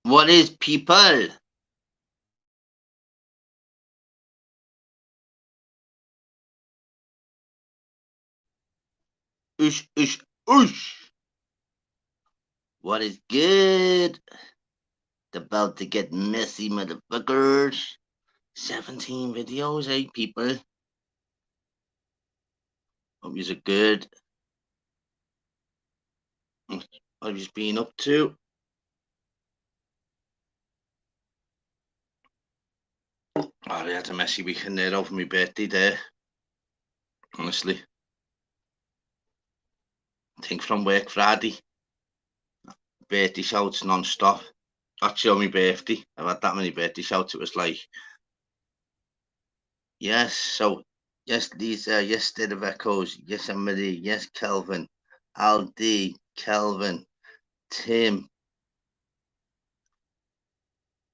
What is people? Oosh, oosh, oosh. What is good? About to get messy, motherfuckers. 17 videos, eh, people? Hope you're good. What have you been up to? Oh, I had a messy weekend there over my birthday there. Honestly. I think from work Friday. Birthday shouts non-stop. Actually on my birthday. I've had that many birthday shouts. It was like, yes, so yes, Lisa, yes, State of Echoes, yes, Marie, yes, Kelvin, Aldi, Kelvin, Tim,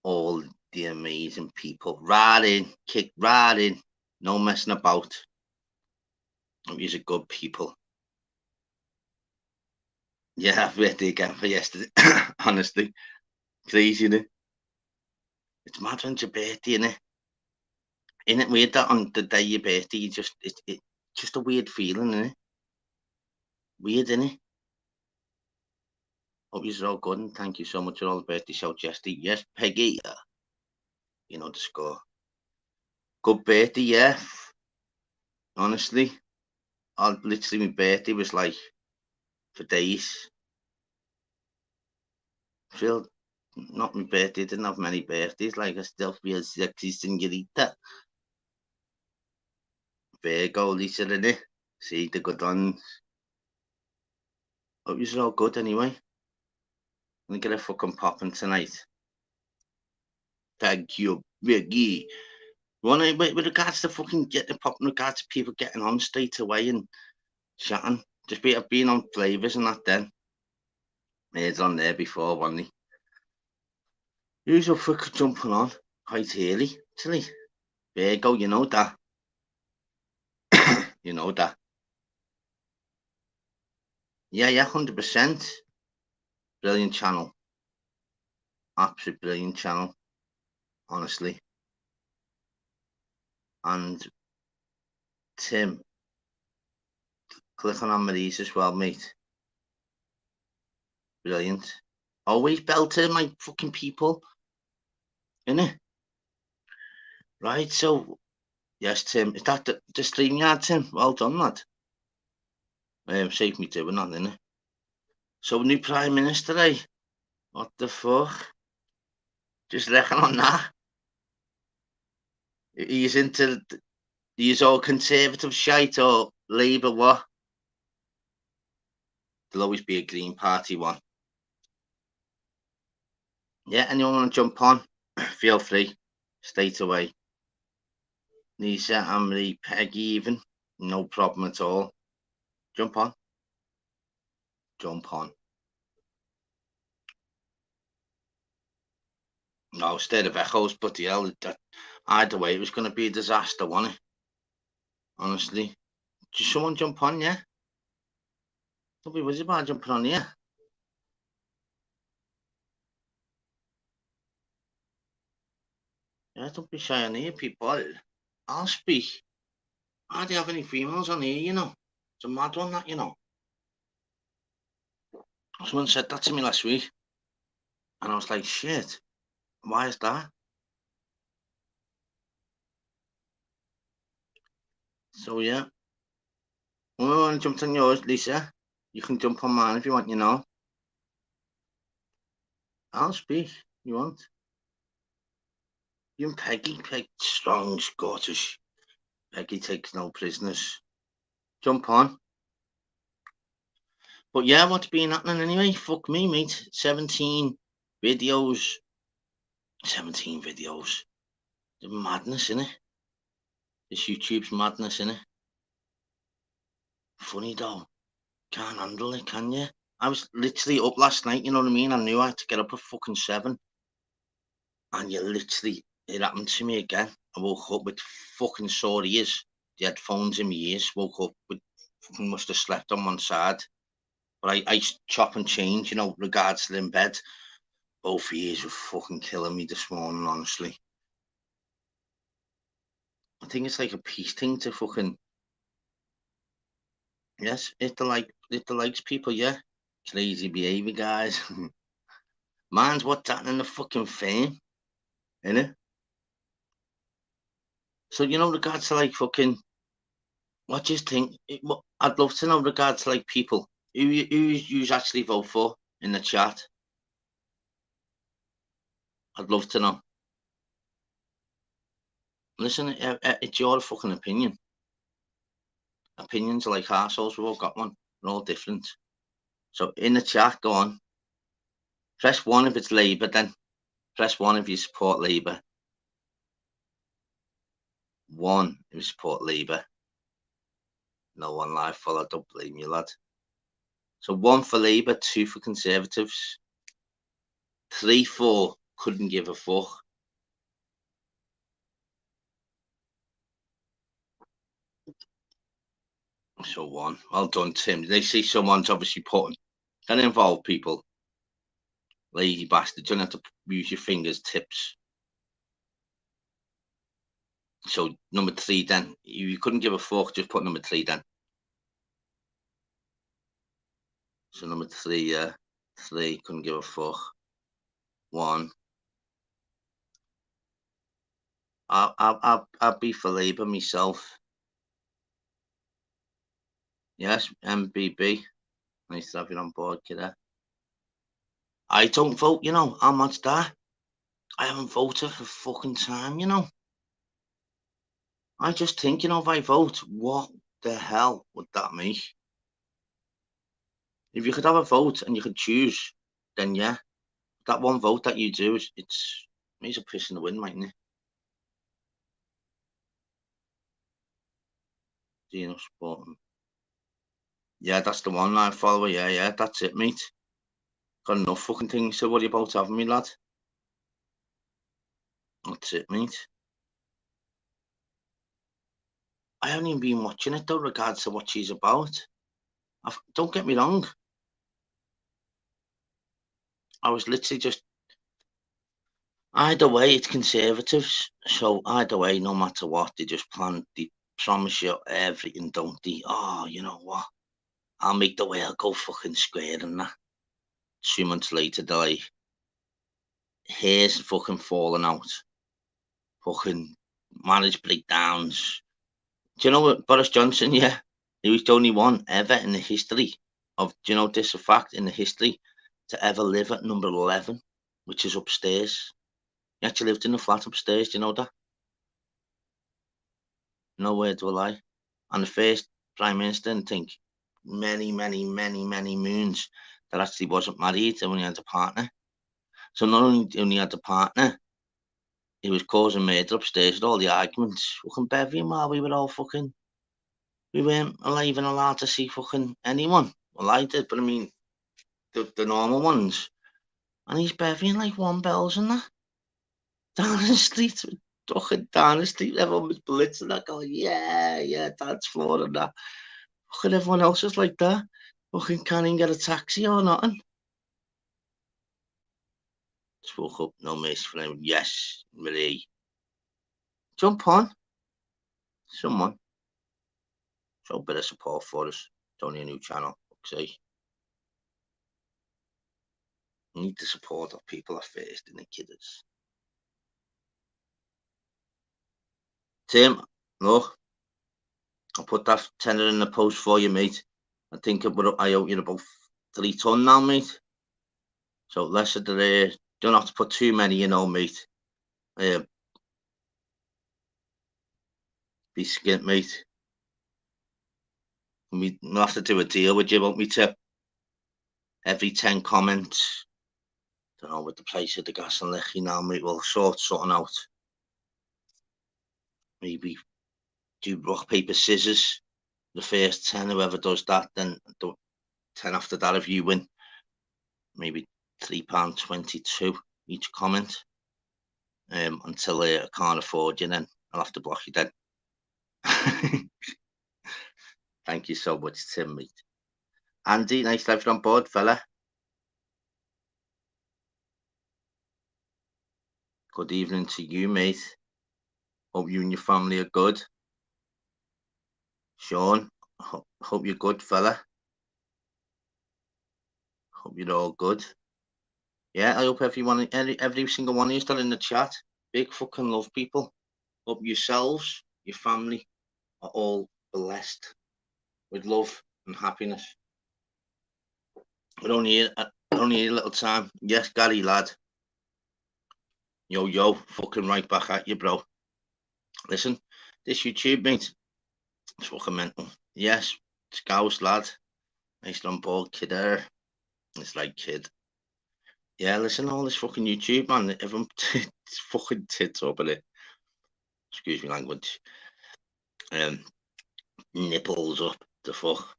all the amazing people. Right in, kick right in, no messing about. These are good people. Yeah, birthday again for yesterday. Honestly, crazy, innit? It's mad when it's your birthday, innit? Isn't it weird that on the day of your birthday, you just it's just a weird feeling, innit? Weird, innit? Hope you're all good, and thank you so much for all the birthday shouts yesterday. Yes, Peggy, you know the score. Good birthday, yeah. Honestly, literally my birthday was like for days. Feel not my birthday, didn't have many birthdays. Like I still feel sexy senorita. Virgo, Lisa, innit? See the good ones. Hope you're all good anyway. I'm gonna get a fucking popping tonight. Thank you, Biggie. With regards to fucking getting popping, regards to people getting on straight away and chatting, just being on flavors and that. Then it's on there before, wasn't he? Usual fucking jumping on quite early, actually. Virgo, you know that. You know that. Yeah, 100%. Brilliant channel. Absolute brilliant channel, honestly. And Tim, clicking on Marie's as well, mate. Brilliant. Always belting my fucking people. Innit? Right, so, yes, Tim. Is that the stream yard, Tim? Well done, lad. Save me doing that, innit? So, new Prime Minister, eh? What the fuck? Just reckon on that. He's into, he's all conservative shite or Labour what? There'll always be a Green Party one. Yeah, anyone want to jump on? Feel free. Straight away. Lisa, Amory, Peggy even. No problem at all. Jump on. Jump on. No, State of Echoes, but the hell, either way, it was going to be a disaster, wasn't it? Honestly. Just someone jump on, yeah? Don't be worried about jumping on here. Yeah, don't be shy on here, people. I'll speak. I hardly have any females on here, you know. It's a mad one, that, you know. Someone said that to me last week. And I was like, shit, why is that? So, yeah. When we want to jump on yours, Lisa, you can jump on mine if you want, you know. I'll speak if you want. You and Peggy, strong Scottish. Peggy takes no prisoners. Jump on. But yeah, what's been happening anyway? Fuck me, mate. 17 videos. 17 videos. The madness, innit? This YouTube's madness, innit? Funny though. Can't handle it, can you? I was literally up last night, you know what I mean? I knew I had to get up at fucking 7. And it happened to me again. I woke up with fucking sore ears. The headphones in my ears. Woke up with fucking must have slept on one side. But I chop and change, you know, regards to in bed. Both of yous were fucking killing me this morning, honestly. I think it's like a peace thing to fucking, yes, hit the likes, people, yeah. Crazy behaviour, guys. Mine's what's happening in the fucking fame, innit? So, regards to like fucking, what do you think? I'd love to know regards to like people. Who you actually vote for in the chat? I'd love to know. Listen, it's your fucking opinion. Opinions are like arseholes. We've all got one. We're all different. So in the chat, go on. Press 1 if it's Labour, then. Press 1 if you support Labour. 1 if you support Labour. No one live follow. Don't blame you, lad. So 1 for Labour, 2 for Conservatives. 3, 4 couldn't give a fuck. So 1. Well done, Tim. They see someone's obviously putting. Can involve people. Lazy bastard. You don't have to use your fingers, tips. So number 3 then. You couldn't give a fuck, just put number 3 then. So number 3, 3 couldn't give a fuck. 1. I'll be for Labour myself. Yes, MBB. Nice to have you on board, kiddo. I don't vote, how much that? I haven't voted for fucking time, I just think, if I vote, what the hell would that make? If you could have a vote and you could choose, then yeah, that one vote that you do it's a piss in the wind, mightn't it? Dino Sporting. Yeah, that's the one, live follower. Yeah, that's it, mate. Got enough fucking things to worry about, haven't we, lad? That's it, mate. I haven't even been watching it, though, regards to what she's about. Don't get me wrong. I was literally just... Either way, it's Conservatives. So either way, no matter what, they promise you everything, don't they? Oh, you know what? I'll make the whale go fucking square and that. 2 months later, they're like, hair's fucking falling out. Fucking marriage breakdowns. Do you know what, Boris Johnson, yeah? He was the only one ever in the history of, do you know this, a fact, in the history to ever live at number 11, which is upstairs. He actually lived in a flat upstairs, do you know that? No word to a lie. And the first Prime Minister, I think, many moons, that actually wasn't married and only had a partner. So not only had a partner, he was causing murder upstairs with all the arguments. Fucking Bevy, while we were all fucking... We weren't even allowed to see fucking anyone. Well, I did, but I mean, the normal ones. And he's bevying like 1 bells and that. Down the street, fucking down the street, everyone was blitzing that, going, yeah, dance floor and that. Fucking everyone else was like that. Fucking can't even get a taxi or nothing. Spoke up, no miss for him. Yes, Marie. Jump on. Someone. Show a bit of support for us. It's only a new channel, see. We need to support our people at first, and the kids. Tim, look, I'll put that tenner in the post for you, mate. I think I owe you about 3 ton now, mate. So less of the don't have to put too many, mate. Be skint, mate. We'll have to do a deal with you, won't we, Tip? Every 10 comments. Don't know, with the price of the gas and liquor now, mate, we'll sort something out. Maybe do rock, paper, scissors. The first 10, whoever does that, then 10 after that if you win. Maybe £3.22 each comment. Until I can't afford you, then I'll have to block you then. Thank you so much, Tim, mate. Andy, nice to have you on board, fella. Good evening to you, mate. Hope you and your family are good. Sean, hope you're good, fella. Hope you're all good. Yeah, I hope every single one of you still in the chat. Big fucking love, people. Hope yourselves, your family are all blessed with love and happiness. We're only here a little time. Yes, Gary, lad. Yo, fucking right back at you, bro. Listen, this YouTube, mate, it's fucking mental. Yes, Scouse, lad. Nice on board, kid there. It's like, kid. Yeah, listen, all this fucking YouTube, man. Everyone fucking tits up at it. Excuse me, language. Nipples up the fuck.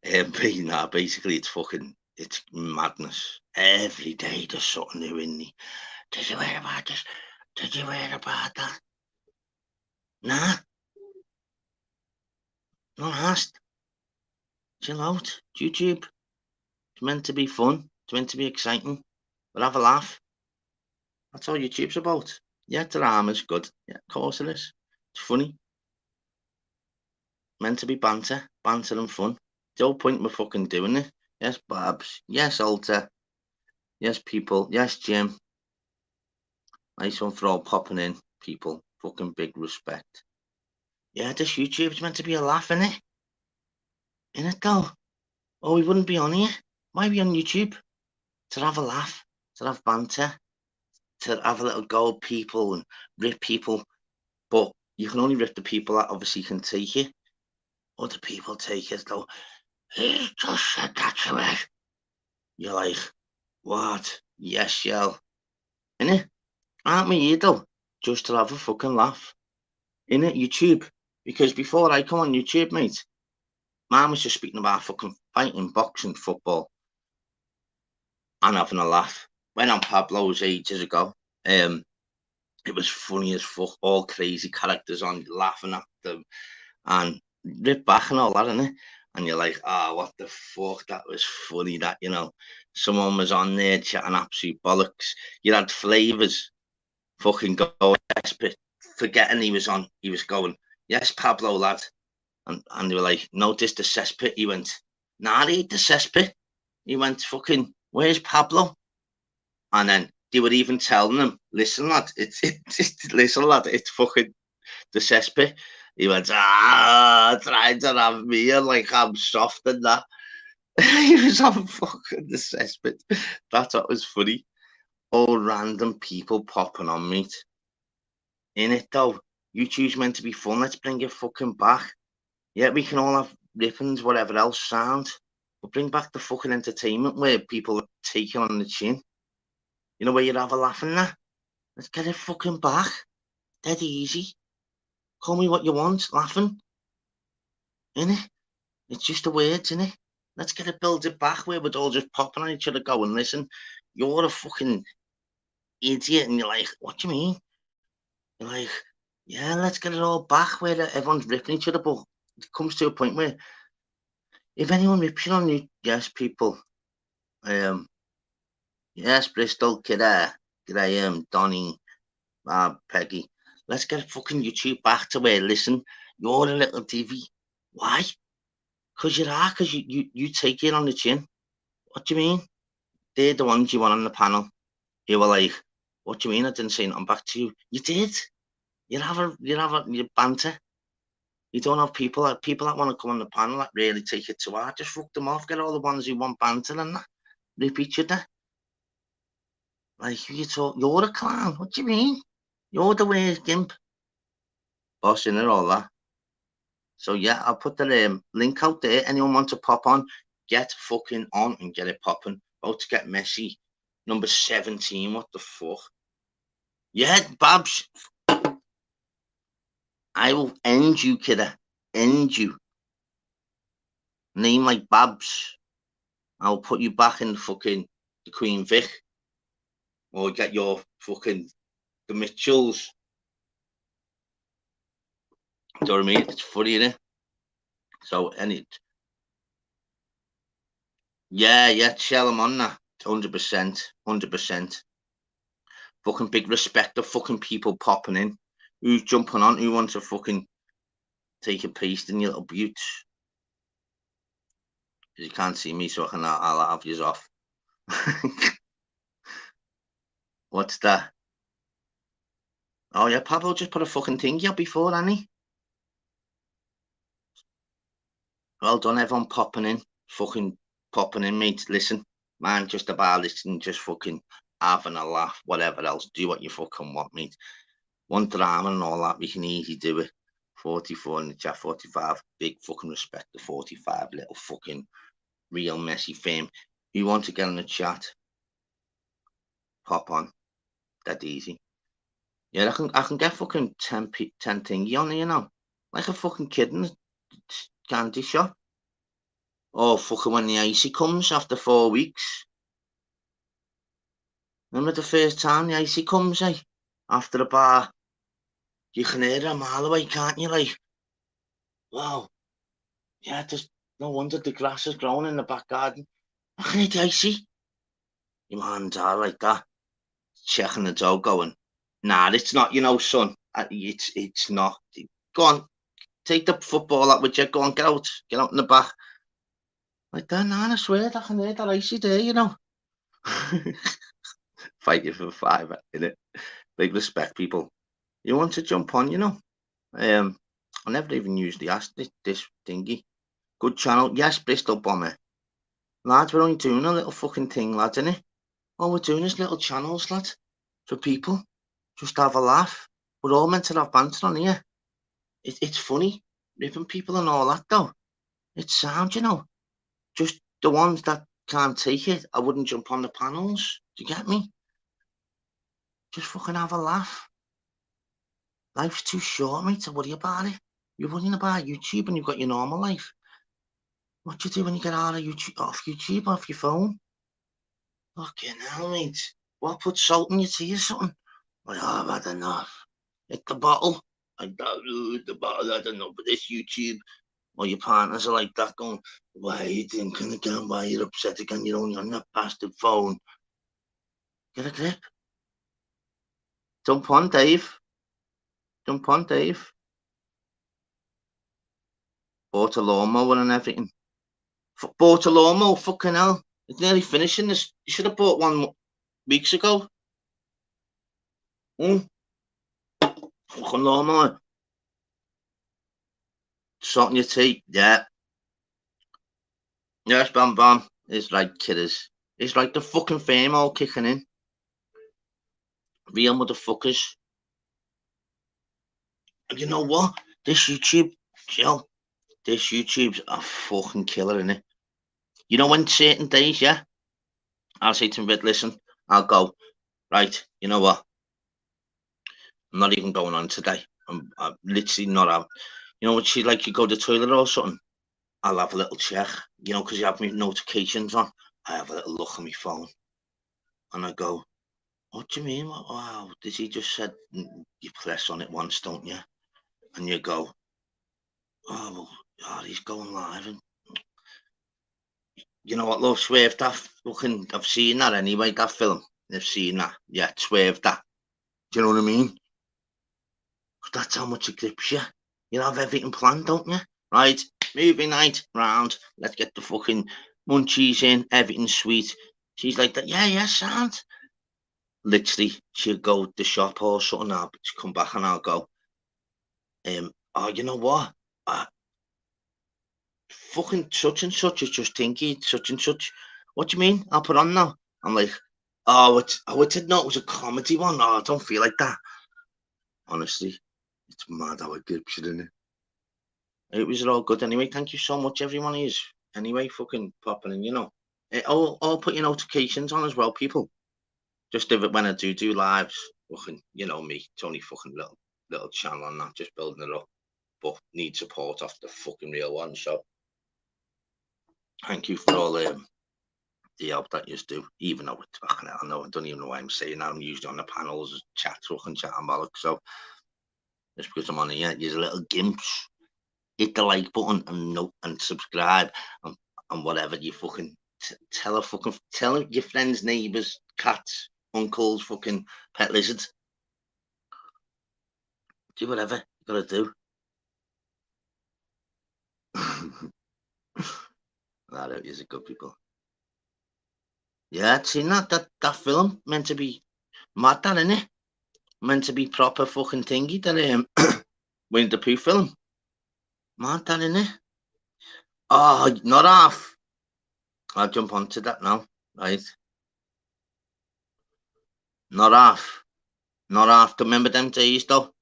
Basically, it's madness. Every day there's something new in me. Did you hear about this? Did you hear about that? Nah, not asked. Chill out. YouTube. It's meant to be fun. It's meant to be exciting. But have a laugh. That's all YouTube's about. Yeah, drama's good. Yeah, of course it is. It's funny. Meant to be banter and fun. The whole point of fucking doing it. Yes, Babs. Yes, Alter. Yes, people. Yes, Jim. Nice one for all popping in, people. Fucking big respect. Yeah, this YouTube's meant to be a laugh, innit? Innit, though? Oh, we wouldn't be on here. Why are we on YouTube? To have a laugh, to have banter, to have a little go at people and rip people. But you can only rip the people that obviously can take it. Other people take it, though. He just said that to us. You're like, what? Yes, shell. Innit? Aren't we here, though? Just to have a fucking laugh. Innit? YouTube. Because before I come on YouTube, mate, man was just speaking about fucking fighting, boxing, football, and having a laugh. Went on Pablo's ages ago. It was funny as fuck. All crazy characters on, laughing at them, and rip back and all that, innit? And you're like, oh, what the fuck? That was funny. That, someone was on there chatting absolute bollocks. You had Flavors fucking going desperate, forgetting he was on. He was going, yes, Pablo, lad. And they were like, no, this the cesspit. He went, nah, he ain't the cesspit. He went, fucking, where's Pablo? And then they were even telling him, listen, lad, listen, lad, it's fucking the cesspit. He went, trying to have me like I'm soft and that. He was on fucking the cesspit. That's what was funny. All random people popping on, mate. In it, though, YouTube's meant to be fun. Let's bring it fucking back. Yeah, we can all have rippings, whatever else sound. But bring back the fucking entertainment where people are taking on the chin. You know, where you'd have a laugh in that. Let's get it fucking back. Dead easy. Call me what you want, laughing. Innit? It's just the words, innit? Let's get it build it back where we're all just popping on each other going, listen, you're a fucking idiot. And you're like, what do you mean? You're like, yeah, let's get it all back where everyone's ripping each other. But it comes to a point where if anyone rips you on you, yes, people. Yes, Bristol, G'day, Donny, Peggy. Let's get fucking YouTube back to where, listen, you're a little divvy. Why? Because you take it on the chin. What do you mean? They're the ones you want on the panel. You were like, what do you mean? I didn't say nothing back to you. You did. You banter. You don't have people that want to come on the panel that really take it to heart. Just fuck them off. Get all the ones who want banter and that. Rip each other. Like you're a clown. What do you mean? You're the worst gimp. Bossing and all that. So yeah, I'll put the link out there. Anyone want to pop on? Get fucking on and get it popping. About to get messy. Number 17. What the fuck? Yeah, Babs. I will end you, kidder. End you. Name like Babs. I'll put you back in the Queen Vic. Or get your the Mitchells. Do you know what I mean? It's funny, innit? So yeah, shell them on that. 100%. Fucking big respect of fucking people popping in. Who's jumping on? Who wants to fucking take a piece in your little buttes? Because you can't see me, so I'll have yous off. What's that? Oh yeah, Pablo just put a fucking thingy up before, hasn't he? Well done, everyone popping in. Fucking popping in, mate. Listen, man, just about listening, just fucking having a laugh, whatever else. Do what you fucking want, mate. One drama and all that, we can easily do it. 44 in the chat, 45. Big fucking respect to 45, little fucking real messy fame. You want to get in the chat? Pop on. That easy. Yeah, I can get fucking 10 thingy on here now. Like a fucking kid in a candy shop. Oh, fucking when the icy comes after 4 weeks. Remember the first time the icy comes, eh? After a bar, you can hear it a mile away, can't you? Like, wow. Yeah, there's no wonder the grass is growing in the back garden. I can hear the icy. Your hands are like that. Checking the dough going, nah, it's not, son. It's not. Go on, take the football out with you. Go on, get out in the back. Like that, nah, I swear, I can hear that icy there. Fight you for 5, innit? Big respect, people. You want to jump on. I never even usually asked this thingy. Good channel. Yes, Bristol Bomber. Lads, we're only doing a little fucking thing, lads, innit? All we're doing is little channels, lads, for people. Just have a laugh. We're all meant to have banter on here. It's funny, ripping people and all that, though. It's sound, Just the ones that can't take it, I wouldn't jump on the panels. Do you get me? Just fucking have a laugh. Life's too short, mate, to worry about it. You're worrying about YouTube and you've got your normal life. What do you do when you get out of YouTube, off your phone? Fucking hell, mate. What, put salt in your tea or something? Like, oh, I've had enough. Hit the bottle. I don't the bottle, I don't know, but this YouTube, or your partners are like that going, why are you thinking again? Why you're upset again? You're only on that bastard phone. Get a grip. Jump on, Dave. Jump on, Dave. Bought a lawnmower and everything. Bought a lawnmower, fucking hell. It's nearly finishing this. You should have bought one weeks ago. Fucking lawnmower. Salt in your tea. Yeah. Yes, Bam Bam. It's like kidders. It's like the fucking fame all kicking in. Real motherfuckers. And you know what? This YouTube, this YouTube's a fucking killer, innit? You know, when certain days, yeah, I'll say to him, listen, I'll go, right, you know what? I'm not even going on today. I'm literally not out. You know what she's like, you go to the toilet or something, I'll have a little check, because you have my notifications on. I have a little look on my phone. And I go, what do you mean? Wow, did he just said you press on it once, don't you? And you go, oh, well, God, he's going live. And you know what, love, Swerve that fucking, I've seen that anyway, that film. I've seen that. Yeah, Swerve that. Do you know what I mean? That's how much it grips you. You have everything planned, don't you? Right, movie night, round. Let's get the fucking munchies in, everything's sweet. She's like that, yeah, sound. Literally, she'll go to the shop or something, I'll come back and I'll go, oh, you know what? Fucking such and such is just thinking such and such. What do you mean? I'll put on now. I'm like, it was a comedy one. Oh, I don't feel like that. Honestly, it's mad how it grips you, isn't it? It was all good anyway. Thank you so much, everyone. Is anyway fucking popping in, I'll put your notifications on as well, people. Just do it when I do lives. Fucking, me. It's only fucking little channel on that, just building it up. But need support off the fucking real one. So thank you for all the help that you do, even though it's fucking hell, I know I don't even know why I'm saying that. I'm usually on the panels, chat and bollocks. So just because I'm on here, you're little gimps. Hit the like button and subscribe and whatever you fucking tell your friends, neighbours, cats, uncle's fucking pet lizard. Do whatever you gotta do. That is a good people. Yeah, I'd seen that film meant to be mad, that innit? Meant to be proper fucking thingy. That Winnie the Pooh film. Mad, that innit? Oh, not half. I'll jump onto that now, right? Not half. Not half. Remember them days though?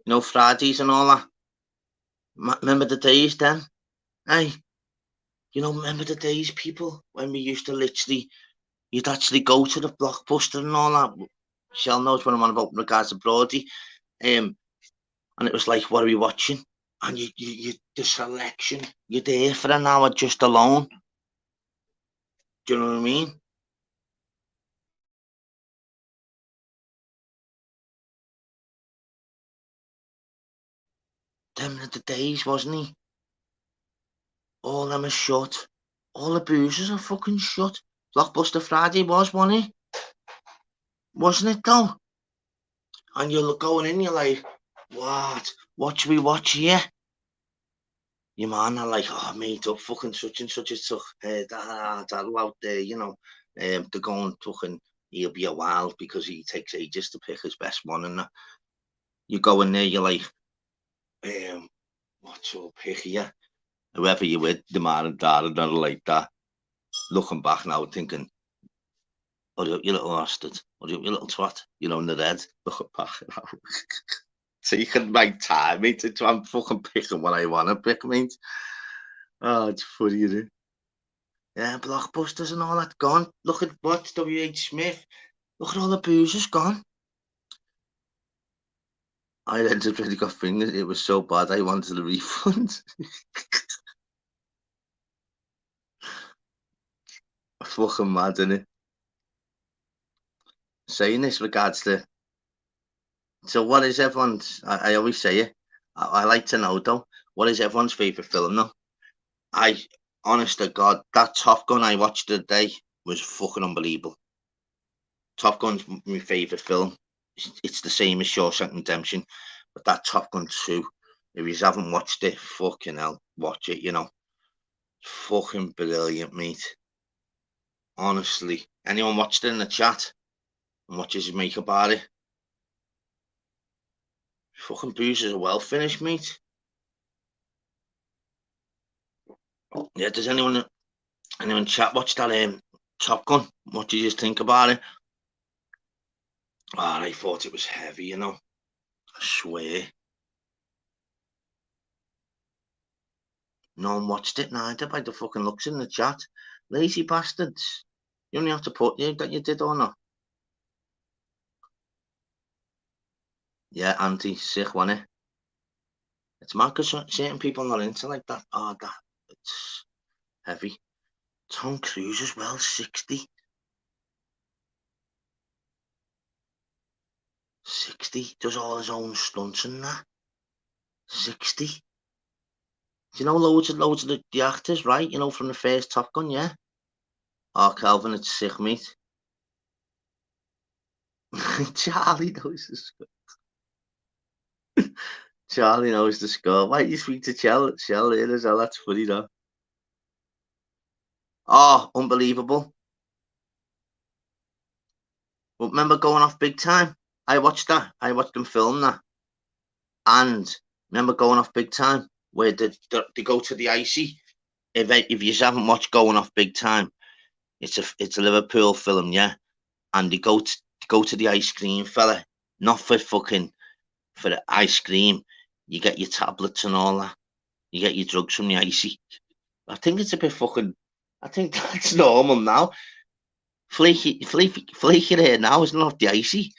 You know, Fridays and all that. Remember the days then? Hey, remember the days, people, when we used to literally, you'd actually go to the Blockbuster and all that. Shell knows what I'm on about in regards to Brody. And it was like, what are we watching? And you the selection, you're there for an hour just alone. Do you know what I mean? Them are the days, wasn't he? All them are shut. All the boozers are fucking shut. Blockbuster Friday was, wasn't it? Wasn't it though? And you're going in, you're like, what? What should we watch here? Your man are like, oh, mate, up fucking such and such is tough. That'll out there, they're going fucking, he'll be a while because he takes ages to pick his best one. And you go in there, you're like, what's up pick here? Whoever you with, the man and dad, and not like that. Looking back now, thinking, oh, you little bastard, oh, you little twat, in the red. Looking back now. Taking my time, mate, to try and fucking picking what I want to pick, mate. Oh, it's funny, isn't it? Yeah, Blockbusters and all that gone. Look at what W.H. Smith. Look at all the boozers gone. I ended up really got fingers. It was so bad. I wanted a refund. Fucking mad, isn't it? Saying this regards to. So, what is everyone's? I always say it. I like to know though. What is everyone's favorite film though? Honest to God, that Top Gun I watched today was fucking unbelievable. Top Gun's my favorite film. It's the same as Shawshank Redemption, but that Top Gun 2, if you haven't watched it, fucking hell, watch it. Fucking brilliant, mate. Honestly, anyone watched it in the chat and what does you make about it? Fucking boozers are well finished, mate. Yeah, does anyone chat watch that Top Gun? What do you just think about it? Oh, I thought it was heavy, I swear. No one watched it neither by the fucking looks in the chat. Lazy bastards. You only have to put you that you did or not. Yeah, anti-sick, wasn't it? It's mad because certain people are not into like that. Oh, it's heavy. Tom Cruise as well, 60. 60, does all his own stunts and that. 60. Do you know loads of the actors, right? From the first Top Gun, yeah? Oh, Calvin, it's sick, mate. Charlie knows the score. Charlie knows the score. Why do you speak to Shell here as well? That's funny, though. Oh, unbelievable. But remember going off big time? I watched that. I watched them film that. And remember going off big time where they go to the icy. If you haven't watched Going Off Big Time, it's a Liverpool film, yeah. And they go to the ice cream fella, not for the ice cream. You get your tablets and all that. You get your drugs from the icy. I think it's a bit fucking. I think that's normal now. Flaky here now is not the icy.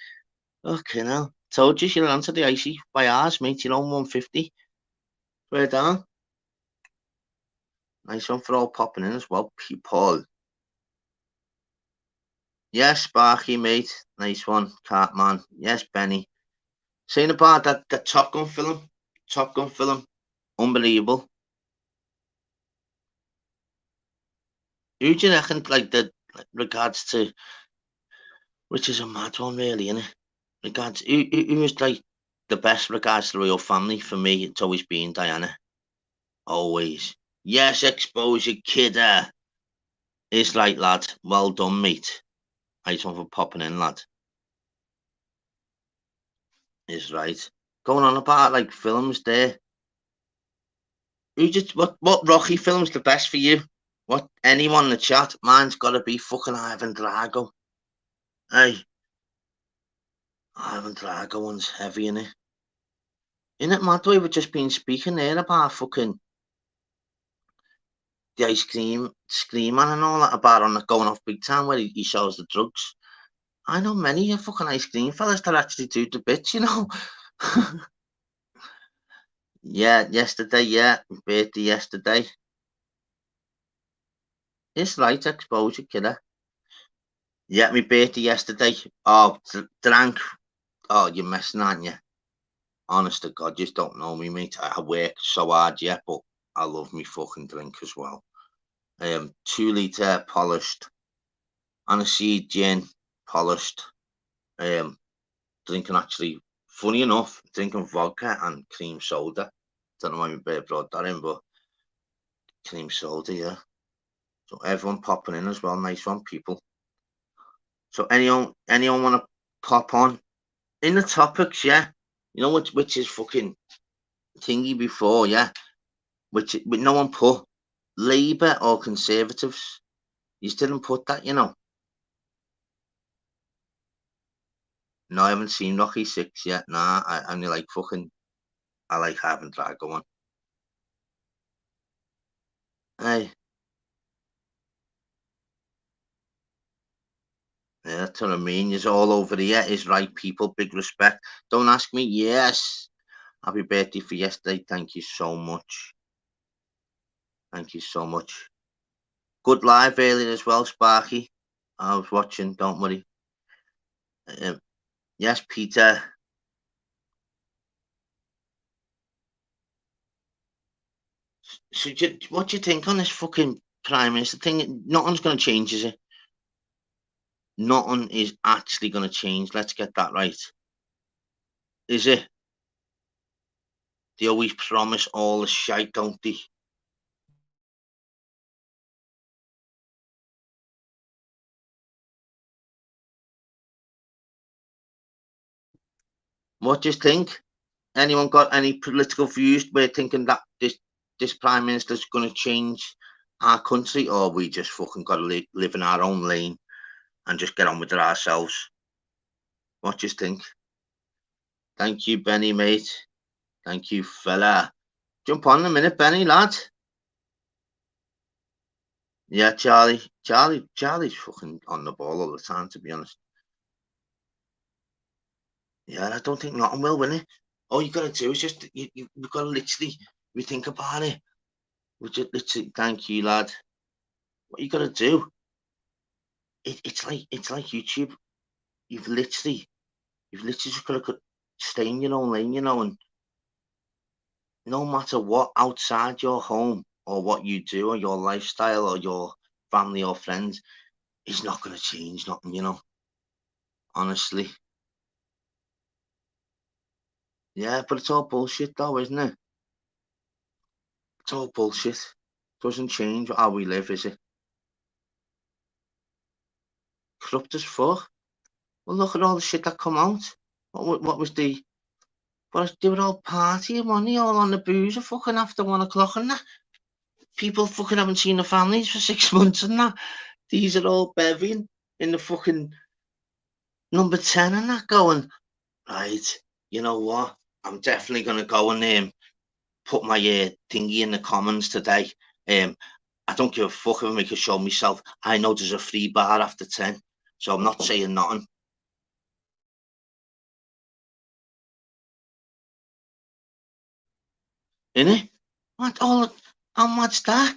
Okay, now told you you'll answer the icy by ours, mate. You're on 150. We're down. Nice one for all popping in as well, people. Yes, Sparky, mate. Nice one, Cartman. Yes, Benny. Saying about that Top Gun film. Top Gun film. Unbelievable. Who do you reckon, like, regards to which is a mad one, really, innit? Regards, who is like the best regards to the royal family? For me, it's always been Diana. Always. Yes, exposure, kidder. It's right, lad. Well done, mate. Nice one for popping in, lad. Is right. Going on about like films there. What Rocky film's the best for you? What anyone in the chat? Mine's gotta be fucking Ivan Drago. Hey, Ivan Drago one's heavy in it. In it, mad way we've just been speaking there about fucking the ice cream scream man and all that about on the going off big time where he sells the drugs. I know many fucking ice cream fellas that actually do the bits, you know. Yeah, yesterday, yeah, my birthday yesterday. It's right, exposure killer. Yeah, my birthday yesterday. Oh, drank. Oh, you're messing, aren't you? Honest to God, you just don't know me, mate. I work so hard, yeah, but I love me fucking drink as well. 2 litre polished, Aniseed gin polished. Um, drinking actually, funny enough, drinking vodka and cream soda. Don't know why my bird brought that in, but cream soda, yeah. So everyone popping in as well. Nice one, people. So anyone want to pop on in the topics? Yeah, you know which is fucking thingy before, yeah. Which no one put Labour or Conservatives. You didn't put that, you know. No, I haven't seen Rocky 6 yet. Nah, I only like fucking. I like having Drago one. Hey, yeah, that's what I mean. It's all over here. Is right, people. Big respect. Don't ask me. Yes. Happy birthday for yesterday. Thank you so much. Thank you so much. Good live earlier as well, Sparky. I was watching. Don't worry. Yes, Peter. So, what do you think on this fucking prime minister thing? Nothing's going to change, is it? Nothing is actually going to change. Let's get that right. Is it? They always promise all the shite, don't they? What do you think? Anyone got any political views? We're thinking that this prime minister's going to change our country, or we just fucking got to live in our own lane and just get on with it ourselves. What do you think? Thank you, Benny, mate. Thank you, fella. Jump on in a minute, Benny, lad. Yeah, Charlie's fucking on the ball all the time, to be honest. Yeah, I don't think nothing will win it. All you gotta do is just you've got to literally we think about it. We just literally thank you, lad. What you gotta do? It's like YouTube. You've literally just gotta stay in your own lane, you know, and no matter what outside your home or what you do or your lifestyle or your family or friends, it's not gonna change nothing, you know. Honestly. Yeah, but it's all bullshit though, isn't it? It's all bullshit. Doesn't change how we live, is it? Corrupt as fuck. Well, look at all the shit that come out. What was the? But they were all partying, money all on the booze, fucking after 1 o'clock and that. People fucking haven't seen their families for 6 months and that. These are all bevying in the fucking number 10 and that going, right, you know what? I'm definitely gonna go and put my thingy in the comments today. I don't give a fuck if I make a show myself. I know there's a free bar after 10, so I'm not saying nothing. Innit? What all? How much that?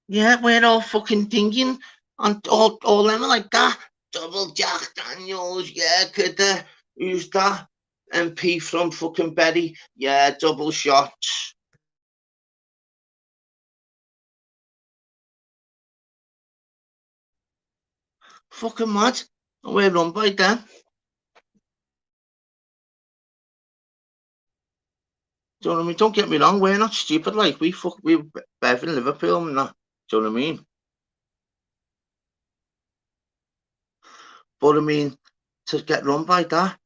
Yeah, we're all fucking thinking and all them are like that. Double Jack Daniels, yeah, kidder. Who's that? MP from fucking Berry. Yeah, double shots. Fucking mad. And we're run by them. Do you know what I mean? Don't get me wrong, we're not stupid. Like, we better in Liverpool and that. Do you know what I mean? But I mean, to get run by that,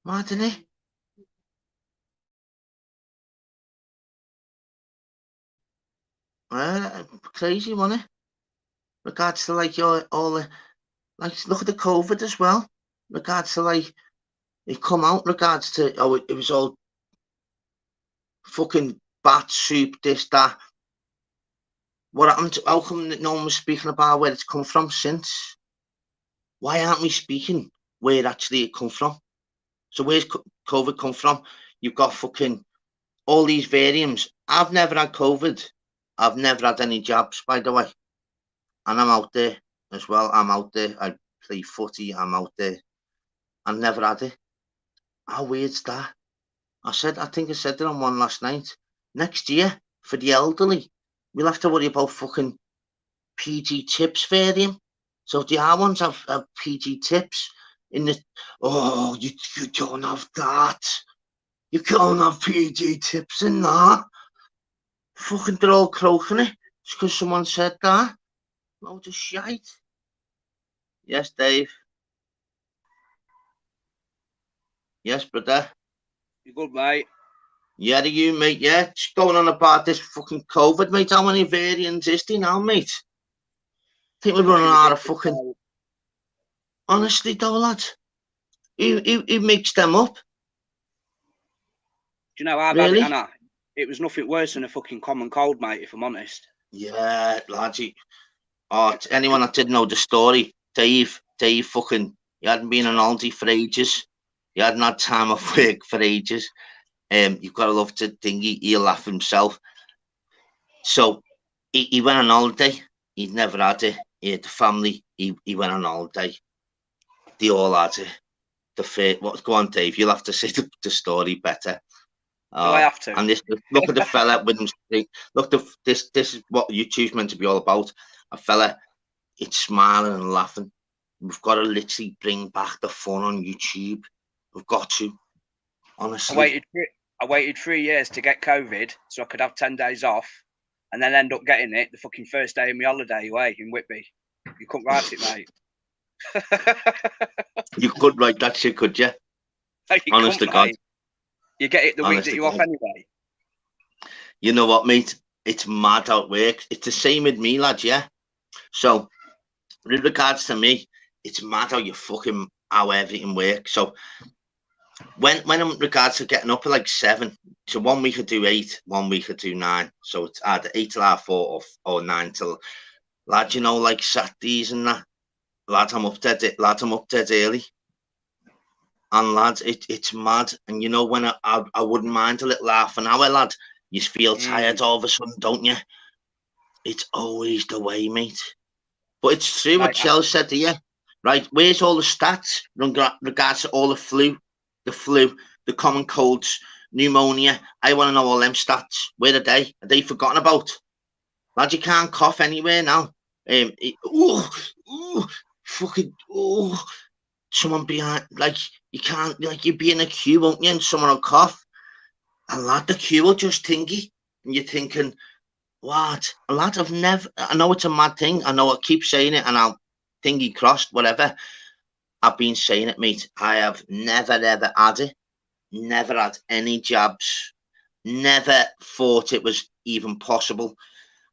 mad, isn't it? Crazy, wasn't it? Regards to like all the, like, look at the COVID as well. Regards to like, it come out regards to, oh, it was all fucking bat soup, this, that. What happened? How come no one was speaking about where it's come from since? Why aren't we speaking where actually it come from? So where's COVID come from? You've got fucking all these variants. I've never had COVID. I've never had any jabs, by the way. And I'm out there as well. I'm out there. I play footy. I'm out there. I've never had it. How weird's that? I think I said it on one last night. Next year, for the elderly, we'll have to worry about fucking PG tips variant. So the R ones have PG tips in the. Oh, you don't have that. You can't have PG tips in that. Fucking, they're all croaking it. It's because someone said that. Load of shite. Yes, Dave. Yes, brother. You good, mate? Yeah, do you, mate? Yeah, it's going on about this fucking COVID, mate. How many variants is there now, mate? I think we're running out of fucking. Honestly, though, lads, he makes them up. Do you know, I've had it, Anna. It was nothing worse than a fucking common cold, mate, if I'm honest. Yeah, lads. Anyone that didn't know the story, Dave fucking, he hadn't been on holiday for ages. He hadn't had time off work for ages. You've got to love to think he'll laugh himself. So he went on holiday. He'd never had it. He had the family. He went on holiday. They all had it. Go on, Dave. You'll have to say the story better. Do I have to? And look at the fella with him. Look, this is what YouTube's meant to be all about. A fella, it's smiling and laughing. We've got to literally bring back the fun on YouTube. We've got to. Honestly, I waited 3 years to get COVID so I could have 10 days off, and then end up getting it the fucking first day of my holiday away in Whitby. You couldn't write it, mate. You could write that shit, could you? Honest to God. You get it the week that you're off anyway. You know what, mate? It's mad how it works. It's the same with me, lads, yeah? So, with regards to me, it's mad how everything works. So, when in regards to getting up at like 7, so 1 week I do 8, 1 week I do 9. So it's either 8 till 4 or 9 till, lads, you know, like Saturdays and that. Lads, I'm up dead early. And lads, it's mad. And you know, when I wouldn't mind a little half an hour, lad, you feel tired all of a sudden, don't you? It's always the way, mate. But it's true what Chell said to you, right? Where's all the stats in regards to all the flu, the common colds, pneumonia? I want to know all them stats. Where are they? Are they forgotten about? Lad, you can't cough anywhere now. Someone behind, like, you can't, like, you'd be in a queue, won't you? And someone will cough. And lad, the queue will just tingy. And you're thinking, what? Lad, I know it's a mad thing. I know I keep saying it and I'll thingy crossed, whatever. I've been saying it, mate. I have never, ever had it. Never had any jabs. Never thought it was even possible.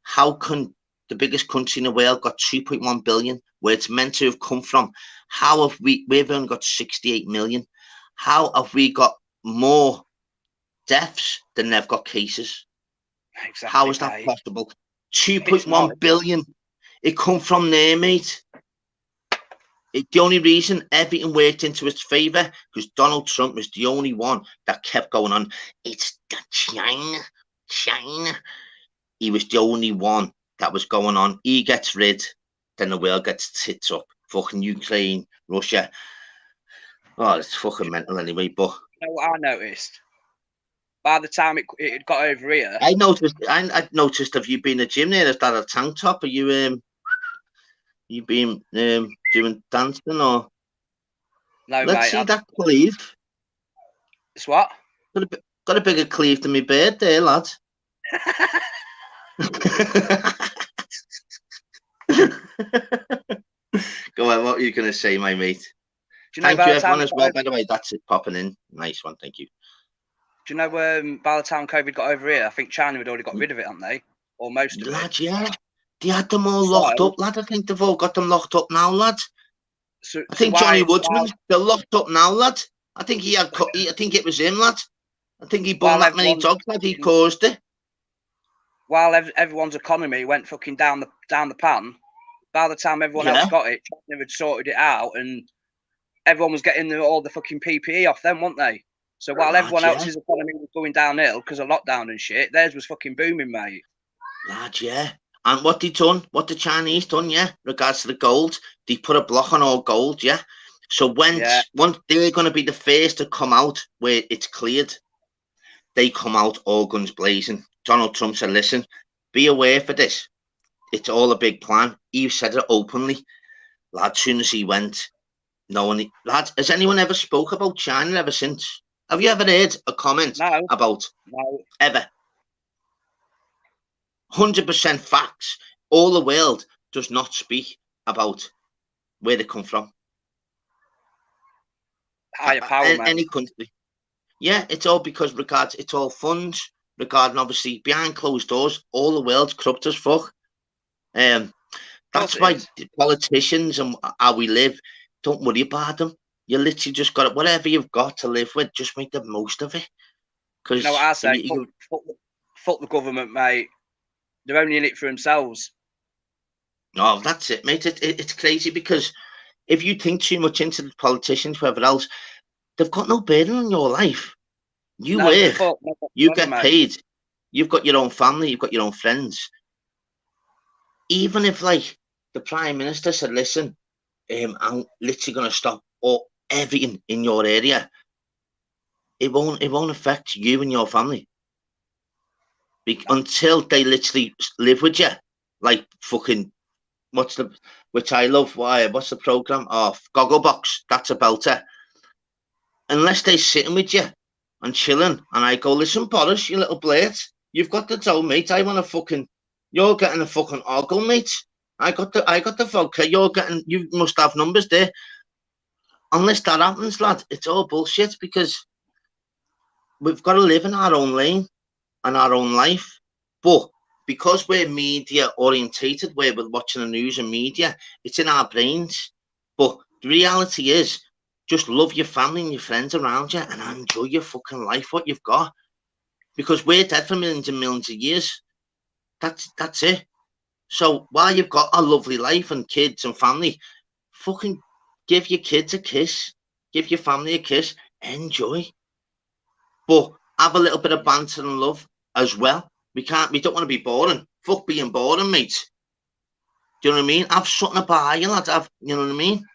How can the biggest country in the world got 2.1 billion, where it's meant to have come from? How have we've only got 68 million? How have we got more deaths than they've got cases? Exactly, how is that possible? 2.1 billion. It come from there, mate. The only reason everything worked into its favour because Donald Trump was the only one that kept going on. It's the China. He was the only one that was going on. He gets rid, then the world gets tits up. Fucking Ukraine, Russia. Oh, it's fucking mental anyway. But You know what I noticed? By the time it had got over here, I noticed. Have you been a gym there? Is that a tank top? Are you been doing dancing or? no, Let's mate. see that cleave. It's what? Got a bigger cleave than my beard there, lad. Go on, what were you going to say, my mate? Do you know Thank by you, the time everyone, it as got well. over, By the way, that's it popping in. Nice one, thank you. do you know by the time COVID got over here, I think China had already got rid of it, hadn't they? Or most of it. Lad, yeah. They had them all locked So, up, lad. I think they've all got them locked up now, lad. so, I so think Johnny why, Woodsman, they're locked up now, lad. I think I think it was him, lad. I think he bung while that many everyone's dogs, lad. He caused it. while everyone's economy went fucking down the pan, by the time everyone else Yeah. got it, China had sorted it out, and everyone was getting all the fucking PPE off them, weren't they? So while Lad, everyone yeah. else's economy was going downhill because of lockdown and shit, theirs was fucking booming, mate. Lad, yeah. And what the Chinese done, yeah, regards to the gold, they put a block on all gold, yeah. So Yeah. once they're going to be the first to come out where it's cleared, they come out all guns blazing. Donald Trump said, listen, be aware for this. It's all a big plan. He said it openly. Lad, as soon as he went, no one, lad, has anyone ever spoke about China ever since? Have you ever heard a comment No, about no. ever? 100% facts. All the world does not speak about where they come from. Higher power, mate. Any country. Yeah, it's all because it's all funds regarding obviously behind closed doors. All the world's corrupt as fuck. That's why politicians and how we live, don't worry about them. You literally just got it. Whatever you've got to live with, just make the most of it. Do you know what I say? Fuck the government, mate. They're only in it for themselves. No, that's it, mate. It's crazy because if you think too much into the politicians, whoever else, they've got no burden on your life. You work, you get paid, you've got your own family, you've got your own friends. Even if, like, the Prime Minister said, listen, I'm literally going to stop everything in your area, it won't affect you and your family. Until they literally live with you. Like fucking, which I love, what's the programme? Oh, Gogglebox, that's a belter. Unless they're sitting with you and chilling, and I go, listen, Boris, you little blade, you've got the dough, mate. I want to fucking, you're getting a fucking ogle, mate. I got the vodka. You must have numbers there. Unless that happens, lad, it's all bullshit because we've got to live in our own lane and our own life. But because we're media orientated, where we're watching the news and media, it's in our brains. But the reality is, just love your family and your friends around you and enjoy your fucking life, what you've got. Because we're dead for millions and millions of years. That's it. So while you've got a lovely life and kids and family, fucking give your kids a kiss. Give your family a kiss. Enjoy. But have a little bit of banter and love as well. We don't want to be boring. Fuck being boring, mate. Do you know what I mean? Have something about you, lad. You know what I mean?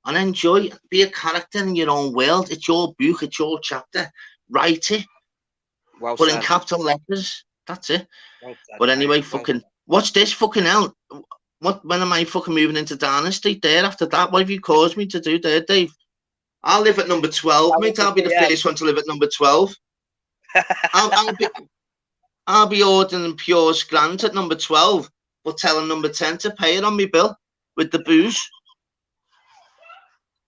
And enjoy. Be a character in your own world. It's your book. It's your chapter. Write it. Well But said. in capital letters. That's it. Well said, but anyway, mate. fucking, watch this fucking hell. When am I fucking moving into Downing Street there after that? What have you caused me to do there, Dave? I'll live at number 12, mate. I'll be the first one to live at number 12. I'll be ordering pure scrans at number 12, but telling number 10 to pay it on me bill with the booze.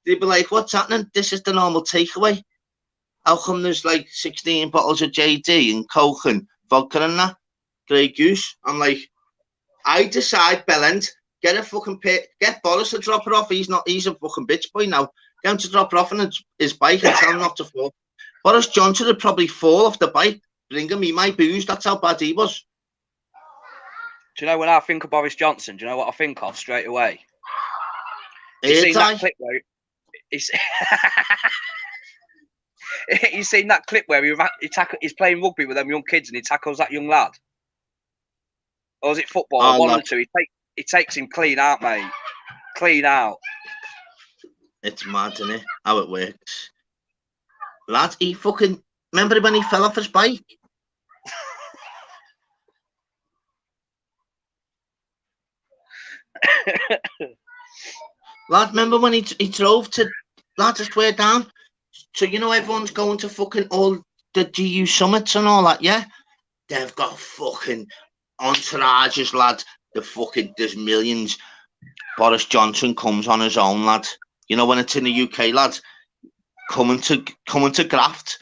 They'd be like, what's happening? This is the normal takeaway. How come there's like 16 bottles of JD and Coke and vodka and that? Grey Goose. I'm like, I decide, Bellend, get Boris to drop her off. He's a fucking bitch boy now. Get him to drop her off on his bike and tell him not to fall. Boris Johnson would probably fall off the bike, bringing me my booze. That's how bad he was. Do you know when I think of Boris Johnson, do you know what I think of straight away? You seen that clip where you seen that clip where he's playing rugby with them young kids and he tackles that young lad? Or is it football? One of the two. He takes him clean out, mate. Clean out. It's mad, isn't it? How it works. Lad, he fucking... Remember when he fell off his bike? Lad, remember when he drove to... Lad, I swear down. So, you know, everyone's going to fucking all the GU summits and all that, yeah? They've got fucking entourages, lad. There's millions. Boris Johnson comes on his own, lad. You know, when it's in the UK, lad, coming to graft,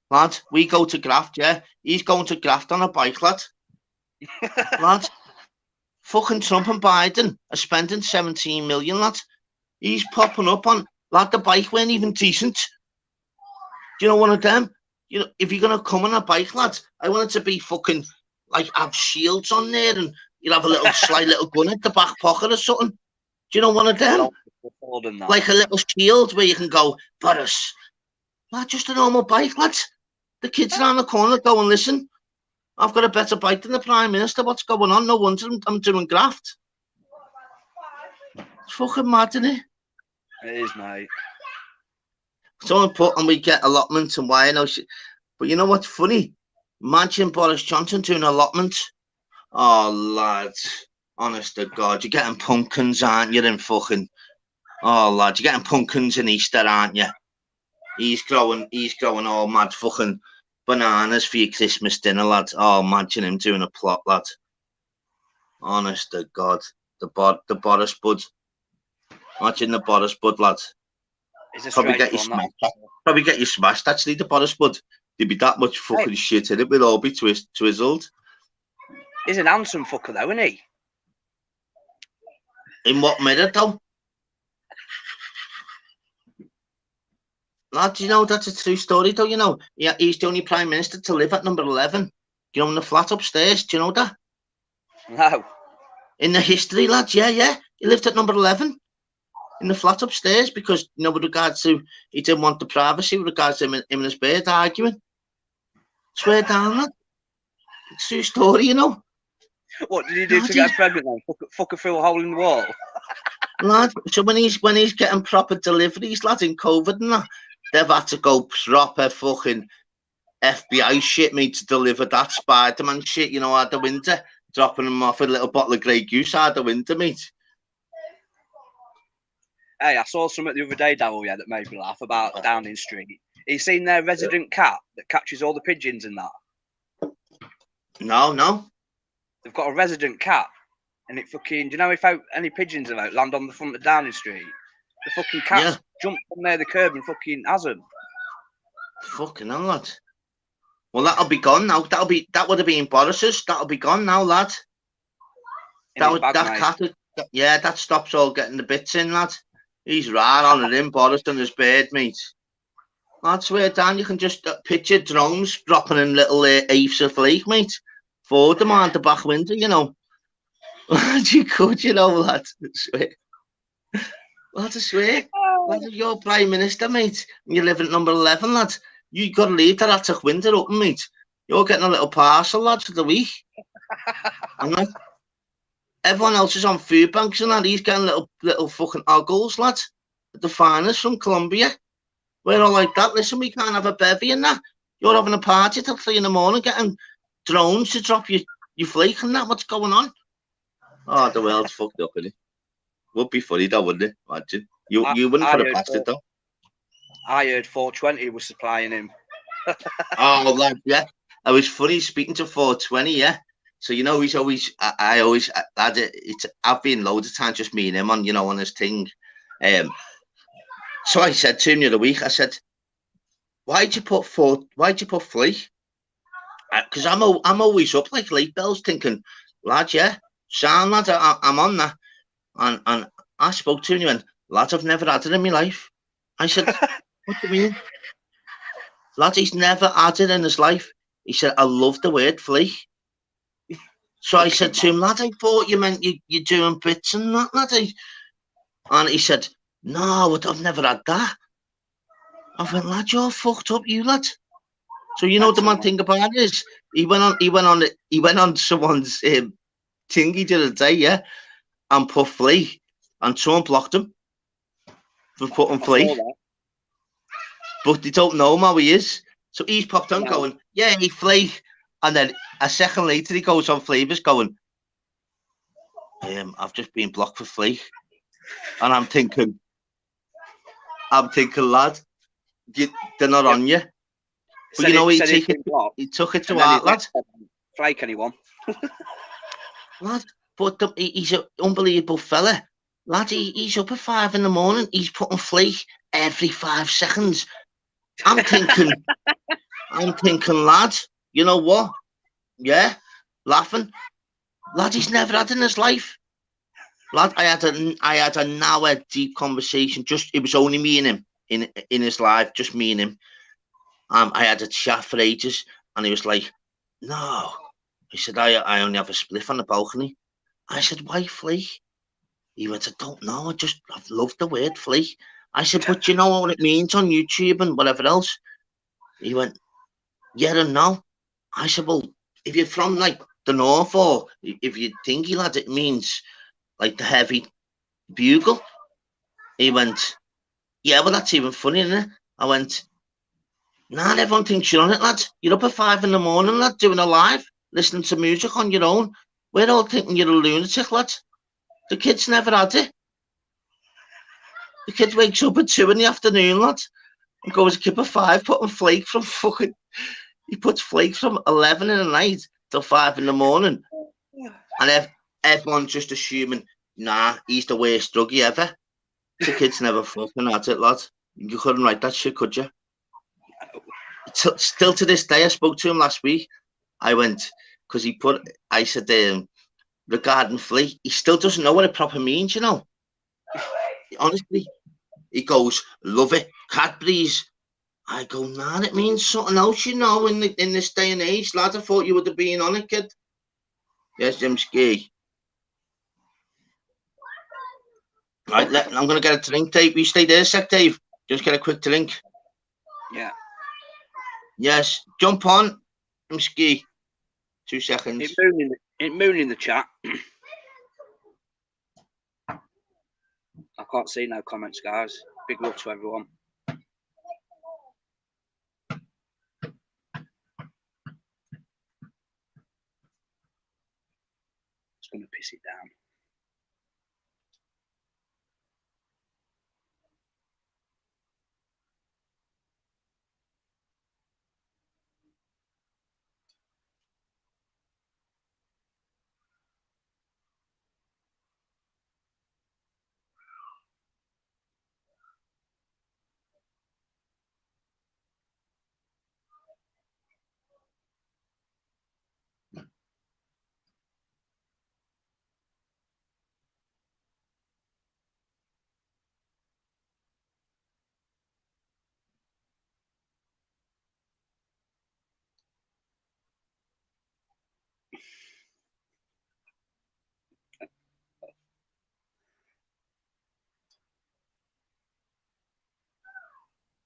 lad. We go to graft, yeah. He's going to graft on a bike, lad. Lad, fucking Trump and Biden are spending 17 million, lad. He's popping up on, lad, the bike weren't even decent. Do you know one of them? You know, if you're gonna come on a bike, lad, I want it to be fucking like have shields on there, and you'll have a little slight little gun in the back pocket or something. Do you know one of them? Like a little shield where you can go, Boris. Lad, just a normal bike, lad. The kids around the corner go and listen. I've got a better bike than the Prime Minister. What's going on? No wonder I'm doing graft. It's fucking mad, isn't it? It is, mate. Someone put and we get allotments and why I know shit. But you know what's funny? Imagine Boris Johnson doing allotment. Oh, lads. Honest to God, you're getting pumpkins, aren't you? In fucking... Oh, lad, you're getting pumpkins in Easter, aren't you? He's growing all mad fucking bananas for your Christmas dinner, lad. Oh, imagine him doing a plot, lad. Honest to God. The Boris bud. Imagine the Boris bud, lad. Probably get you smashed. Probably get you smashed, actually, the Boris bud. There'd be that much fucking shit in it. We'd all be twizzled. He's an handsome fucker, though, isn't he? In what mirror, though? Lad, you know, that's a true story, though, you know. Yeah, he's the only Prime Minister to live at number 11. You know, in the flat upstairs. Do you know that? No. In the history, lads, yeah. He lived at number 11. In the flat upstairs, because, you know, with regards to, he didn't want the privacy with regards to him and his bird arguing. Swear down, lad. It's a true story, you know. What did he do to get pregnant then? Fuck her through a hole in the wall? Lad, so when he's getting proper deliveries, lad, in COVID and that, they've had to go proper fucking FBI shit, mate, to deliver that Spider-Man shit, you know, out the window, dropping him off a little bottle of Grey Goose out the window, mate. Hey, I saw something the other day, Darryl, yeah, that made me laugh about Downing Street. You seen their resident cat that catches all the pigeons and that? No. They've got a resident cat, and it fucking... Do you know if any pigeons about land on the front of Downing Street? The fucking cat jumped on there the curb and fucking has them. Fucking hell, lad. Well, that'll be gone now. That would have been Boris's. That'll be gone now, lad. That stops all getting the bits in, lad. He's right on it in, Boris and his bird, mate. I'd swear down, you can just picture drones dropping in little apes of flake, mate. For them on the back window, you know. You could, you know, lad. I swear. Lad, I swear. Lad, you're Prime Minister, mate. And you live at number 11, lad. You got to leave that attic window open, mate. You're getting a little parcel, lad, for the week. And like, everyone else is on food banks and that. He's getting little fucking ogles, lad. The finest from Colombia. We're all like that. Listen, we can't have a bevy and that. You're having a party till 3 in the morning, getting drones to drop your flake and that. What's going on? Oh, the world's fucked up, isn't it? Would be funny though, wouldn't it? Imagine. You wouldn't put it past it though. I heard 420 was supplying him. Oh, lad, yeah. I was funny speaking to 420, yeah. So, you know, he's always, I've been loads of times just me and him on, you know, on his thing. So I said to him the other week, I said, why'd you put flake? Because I'm always up like late bells thinking, lad, yeah, sound lad, I'm on that. And I spoke to him and he went, lad, I've never had it in my life. I said, what do you mean? Lad, he's never had it in his life. He said, I love the word flake. So I said to him, lad, I thought you meant you're doing bits and that, lad. And he said, no, I've never had that. I went, lad, you're fucked up, you lad. So you know the mad thing about it is he went on someone's thingy the other day, yeah, and put flake, and someone blocked him. for putting I flea. saw that. But they don't know him how he is. So he's popped on No. going, yeah, he flea. And then a second later, he goes on Flavors going, I've just been blocked for flea. And I'm thinking, lad, they're not on you. But you know, he took it to heart, lad. Flake anyone. Lad, but he's an unbelievable fella. Lad, he's up at 5 a.m. He's putting flake every 5 seconds. I'm thinking, lad, you know what? Yeah, laughing. Lad, he's never had in his life. Lad, I had an hour deep conversation. It was only me and him in his life, just me and him. I had a chat for ages, and he was like, no. He said, I only have a spliff on the balcony. I said, why flea? He went, I don't know. I've loved the word flea. I said, but you know what it means on YouTube and whatever else? He went, yeah and no. I said, well, if you're from like the north, or if you're thingy lad, it means like the heavy bugle. He went, yeah, well, that's even funny, isn't it? I went, nah, everyone thinks you're on it, lad. You're up at 5 a.m, lad, doing a live, listening to music on your own. We're all thinking you're a lunatic, lad. The kid's never had it. The kid wakes up at 2 in the afternoon, lad, and goes to keep a 5, putting flake from fucking... He puts flakes from 11 in the night till 5 in the morning. And everyone's just assuming, nah, he's the worst druggie ever. The kid's never fucking had it, lad. You couldn't write that shit, could you? Still to this day, I spoke to him last week. I went, because I said, regarding flea, he still doesn't know what it proper means, you know. Honestly, he goes, love it, Cadbury's. I go, nah, it means something else, you know, in this day and age, lad. I thought you would have been on it, kid. Yes, Jim Ski. Right, I'm going to get a drink, Dave. You stay there a sec, Dave. Just get a quick drink. Yeah. Yes, jump on, Jim Ski. 2 seconds. It moon in the chat. I can't see no comments, guys. Big love to everyone. It's going to piss it down.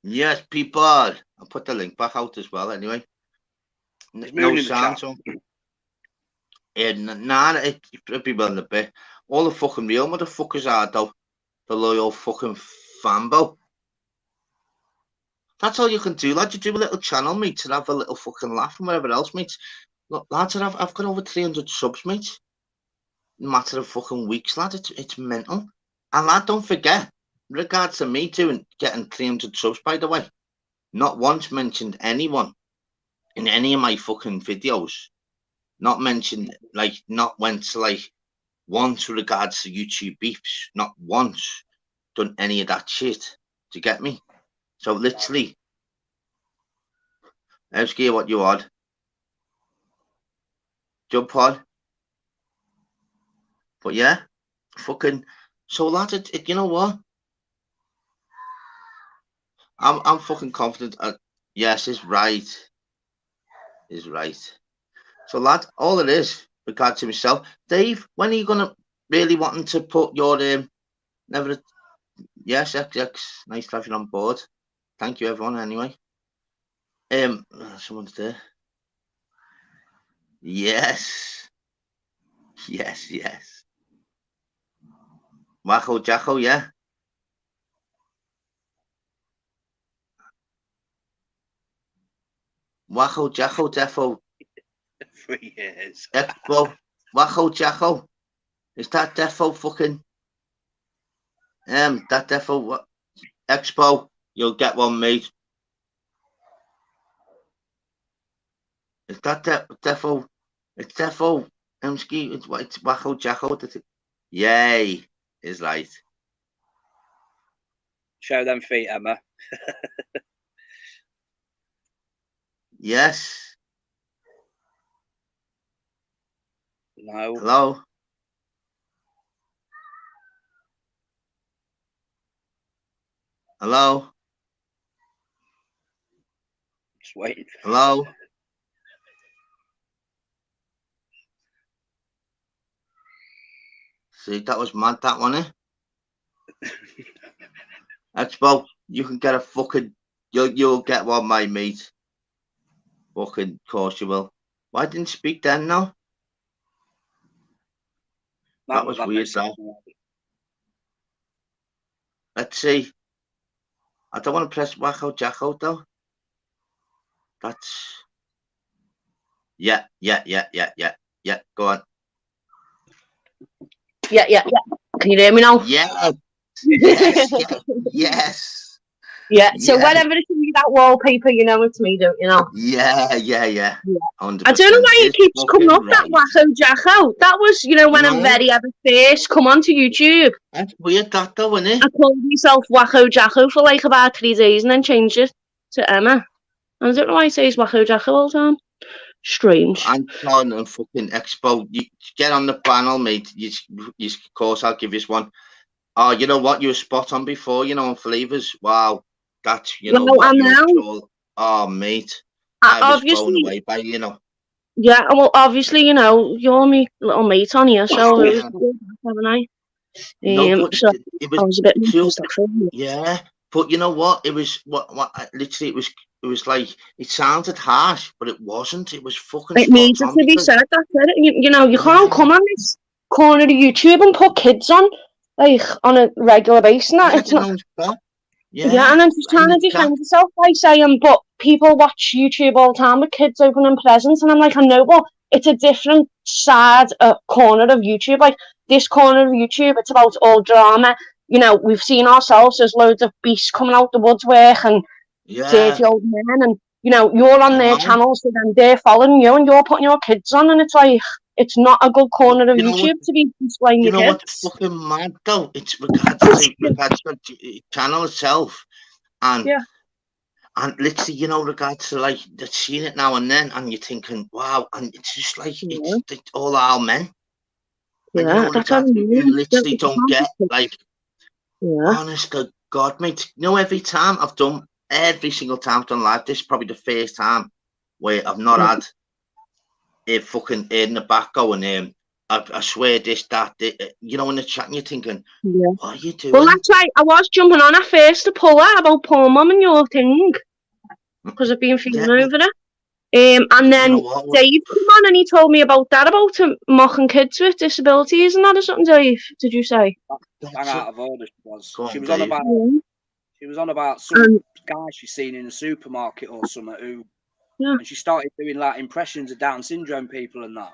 Yes, people. I'll put the link back out as well, anyway. No sound. So. Nah, it'd be well in a bit. All the fucking real motherfuckers are, though. The loyal fucking fanbo. That's all you can do, lad. You do a little channel, mate, to have a little fucking laugh and whatever else, mate. Look, lads, I've got over 300 subs, mate. In a matter of fucking weeks, lad. It's mental. And lad, don't forget, in regards to me getting 300 subs, by the way, not once mentioned anyone in any of my fucking videos. Not mentioned, like, not went to, like, once with regards to YouTube beefs. Not once done any of that shit. Do you get me? So literally, let's get what you had. Jump on. But yeah, fucking. So lads, you know what? I'm fucking confident. Yes, is right. Is right. So lad, all it is, regard to myself, Dave. When are you gonna really wanting to put your never? Yes, X. Nice to have you on board. Thank you, everyone. Anyway, someone's there. Yes. Yes. Wacko Jacko, yeah. Wacko Jacko Defo. 3 years. Expo. Wacko Jacko. Is that Defo fucking... that Defo... Expo. You'll get one, mate. Is that Defo? It's Defo. It's Wacko Jacko. Yay. Is right. Show them feet, Emma. Yes. No. Hello? Hello? Just waiting. Hello? See, that was mad, that one, eh? Expo, you can get a fucking... You'll get one, my mate. Fucking course you will. Why didn't you speak then, now? That was weird, that. Let's see. I don't want to press Wacko Jacko, though. That's... Yeah. Go on. Yeah. Can you hear me now? Yeah. Yes. Yeah. So whenever you see that wallpaper, you know it's me, don't you know? Yeah. 100%. I don't know why it keeps coming up, that Wacko Jacko. That was, when I very ever first come onto YouTube. That's weird, that though, isn't it? I called myself Wacko Jacko for like about 3 days and then changed it to Emma. And I don't know why it says Wacko Jacko all the time. Strange. Anton and fucking Expo, you get on the panel, mate. Of course, I'll give you one. Oh, you know what? You were spot on before, on flavours. Wow. That's, what you oh, mate. I was blown away by, Yeah, well, obviously, you're my little mate on here, so it was good, haven't I? No, but so it was, I was a bit yeah, but you know what? It was literally it was like it sounded harsh, but it wasn't. It was fucking. It needed to be said. That's it. You can't come on this corner of YouTube and put kids on like on a regular basis. It's not. Yeah, and I'm just trying to defend yourself by saying, but people watch YouTube all the time with kids opening presents, and I'm like, I know, but it's a different side, corner of YouTube. Like this corner of YouTube, it's about all drama. We've seen ourselves as loads of beasts coming out the woodwork and dirty old men, and you're on their channels, so then they're following you, and you're putting your kids on, and it's like it's not a good corner of YouTube to be displaying your kids. You know what's fucking mad though? It's regards to the channel itself, and literally, regards to like they're seeing it now and then, and you're thinking, wow, and it's just like it's all our men. Yeah, that's what I mean. You literally don't get like. Honest to God, mate. Every time every single time I've done live, this is probably the first time where I've not had a fucking in the back going, I swear this, that, in the chat, and you're thinking, what are you doing? Well, that's right. I was jumping on at first to pull out about Poor Mum and your thing, because I've been feeling over it. And then Dave came on and he told me about that, about mocking kids with disabilities and that or something, Dave, did you say? Hang out of order, she was. She was on about some guy she's seen in a supermarket or something who, and she started doing like impressions of Down syndrome people and that.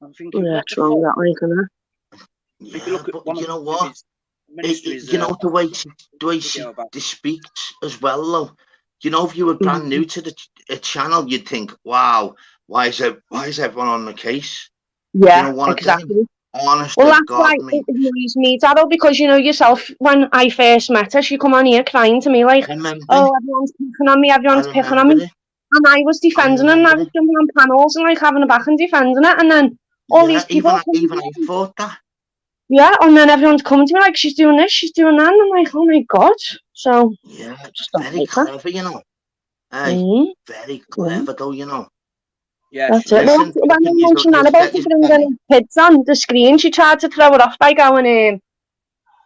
I'm thinking, what's wrong that way, isn't it? If you look at you know what? The way she speaks as well, though. If you were brand new to the channel, you'd think, wow, why is everyone on the case? Yeah, exactly. Honest well, that's God, why it annoys me, Daryl, because yourself, when I first met her, she come on here crying to me like, oh, everyone's picking on me, and I was defending her, and I was jumping on panels and like having a back and defending it, and then all these people... Even I thought that. Yeah, and then everyone's coming to me like, she's doing this, she's doing that, and I'm like, oh my God. So, yeah, very clever, Hey, very clever though, Yeah, that's it. When she ran about to bring the kids on the screen, she tried to throw it off by going,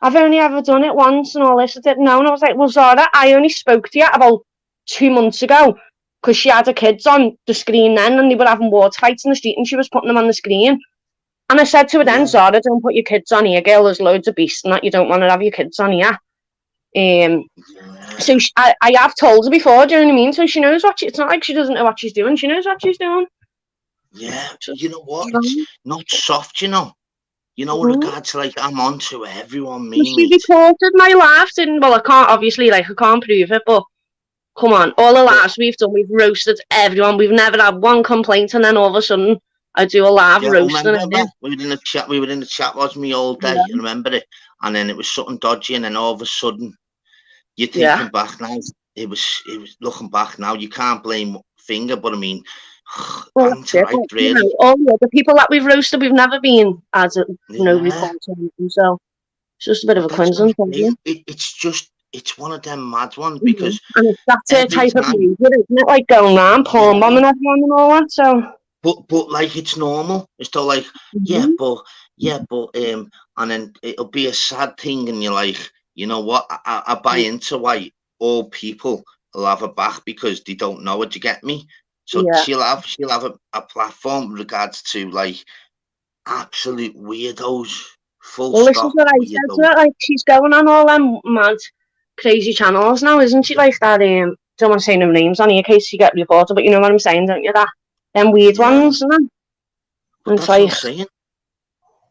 I've only ever done it once and all this. I didn't know. And I was like, well, Zara, I only spoke to you about 2 months ago because she had her kids on the screen then and they were having water fights in the street and she was putting them on the screen. And I said to her then, Zara, don't put your kids on here, girl. There's loads of beasts and that you don't want to have your kids on here. So I have told her before, do you know what I mean? So she knows it's not like she doesn't know what she's doing. She knows what she's doing. Yeah, you know what? It's not soft, you know. You know, with regards to, like, I'm on to everyone, She reported my lives, well, I can't prove it, but come on, all the lives we've done, we've roasted everyone. We've never had one complaint, and then all of a sudden, I do a live roasting. We were in the chat, wasn't we, all day? I remember it. And then it was something dodgy, and then all of a sudden, you're thinking back now, it was looking back now, you can't blame finger, but I mean, all the other people that we've roasted, we've never been as a reporter, so it's just a bit of a coincidence. It's one of them mad ones, because and that's her type of behaviour, isn't it? Like going around porn bombing everyone and all that. So, but like, it's normal. It's still like, and then it'll be a sad thing, and you're like, you know what? I buy into why all people will have a back, because they don't know it. You get me? So she'll have a platform with regards to, like, absolute weirdos. Well, this is what I said to her. Like, she's going on all them mad, crazy channels now, isn't she? Like that. Don't want to say no names on here in case you get reported, but you know what I'm saying, don't you? That them weird ones, and then. And it's like, saying.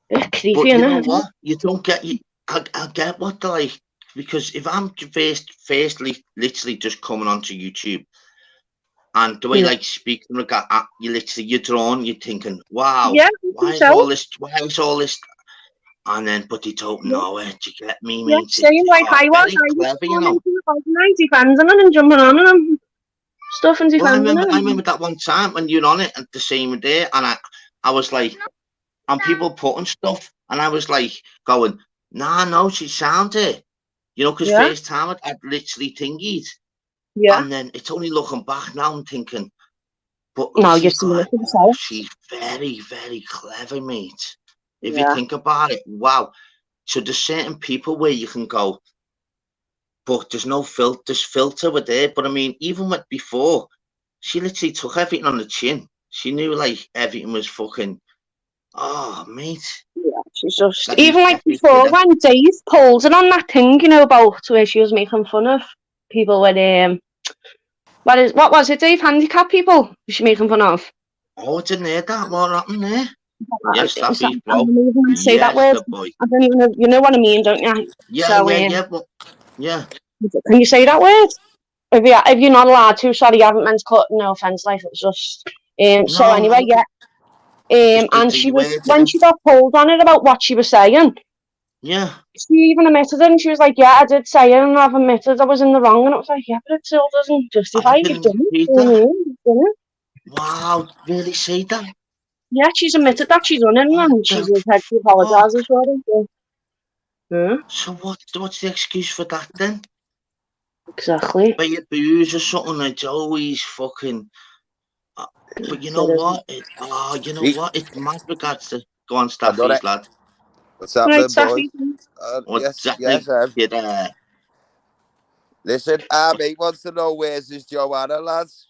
It's creepy, but you know what? You don't get I get what they're like, because if I'm firstly literally just coming onto YouTube, and the way like speak in regard, you're drawn, you're thinking, wow, why is all this? And then, but they don't know it. You get me? Yeah, saying like I was clever, you know. Defending it and jumping on and stuff and defending I remember that one time when you were on it at the same day, and I was like, and people putting stuff, and I was like going, nah, no, she sounded, you know, because first time I'd literally thingied. Yeah. And then it's only looking back now, I'm thinking, but no, she's very, very clever, mate. If you think about it, wow. So there's certain people where you can go, but there's no filter with it. But I mean, even with before, she literally took everything on the chin. She knew, like, everything was fucking, oh, mate. Yeah, she's just, even like before, when Dave pulled it on that thing, you know, about where she was making fun of people with, what was it, Dave? Handicap people? Was she making fun of? Oh, I didn't hear that. What happened there? Yes, that's it, bro. I don't even say that word. I don't even know, you know what I mean, don't you? Yeah, so, yeah. Can you say that word? If you're not allowed to, sorry, you haven't meant to cut. No offense, like, it was just. So anyway, and she was, when she got pulled on it about what she was saying. Yeah. She even admitted it, and she was like, "Yeah, I did say it, and I've admitted I was in the wrong." And it was like, "Yeah, but it still doesn't justify you've done it." Wow, really say that? Yeah, she's admitted that she's done it, and she's had to apologise as well. So what's the excuse for that then? Exactly. But your booze or something, it's always fucking. But you know what? It's mad regards to. Go on, Staffies, lad. What's happening, boys? Yes. Listen, our mate wants to know where's this Joanna, lads.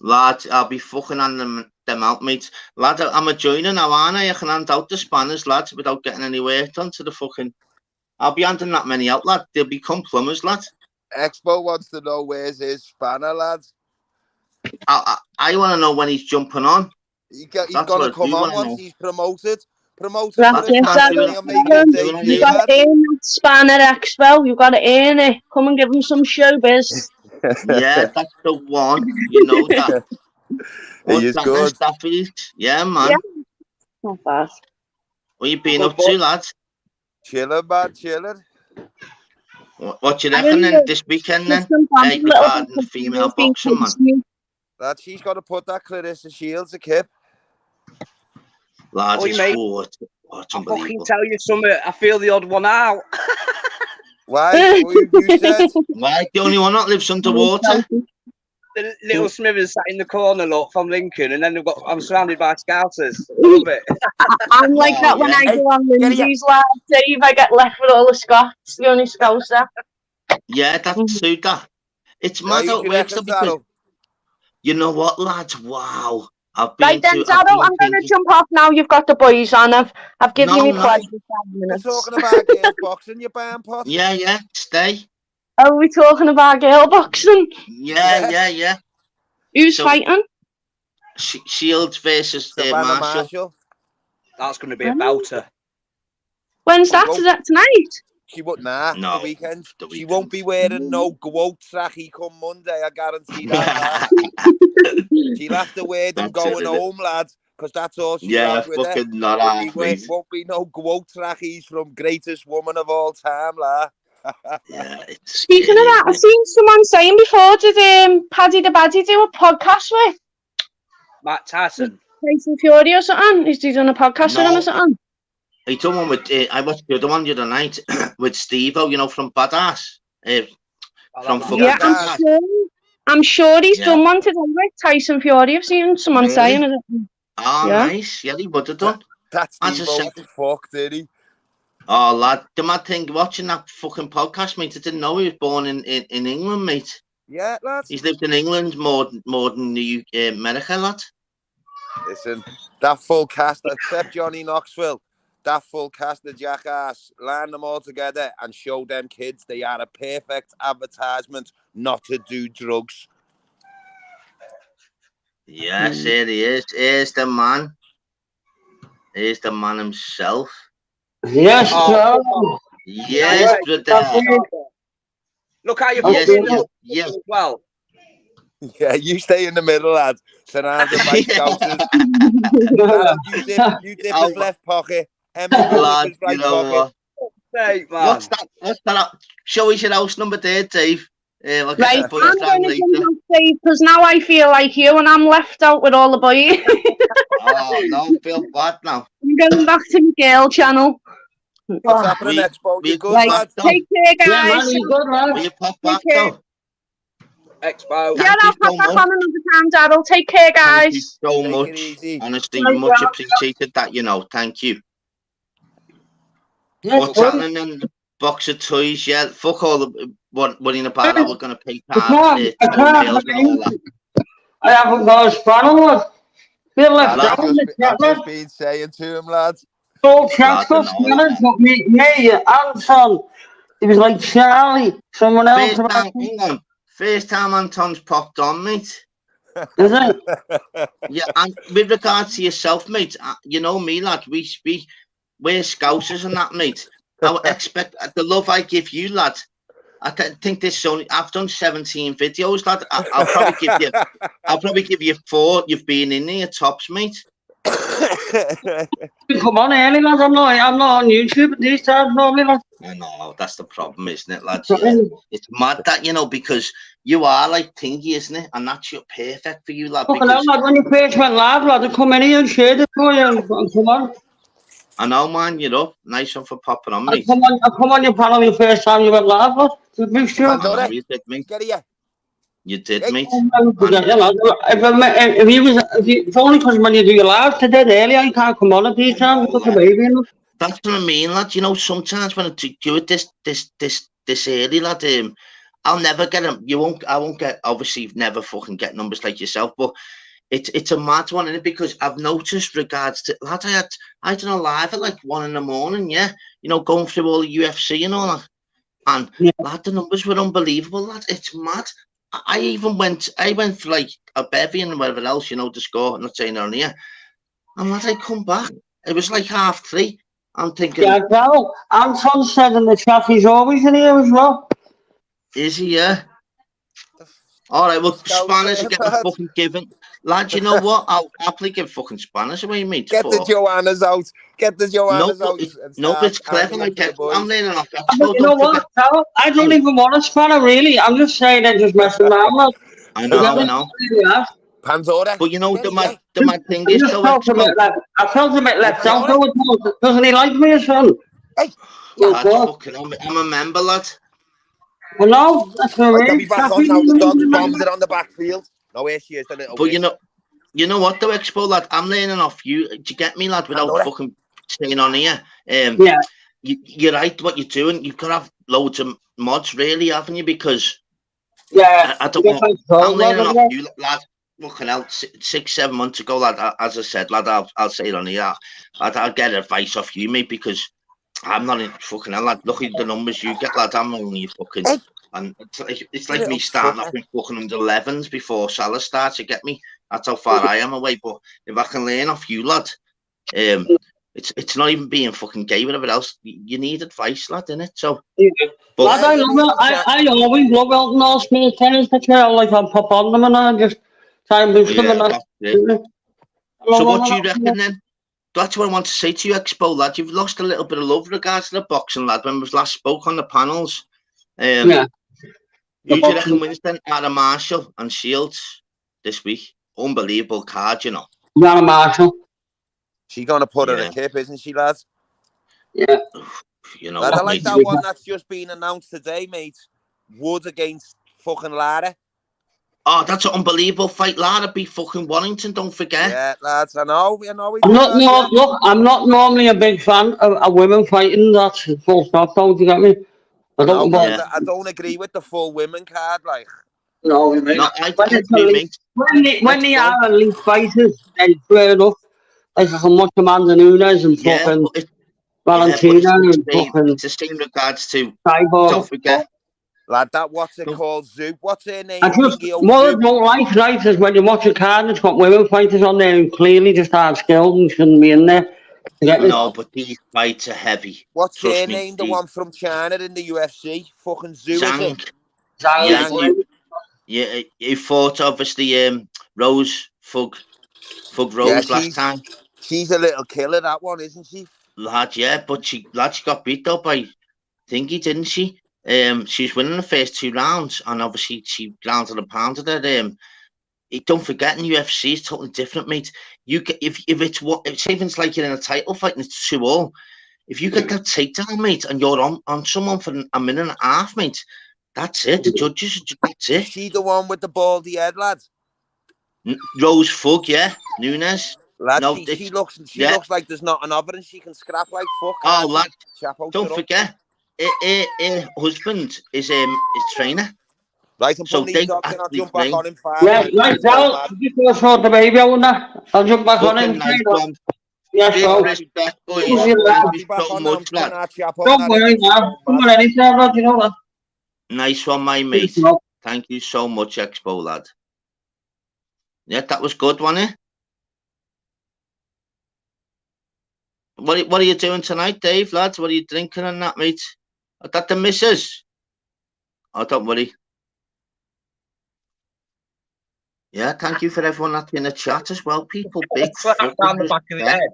Lad, I'll be fucking handing them out, mate. Lad, I'm a joiner now, aren't I? I can hand out the spanners, lads, without getting any work done to the fucking. I'll be handing that many out, lad. They'll become plumbers, lad. Expo wants to know where's his spanner, lads. I want to know when he's jumping on. He's going to come on once he's promoted. You've got to earn that spanner, Expo. You've got to earn it. Come and give him some showbiz. Yeah, that's the one. You know that. He's good. Yeah, man. Yeah. Not bad. What you been up to, lads? Chilling, man, chilling. What you reckon then this weekend then? Regarding the female boxing, man. Lad, she's got to put that Clarissa Shields a kip. Lads, mate, I fucking tell you something. I feel the odd one out. Why? You said? Why? The only one that lives underwater. The little Smithers sat in the corner, look, from Lincoln, and then I'm surrounded by scouters. Love it. I'm like that when I go on Lindsay's live, Dave. I get left with all the Scots, the only Scouser. Yeah, that's true. That it's mad how it works. Because you know what, lads? Wow. Right then, Darryl, I'm going to jump off now. You've got the boys on. I've given you my pleasure. We're talking about girls boxing, you bam pot. Yeah, stay. Are we talking about girl boxing? Yeah. Who's fighting? Shields versus Marshall. That's going to be a belter. When's that? Is that tonight? She won't. The weekend. She won't be wearing no goat tracky come Monday. I guarantee that. She'll have to wear them going home, lads, because that's all she has with her. Won't be no goat trackies from greatest woman of all time, lad. Speaking of that, I've seen someone saying before, did Paddy the Baddy do a podcast with Matt Tyson? Tyson Fury or something? Is he done a podcast with him or something? He done one with, I watched the other one the other night with Steve-O, you know, from Badass. I'm sure he's done one today with Tyson Fury. I've seen someone saying it. Nice. Yeah, he would have done. That's Steve-O fucked, did he? Oh, lad, the mad thing, watching that fucking podcast, mate, I didn't know he was born in England, mate. Yeah, lad. He's lived in England more than the America, lad. Listen, that full cast, except Johnny Knoxville, that full cast of Jackass, line them all together and show them kids they are a perfect advertisement not to do drugs. Yes, here he is. Here's the man. Here's the man himself. Yes, sir. Yes, brother. Look how you yes. Well. Yeah, you stay in the middle, lad. Surrounded by scousers. You dip his left pocket. Lad, you know what? What's that? Show us your house number there, Dave. Right, I'm going to jump off, Dave, because now I feel like you and I'm left out with all the boys. Oh, no, feel bad now. I'm going back to the girl channel. What's happening, Expo? You good, lad? Take care, guys. Yeah, man, good, lad. Will you pop back, though? Expo. Yeah, I'll pop back on another time, Daryl. Take care, guys. Thank you so much. Honestly, much appreciated that, you know. Thank you. What's happening in the box of toys? Yeah, fuck all the worrying about that. We're going to pay I haven't got a spanner, lad. I've just been saying to him, lads. All Chester spanners, but me, Anton. He was like Charlie, someone else. First time Anton's popped on, mate. Is it? Yeah, and with regard to yourself, mate, you know me, lad, we're scousers and that, mate. I would expect the love I give you, lad. I think this only. I've done 17 videos, lad. I'll probably give you 4. You've been in there, tops, mate. Come on, early, lad. I'm not on YouTube at these times, normally, lad. I know, that's the problem, isn't it, lads? Yeah. It's mad that, you know, because you are like thingy, isn't it? And that's perfect for you, lad. Fucking hell, lad, when you first went live, lad, I come in here and shared it for you and come on. I know, man, you're up. Nice one for popping on, mate. I come on your panel the first time you went live, lad. Big sure. You did, mate. Get here. You did, mate. It's only because when you do your live today earlier, you can't come on at these times. That's what I mean, lad. You know, sometimes when I do it this early, lad, I'll never get them. I won't get, obviously, never fucking get numbers like yourself, but it's a mad one, innit? Because I've noticed regards to, lad, I done a live at like 1 in the morning, yeah? You know, going through all the UFC and all that. And, lad, the numbers were unbelievable, lad. It's mad. I went for like a bevy and whatever else, you know, to score, not saying on here. And lad, I come back. It was like 3:30. I'm thinking. Yeah, well, Anton said in the chat he's always in here as well. Is he, yeah? All right, well, spanners are getting fucking given. Lad, you know what? I'll happily give fucking spanners away, mate. Get the Joannas out. Get the Joannas out. No, but it's clever. I'm learning off that. You know what? I don't even want a spanner, really. I'm just saying I'm just messing around, lad. I know. Pandora. But you know, the mad thing is, I felt a bit left out. Doesn't he like me, son? Hey. I'm a member, lad. Well, no, that's all right. I'll be back on now. The dog's bombed it on the backfield. No, here she is. But you know what, though, Expo, lad? I'm learning off you. Do you get me, lad? Without fucking staying on here. Yeah. You're right. What you're doing, you've got to have loads of mods, really, haven't you? Because I don't know. I'm learning off you, lad. Fucking hell, 6-7 months ago, lad. As I said, lad, I'll say it on here. I'll get advice off you, mate, because I'm not in fucking hell, lad. Look at the numbers you get, lad. I'm only fucking And it's like me starting off with fucking under 11s before Salah starts. You get me? That's how far I am away. But if I can learn off you, lad, it's not even being fucking gay, whatever else. You need advice, lad, innit? So, but lad, I always love Elton all small tennis. That's why I like to pop on them and I just try and boost them. So what do you reckon then? That's what I want to say to you, Expo lad. You've lost a little bit of love regards to the boxing, lad. When we last spoke on the panels, who do you reckon wins then? Adam Marshall and Shields this week. Unbelievable card, you know. Adam Marshall. She's gonna put her a kip, isn't she, lads? Yeah. You know lad, what, I like mate? that one that's just been announced today, mate. Wood against fucking Lara. Oh, that's an unbelievable fight. Lara beat fucking Warrington, don't forget. Yeah, lads, I know. Look, I'm not normally a big fan of women fighting. That's full stop, don't you get me? I don't agree with the full women card, like. No, mate. No, I agree, mate. When they are elite fighters, then fair enough. Like I can watch Amanda Nunes and fucking Valentina and fucking... It's the same regards to... Cyborg. Don't forget. Lad, that what's it called? Zoop. What's her name? What I don't like, right, is when you watch a card and it's got women fighters on there who clearly just aren't skilled and shouldn't be in there. No, but these fights are heavy. What's her name? The one from China in the UFC? Fucking Zhu, Zhang. Zhang. Yeah, he fought, obviously, Rose, Fug Rose last time. She's a little killer, that one, isn't she? Lad, yeah, but she got beat up by Thingy, didn't she? She's winning the first 2 rounds, and obviously she grounded and pounded her. Don't forget, in UFC, it's totally different, mate. You get, if it's like you're in a title fight and it's 2-2, if you get that takedown, mate, and you're on someone for a minute and a half, mate, that's it. The judges, that's it. Is she the one with the baldy head, lad? Rose Fug, yeah, Nunes. Lad, no, she looks like there's not an oven and she can scrap like fuck. Oh, lad, don't forget, her husband is trainer. Right, I'm putting these up, I'll jump back on him. Right, I'll just sort the baby out now. I'll jump back on him. Yes, bro. Respect, boys. Thank you so much, lad. Don't worry, man. Come on, anytime, lad, you know that. Nice one, my mate. Thank you so much, Expo, lad. Yeah, that was good, wasn't it? What are you doing tonight, Dave, lads? What are you drinking and that, mate? Is that the missus? Oh, don't worry. Yeah, thank you for everyone that's in the chat as well, people. Big down the back of the head.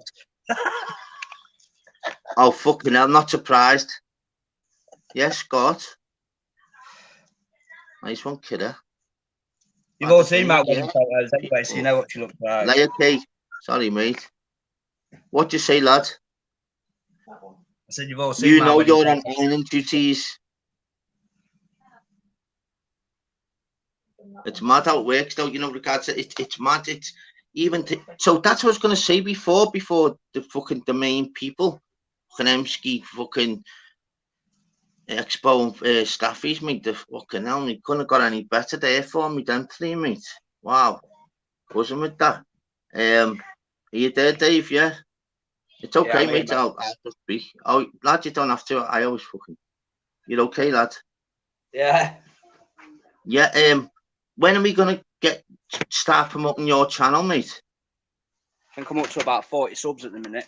Oh, fucking hell, not surprised. Yes, Scott. Nice one, kidder. You've all seen my wedding photos anyway, so you know what she looks like. Okay. Sorry, mate. What do you say, lad? I said you've all seen. You know you're on ironing duties. It's mad how it works, though. You know, regards to it's mad. It's even so. That's what I was going to say before the main people, fucking Emsky, fucking Expo, staffies, mate. The fucking hell, we couldn't have got any better there for me than 3, mate. Wow, wasn't with that. Are you there, Dave? Yeah. It's okay, yeah, mate. I'll just be. Oh, lad, you don't have to. I always fucking. You're okay, lad. Yeah. Yeah. When are we gonna start promoting your channel, mate? I think I'm up to about 40 subs at the minute.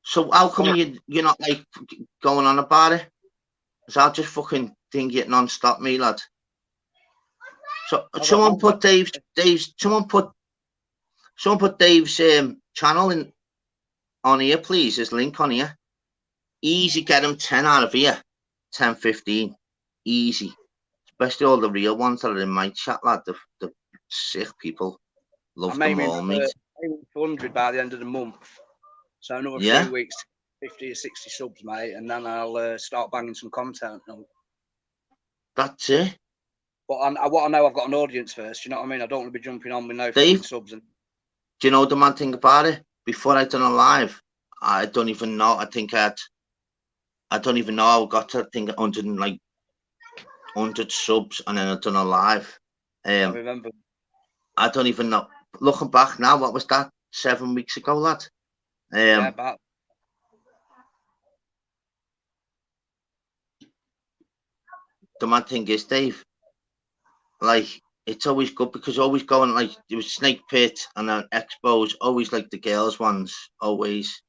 So how come you're not like going on about it? Cause I'll just fucking think it non-stop, me lad. So someone put Dave's channel in on here, please. His link on here. Easy, get him 10 out of here. 10, 15. Easy. Especially all the real ones that are in my chat, lad. The sick people. Love them all, mate. I'm 100 by the end of the month. So another few weeks, 50 or 60 subs, mate, and then I'll start banging some content. That's it. But what I know, I've got an audience first. You know what I mean? I don't want to be jumping on with no subs. And do you know the mad thing about it? Before I done a live, I don't even know. I don't even know how I got to 100 subs, and then I done a live. I remember. I don't even know. Looking back now, what was that? 7 weeks ago, lad. Yeah, about. the mad thing is, Dave, like, it's always good because always going, like, there was Snake Pit and then Expos, always like the girls' ones, always.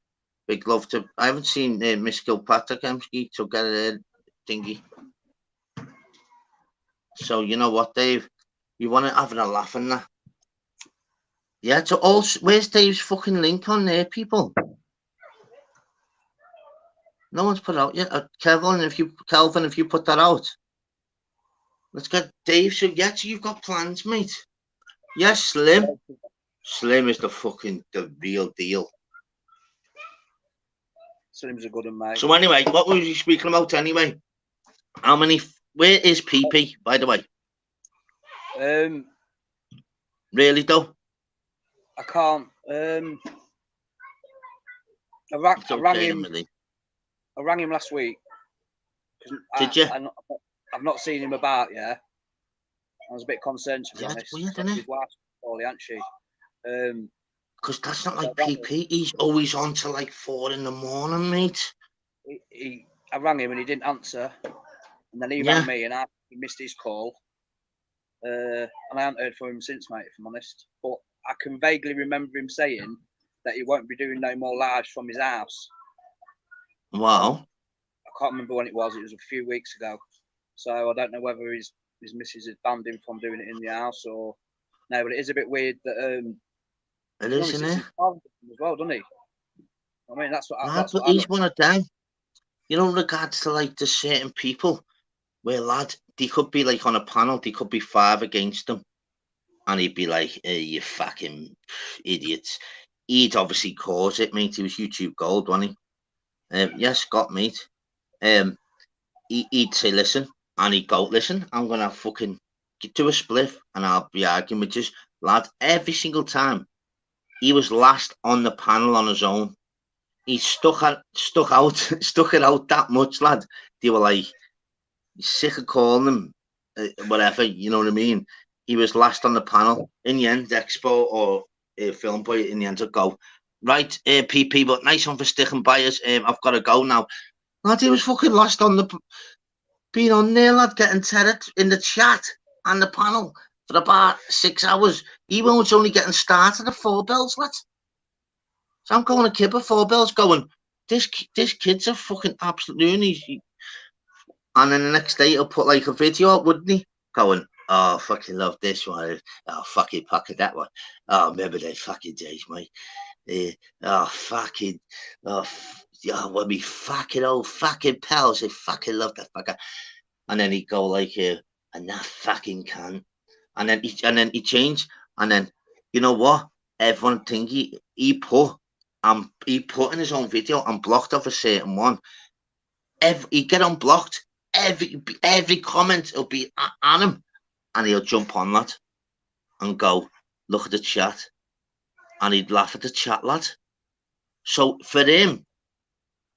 Big love to. I haven't seen Miss Kilpatrick Emski, so get it thingy. So you know what, Dave? You want to having a laugh in that? Yeah. So also, where's Dave's fucking link on there, people? No one's put it out yet. Kelvin, if you put that out, let's get Dave. So yeah, so you've got plans, mate. Yes, Slim. Slim is the real deal. Slim's a good one, mate. So anyway, what were you speaking about anyway? How many? Where is PP, by the way? Really though? I can't. I rang him last week. Did you? I've not seen him about. Yeah, I was a bit concerned, to be honest. That's weird, isn't it? His wife's poorly, ain't she? Because that's not like PP. He's always on till like 4 in the morning, mate. I rang him and he didn't answer, and then he rang me and he missed his call. And I haven't heard from him since, mate, if I'm honest. But I can vaguely remember him saying that he won't be doing no more lives from his house. Wow. I can't remember when it was. It was a few weeks ago. So I don't know whether his missus had banned him from doing it in the house or no. But it is a bit weird that it is, isn't it? As well, doesn't he? I mean, that's what. But he's one of them. You know, in regards to like the certain people, where lad, they could be like on a panel, they could be 5 against them, and he'd be like, hey, you fucking idiots. He'd obviously cause it, mate. He was YouTube gold, wasn't he? Yes, Scott, mate. He'd say, listen, and he'd go, listen, I'm gonna fucking do a spliff, and I'll be arguing with you, lad. Every single time, he was last on the panel on his own. He stuck it out that much, lad. They were like, sick of calling him, whatever, you know what I mean? He was last on the panel. In the end, Expo or Film Boy, in the end, would go, right, PP, but nice one for sticking by us. I've got to go now. Lad, he was fucking last on being on there, lad, getting tethered in the chat and the panel for about 6 hours. He was only getting started at 4 bells, lad. So I'm going to Kipper 4 bells going, this kid's a fucking absolute loony. And then the next day he'll put like a video up, wouldn't he? Going, oh, fucking love this one. Oh, fucking pocket that one. Oh, remember those fucking days, mate. When we fucking old fucking pals, they fucking love that fucker. And then he'd go like, and that fucking cunt. And then he changed. And then, you know what? Everyone think he put in his own video and blocked off a certain one. He'd get unblocked. Every comment will be on him, and he'll jump on that and go, look at the chat, and he'd laugh at the chat, lad. So for him,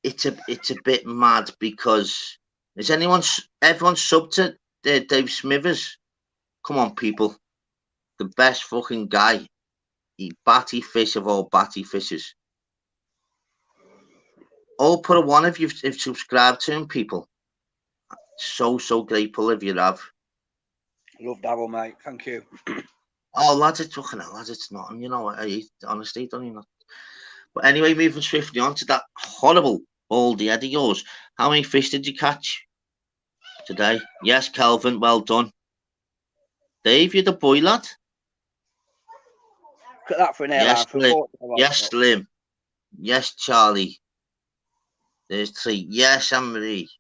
it's a bit mad because everyone's sub to Dave Smithers? Come on, people, the best fucking guy, batty fish of all batty fishes. All put a 1 if you've subscribed to him, people. So grateful if you have. Love Darryl, mate. Thank you. Oh, lads, it's fucking hell, lads, it's nothing. You know what? Honestly, don't even know. But anyway, moving swiftly on to that horrible oldie head of yours. How many fish did you catch today? Yes, Kelvin, well done. Dave, you're the boy, lad. Cut that for an airline. Yes, Slim. Yes, Charlie. There's 3. Yes, Anne-Marie.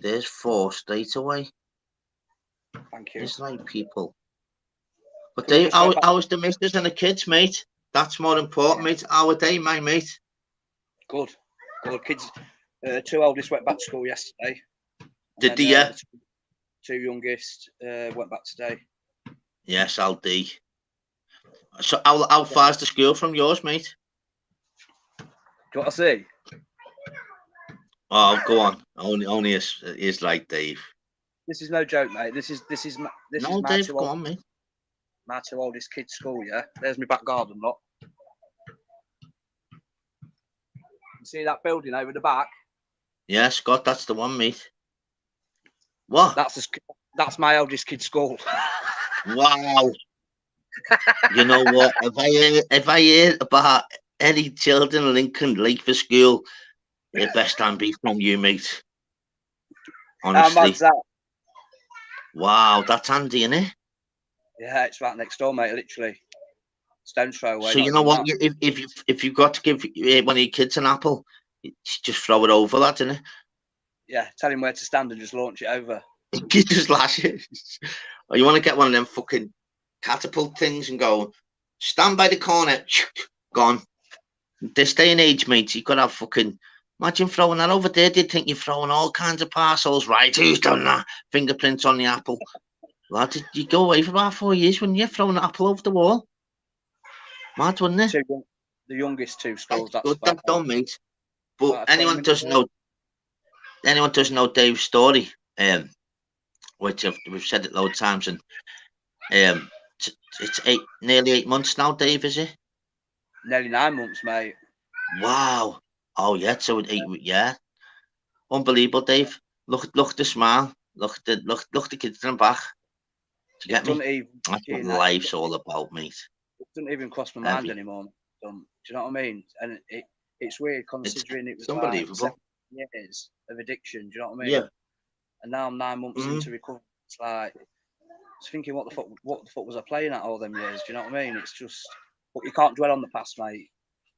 There's 4 straight away. Thank you. It's like people. But Dave, how was the missus and the kids, mate? That's more important, mate. How are they, my mate? Good. Kids, 2 oldest went back to school yesterday. Did they, yeah? 2 youngest went back today. Yes, I'll do. So how far is the school from yours, mate? Do you want to see? Oh, go on. Only is like Dave. This is no joke, mate. This is no, my Dave, go on, mate. My 2 oldest kids' school, yeah? There's my back garden lot. You see that building over the back? Yeah, Scott, that's the one, mate. What? That's my eldest kid's school. Wow. You know what? If I hear about any children in Lincoln late for school, it best time be from you, mate. Honestly. How mad's that? Wow, that's handy, isn't it? Yeah, it's right next door, mate. Literally, stone's throw away. So you know what? If you've got to give one of your kids an apple, just throw it over that, isn't it? Yeah, tell him where to stand and just launch it over. You just lash it. Or you want to get one of them fucking catapult things and go, stand by the corner, gone. This day and age, mate, you could have fucking, imagine throwing that over there. They'd think you're throwing all kinds of parcels, right? Who's done that? Fingerprints on the apple. Lad, you go away for about 4 years when you're throwing an apple over the wall. Mad, wouldn't it? The youngest two schools. That's good, that done, mate. But anyone doesn't know Dave's story, which we've said it loads of times, and it's nearly 8 months now, Dave, is it? Nearly 9 months, mate. Wow. Oh yeah, so yeah. Unbelievable, Dave. Look at the smile. Look at the kids in the back. Do you get me? That's what life's all about, mate. It doesn't even cross my mind anymore. Do you know what I mean? And it's weird considering it was unbelievable. Like 7 years of addiction. Do you know what I mean? Yeah. And now I'm 9 months into recovery. It's like I was thinking, what the fuck was I playing at all them years? Do you know what I mean? It's just, but you can't dwell on the past, mate.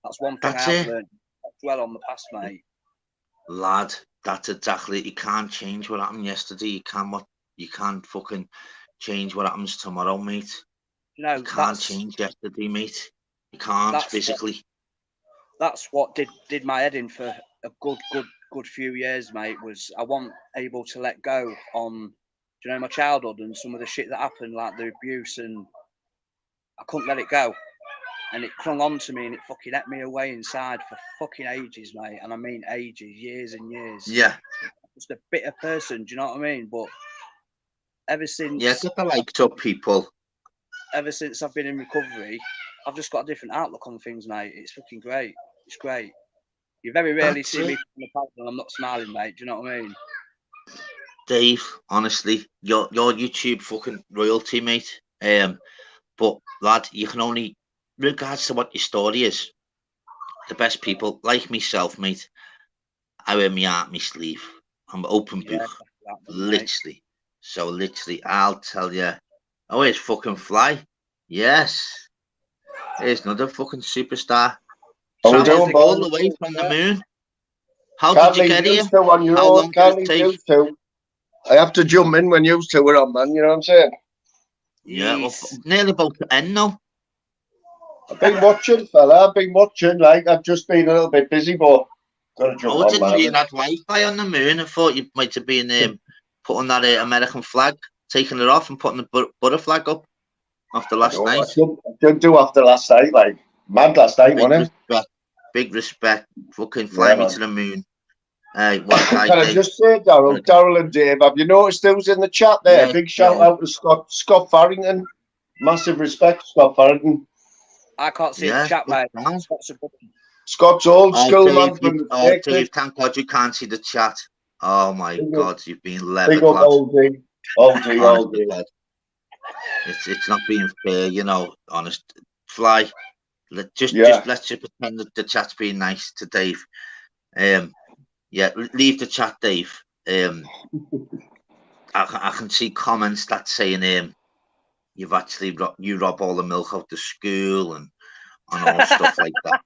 That's one thing I've learned. Dwell on the past, mate. Lad, that's exactly it. You can't change what happened yesterday. You can't fucking change what happens tomorrow, mate. No, you can't change yesterday, mate. You can't physically. That's what did my head in for a good few years, mate. Was I wasn't able to let go on, you know, my childhood and some of the shit that happened, like the abuse, and I couldn't let it go. And it clung on to me and it fucking ate me away inside for fucking ages, mate. And I mean ages, years and years. Yeah. Just a bitter person, do you know what I mean? But ever since... Yeah, get the likes up, people. Ever since I've been in recovery, I've just got a different outlook on things, mate. It's fucking great. It's great. You very rarely see me on the panel and I'm not smiling, mate. Do you know what I mean? Dave, honestly, you're YouTube fucking royalty, mate. But, lad, you can only... Regards to what your story is, the best people like myself, mate, I wear my heart on my sleeve. I'm an open book, literally. Mate. So literally, I'll tell you. Oh, it's fucking Fly. Yes, here's another fucking superstar. Traveled all the way from the moon. How did you get here? How long did it take? I have to jump in when you two are on, man. You know what I'm saying? Yeah, well, nearly about to end now. I've been watching, fella. I've been watching. Like, I've just been a little bit busy, but got to jump on, didn't know you had Wi-Fi on the moon. I thought you might have been putting that American flag, taking it off and putting the butter flag up after last night. I didn't do after last night. Like, mad last night, wasn't it? Big respect. Fucking fly me to the moon. What guy? Can I just say, Daryl and Dave, have you noticed who's in the chat there? Yeah, big shout out to Scott Farrington. Massive respect, Scott Farrington. I can't see the chat, mate. Scott's old school, man. Dave, thank God you can't see the chat. Oh my God, you've been levered. Big up, old D. It's not being fair, you know. Honest, Fly. Let's just pretend that the chat's being nice to Dave. Yeah, leave the chat, Dave. I can see comments that saying you've actually you rob all the milk out of school and all stuff like that.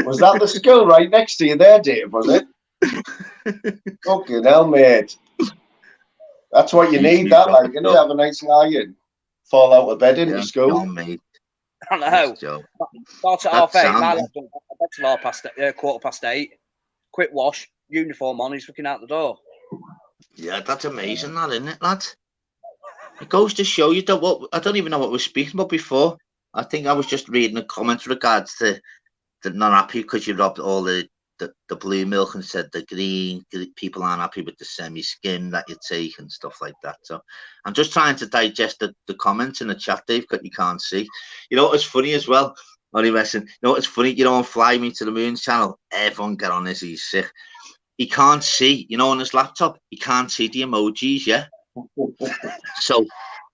Was that the school right next to you there, Dave? Was it? Fucking hell, mate. That's what you need. That, like, you know, have a nice lie in, fall out of bed into school. Mate. I know. Start at 8:30. My lad went to bed 8:15. Quick wash, uniform on. He's fucking out the door. Yeah, that's amazing, that, isn't it, lad? It goes to show you that I don't even know what we were speaking about before. I think I was just reading the comments regards to the not happy because you robbed all the blue milk and said the green people aren't happy with the semi-skim that you take and stuff like that. So I'm just trying to digest the comments in the chat, Dave, that you can't see. You know, it's funny as well. Only messing. You know what's funny? You know, on Fly Me to the Moon channel, everyone get on this. He's sick. He can't see, you know, on his laptop, he can't see the emojis, yeah? So,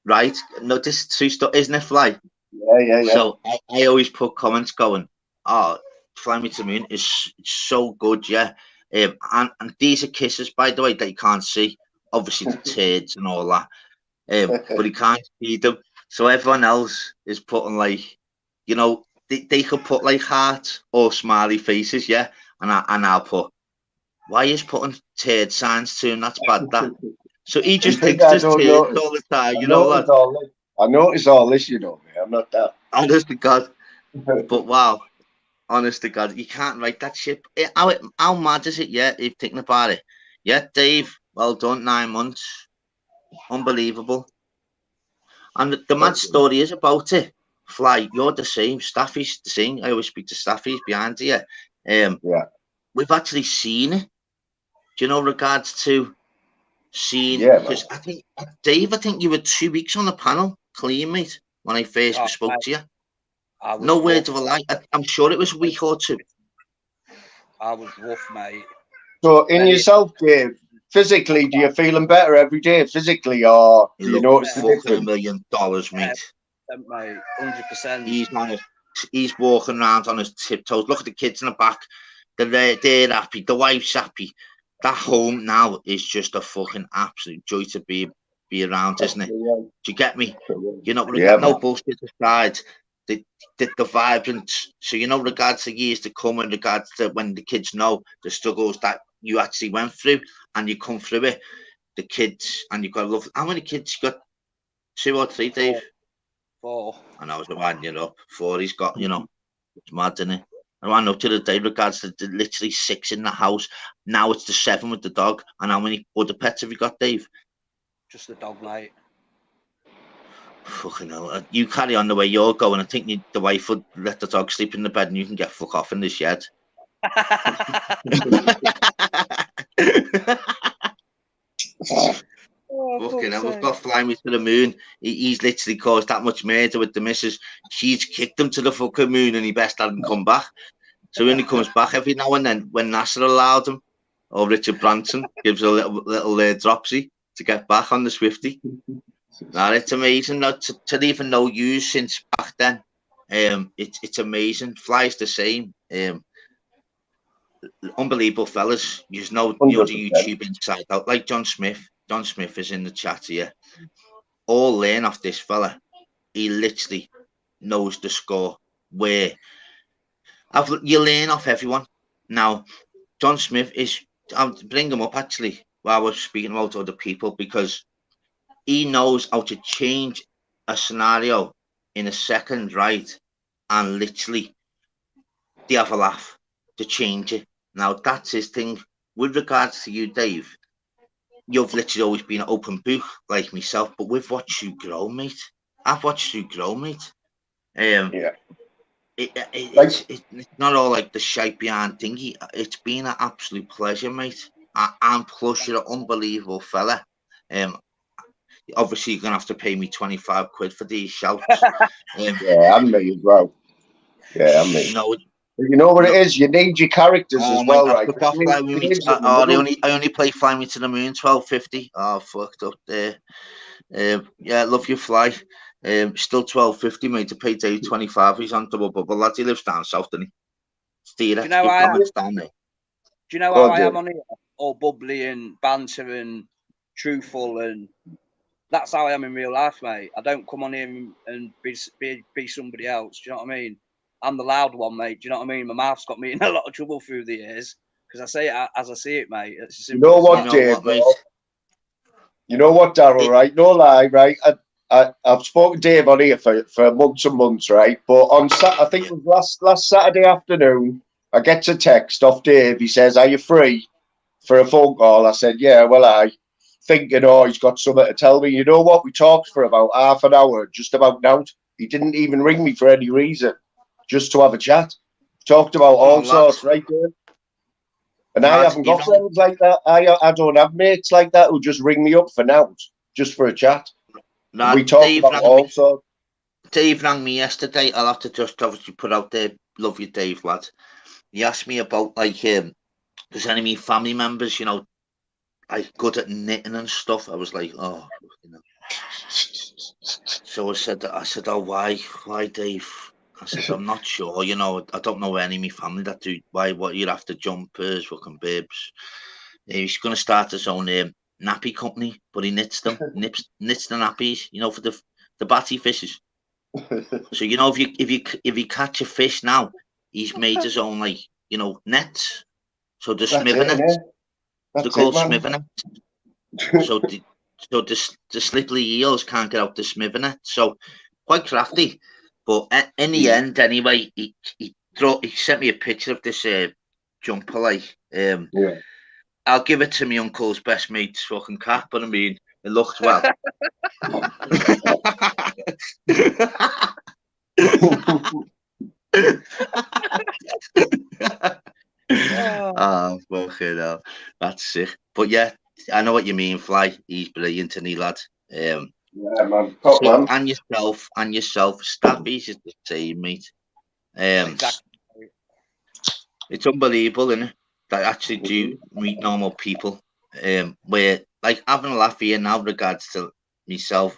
right, no, this is true stuff, isn't it, Fly? Yeah. So, I always put comments going, oh, Fly Me to the Moon is so good, yeah? And these are kisses, by the way, that you can't see. Obviously, the turds and all that. But he can't see them. So, everyone else is putting, like, you know, they could put, like, hearts or smiley faces, yeah? And I'll put, why is putting turd signs to him? That's bad, that. So he just thinks there's turds all the time, you know that? I notice all this, you know, man. I'm not that. Honest to God. But wow, honest to God, you can't write that shit. How mad is it, yeah, if you're thinking about it? Yeah, Dave, well done, 9 months. Unbelievable. And the mad story is about it. Fly, you're the same. Staffy's the same. I always speak to Staffy's behind you. Yeah. We've actually seen it. Do you know, regards to seeing? Yeah, because I think Dave, I think you were 2 weeks on the panel, clean, mate, when I first spoke to you. No words of a lie. I'm sure it was a week or two. I was rough, mate. So, in yourself, Dave, physically, do you feeling better every day? Physically, or do you notice the difference? $1 million, mate. Mate, 100%. He's walking around on his tiptoes. Look at the kids in the back. They're happy. The wife's happy. That home now is just a fucking absolute joy to be around, isn't it? Do you get me? You know, no bullshit aside. The vibrant. So, you know, regards to years to come, in regards to when the kids know the struggles that you actually went through and you come through it, the kids, and you've got to love. How many kids you got? 2 or 3, Dave? 4. And I was winding it up. 4 he's got, you know. It's mad, isn't it? I ran up to the day regards to literally 6 in the house. Now it's the 7 with the dog. And how many other pets have you got, Dave? Just the dog, mate. Fucking hell. You carry on the way you're going. I think the wife would let the dog sleep in the bed and you can get fuck off in the shed. Fucking hell, we've got Fly Me to the Moon. He's literally caused that much murder with the missus. She's kicked him to the fucking moon and he best hadn't come back. So when he comes back every now and then, when NASA allowed him, or Richard Branson gives a little dropsy to get back on the Swifty. Now it's amazing to even know you since back then. It's amazing. Fly's the same. Unbelievable fellas. You know the YouTube inside out. Like John Smith. John Smith is in the chat here. All learn off this fella. He literally knows the score. Where you learn off everyone. Now, John Smith is. I'll bring him up actually while I was speaking about other people because he knows how to change a scenario in a second, right? And literally, they have a laugh to change it. Now, that's his thing. With regards to you, Dave, you've literally always been an open book like myself, but we've watched you grow, mate. I've watched you grow, mate. It's not all like the shite behind thingy. It's been an absolute pleasure, mate. And plus, you're an unbelievable fella. Obviously, you're gonna have to pay me 25 quid for these shouts. Yeah, and me as well. Yeah, and me. You know what it is? You need your characters as well, right? I only play Fly Me to the Moon 12.50. Oh, fucked up there. Yeah, love you, Fly. Still 12.50, mate. To pay Dave 25. He's on double bubble, lads. He lives down south, doesn't he? Steer it. Comments down there. Do you know how I am on here? All bubbly and banter and truthful, and that's how I am in real life, mate. I don't come on here and be somebody else. Do you know what I mean? I'm the loud one, mate. Do you know what I mean? My mouth's got me in a lot of trouble through the years because I say it as I see it, mate. It's you know what, Dave? You know what, Darryl? Right? No lie, right? I've spoken to Dave on here for months and months, right? But on I think it was last Saturday afternoon, I get a text off Dave. He says, "Are you free for a phone call?" I said, "Yeah." Well, thinking, oh, he's got something to tell me. You know what? We talked for about half an hour, just about now. He didn't even ring me for any reason. Just to have a chat. Talked about all sorts, right there. And I haven't got friends like that. I don't have mates like that who just ring me up for now, just for a chat. We talked about all sorts. Dave rang me yesterday. I'll have to just obviously put out there, love you, Dave, lad. He asked me about, like, there's any of me family members, you know, like good at knitting and stuff. I was like, oh, you know. So I said, oh, why, Dave? I said, I'm not sure, you know, I don't know any of my family that do, what you're after jumpers, fucking bibs. He's going to start his own nappy company, but he knits them, knits the nappies, you know, for the batty fishes. So, you know, if you catch a fish now, he's made his own, like, you know, nets. So the smither nets. They're called smither nets. So the slippery eels can't get out the smither net. So quite crafty. But in the end, anyway, he sent me a picture of this jumper, like. I'll give it to my uncle's best mate's fucking cap, but I mean, it looks well. Oh, fucking hell. That's sick. But yeah, I know what you mean, Fly. He's brilliant, and he, lad. Yeah, man. Top man. And yourself. Staffy's is the same, mate. Exactly. It's unbelievable, isn't it? That I actually do meet normal people. Where, like, having a laugh here now regards to myself.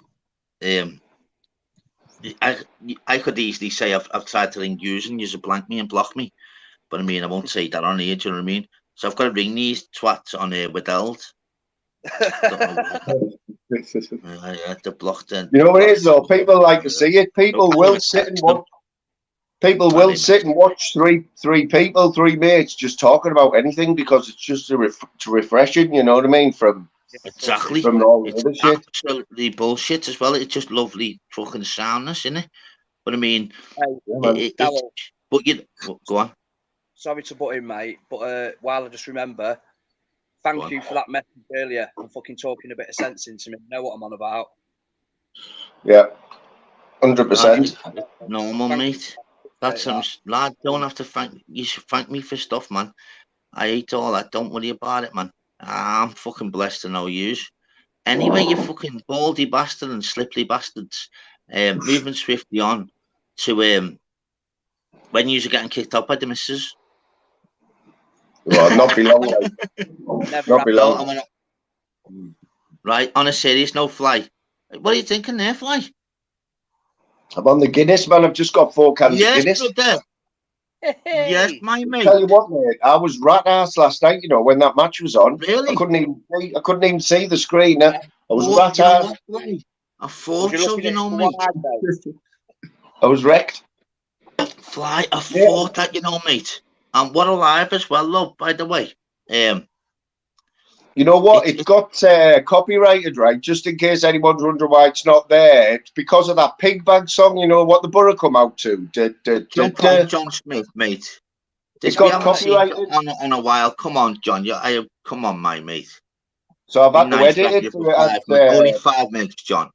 I could easily say I've tried to ring you and you blank me and block me. But I mean, I won't say that on here, do you know what I mean? So I've got to ring these twats on here withheld. They're blocked in. You know what it is, though? People like to see it. People will sit and watch. People will sit and watch three people, three mates, just talking about anything because it's just refreshing. You know what I mean? From all it's other shit. Absolutely bullshit as well. It's just lovely fucking soundness, isn't it? But I mean, but you go on. Sorry to butt in, mate, but while I just remember, thank you for that message earlier and fucking talking a bit of sense into me. You know what I'm on about. Yeah, 100%. Normal, mate. That's some lad. Don't have to thank. You should thank me for stuff, man. I hate all that. Don't worry about it, man. I'm fucking blessed to know yous. Anyway, you fucking baldy bastard and slippery bastards. Moving swiftly on to when yous are getting kicked out by the missus. Well, not be long. Not be long. Right, on a serious note, Fly. What are you thinking there, Fly? I'm on the Guinness, man. I've just got 4 cans of Guinness. Brother. Yes, my mate. Tell you what, mate. I was rat ass last night. You know when that match was on. Really? I couldn't even see the screen. I was rat ass. I thought so. You know me. I was wrecked. Fly. I thought that. You know, mate. And what a live as well, love. By the way. You know what? It's got copyrighted, right? Just in case anyone's wondering why it's not there. It's because of that pig bag song. You know what the Borough come out to? John Smith, mate. It's got copyrighted on a while. Come on, John. Come on, my mate. So I've had to edit it. Only 5 minutes, John.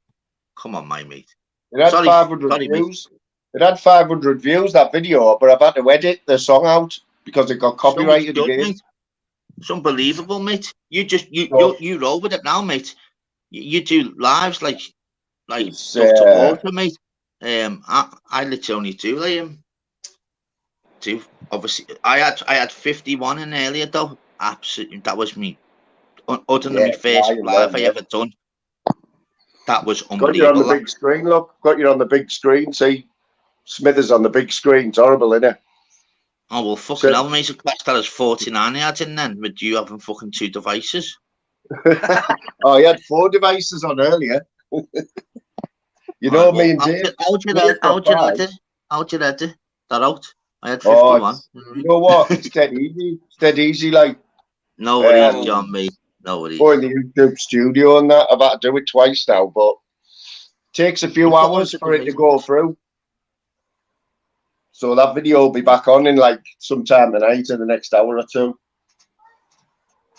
Come on, my mate. It had 500 views. It had 500 views, that video, but I've had to edit the song out because it got copyrighted again. Mate. It's unbelievable, mate. You roll with it now, mate. You do lives like water, mate. I literally do obviously. I had 51 in earlier though. Absolutely, that was me. Other than my first live I ever done. That was unbelievable. Got you on the big screen, look. Got you on the big screen. See, Smithers on the big screen. It's horrible, isn't it? Oh, well, fucking hell, mate. That is 49 yards in then, with you having fucking 2 devices. Oh, he had 4 devices on earlier. You know me and Dave. How'd you edit that out? I had 51. You know what? It's dead easy. It's dead easy, like. No worries, John, mate. No worries. Go in the YouTube studio and that. I've had to do it twice now, but it takes a few hours for it to go through. So that video will be back on in like sometime tonight in the next hour or 2.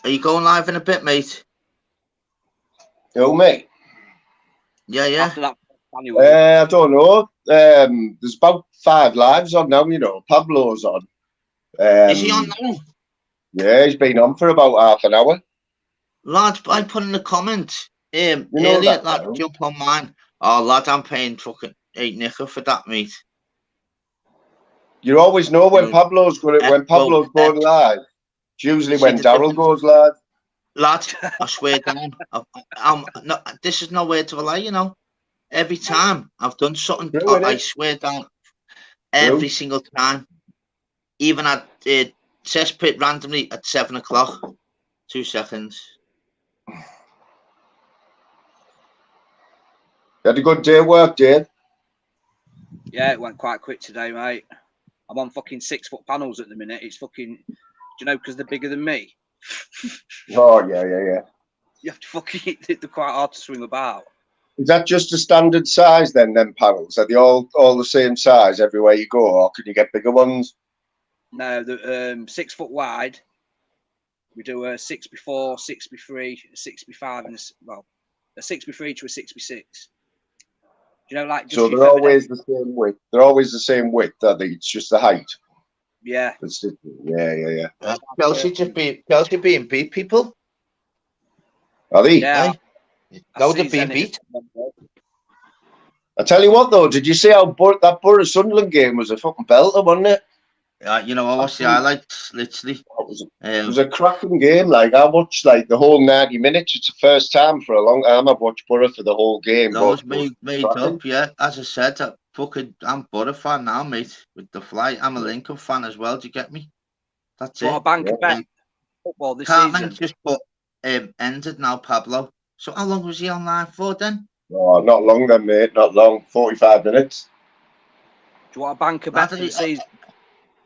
Are you going live in a bit, mate? Who, me? Yeah. I don't know. There's about 5 lives on now, you know. Pablo's on. Is he on now? Yeah, he's been on for about half an hour. Lad, I put in the comment earlier, lad, jump on mine. Oh, lad, I'm paying fucking 8 nickel for that, mate. You always know when Pablo's going live. It's usually when Daryl goes live. Lad, I swear down. This is no word of a lie, you know. Every time I've done something, I swear down. Every single time. Even at cesspit randomly at 7 o'clock. 2 seconds. You had a good day at work, Dave? Yeah, it went quite quick today, mate. I'm on fucking 6-foot panels at the minute. It's fucking, do you know, because they're bigger than me. Oh, yeah. You have to fucking, they're quite hard to swing about. Is that just a standard size then, them panels? Are they all the same size everywhere you go, or can you get bigger ones? No, the 6 foot wide. We do a 6x4, 6x3, a 6x5, and a 6x3 to a 6x6. You know, like, so they're always the same width. They're always the same width, are they? It's just the height. Yeah. Yeah. Chelsea being beat, people. Are they? Yeah. No, they're being beat. I tell you what, though, did you see how that Boris Sunderland game was a fucking belter, wasn't it? You know, I watched the highlights, literally. It was a cracking game. Like, I watched like the whole 90 minutes. It's the first time for a long time I've watched Borough for the whole game. No, it's made up, yeah. As I said, I'm Borough fan now, mate, with the fly. I'm a Lincoln fan as well, do you get me? That's it. What a banker bet football this season. Just put ended now, Pablo. So how long was he online for then? Oh, not long then, mate. Not long. 45 minutes. Do you want a banker bet for the season?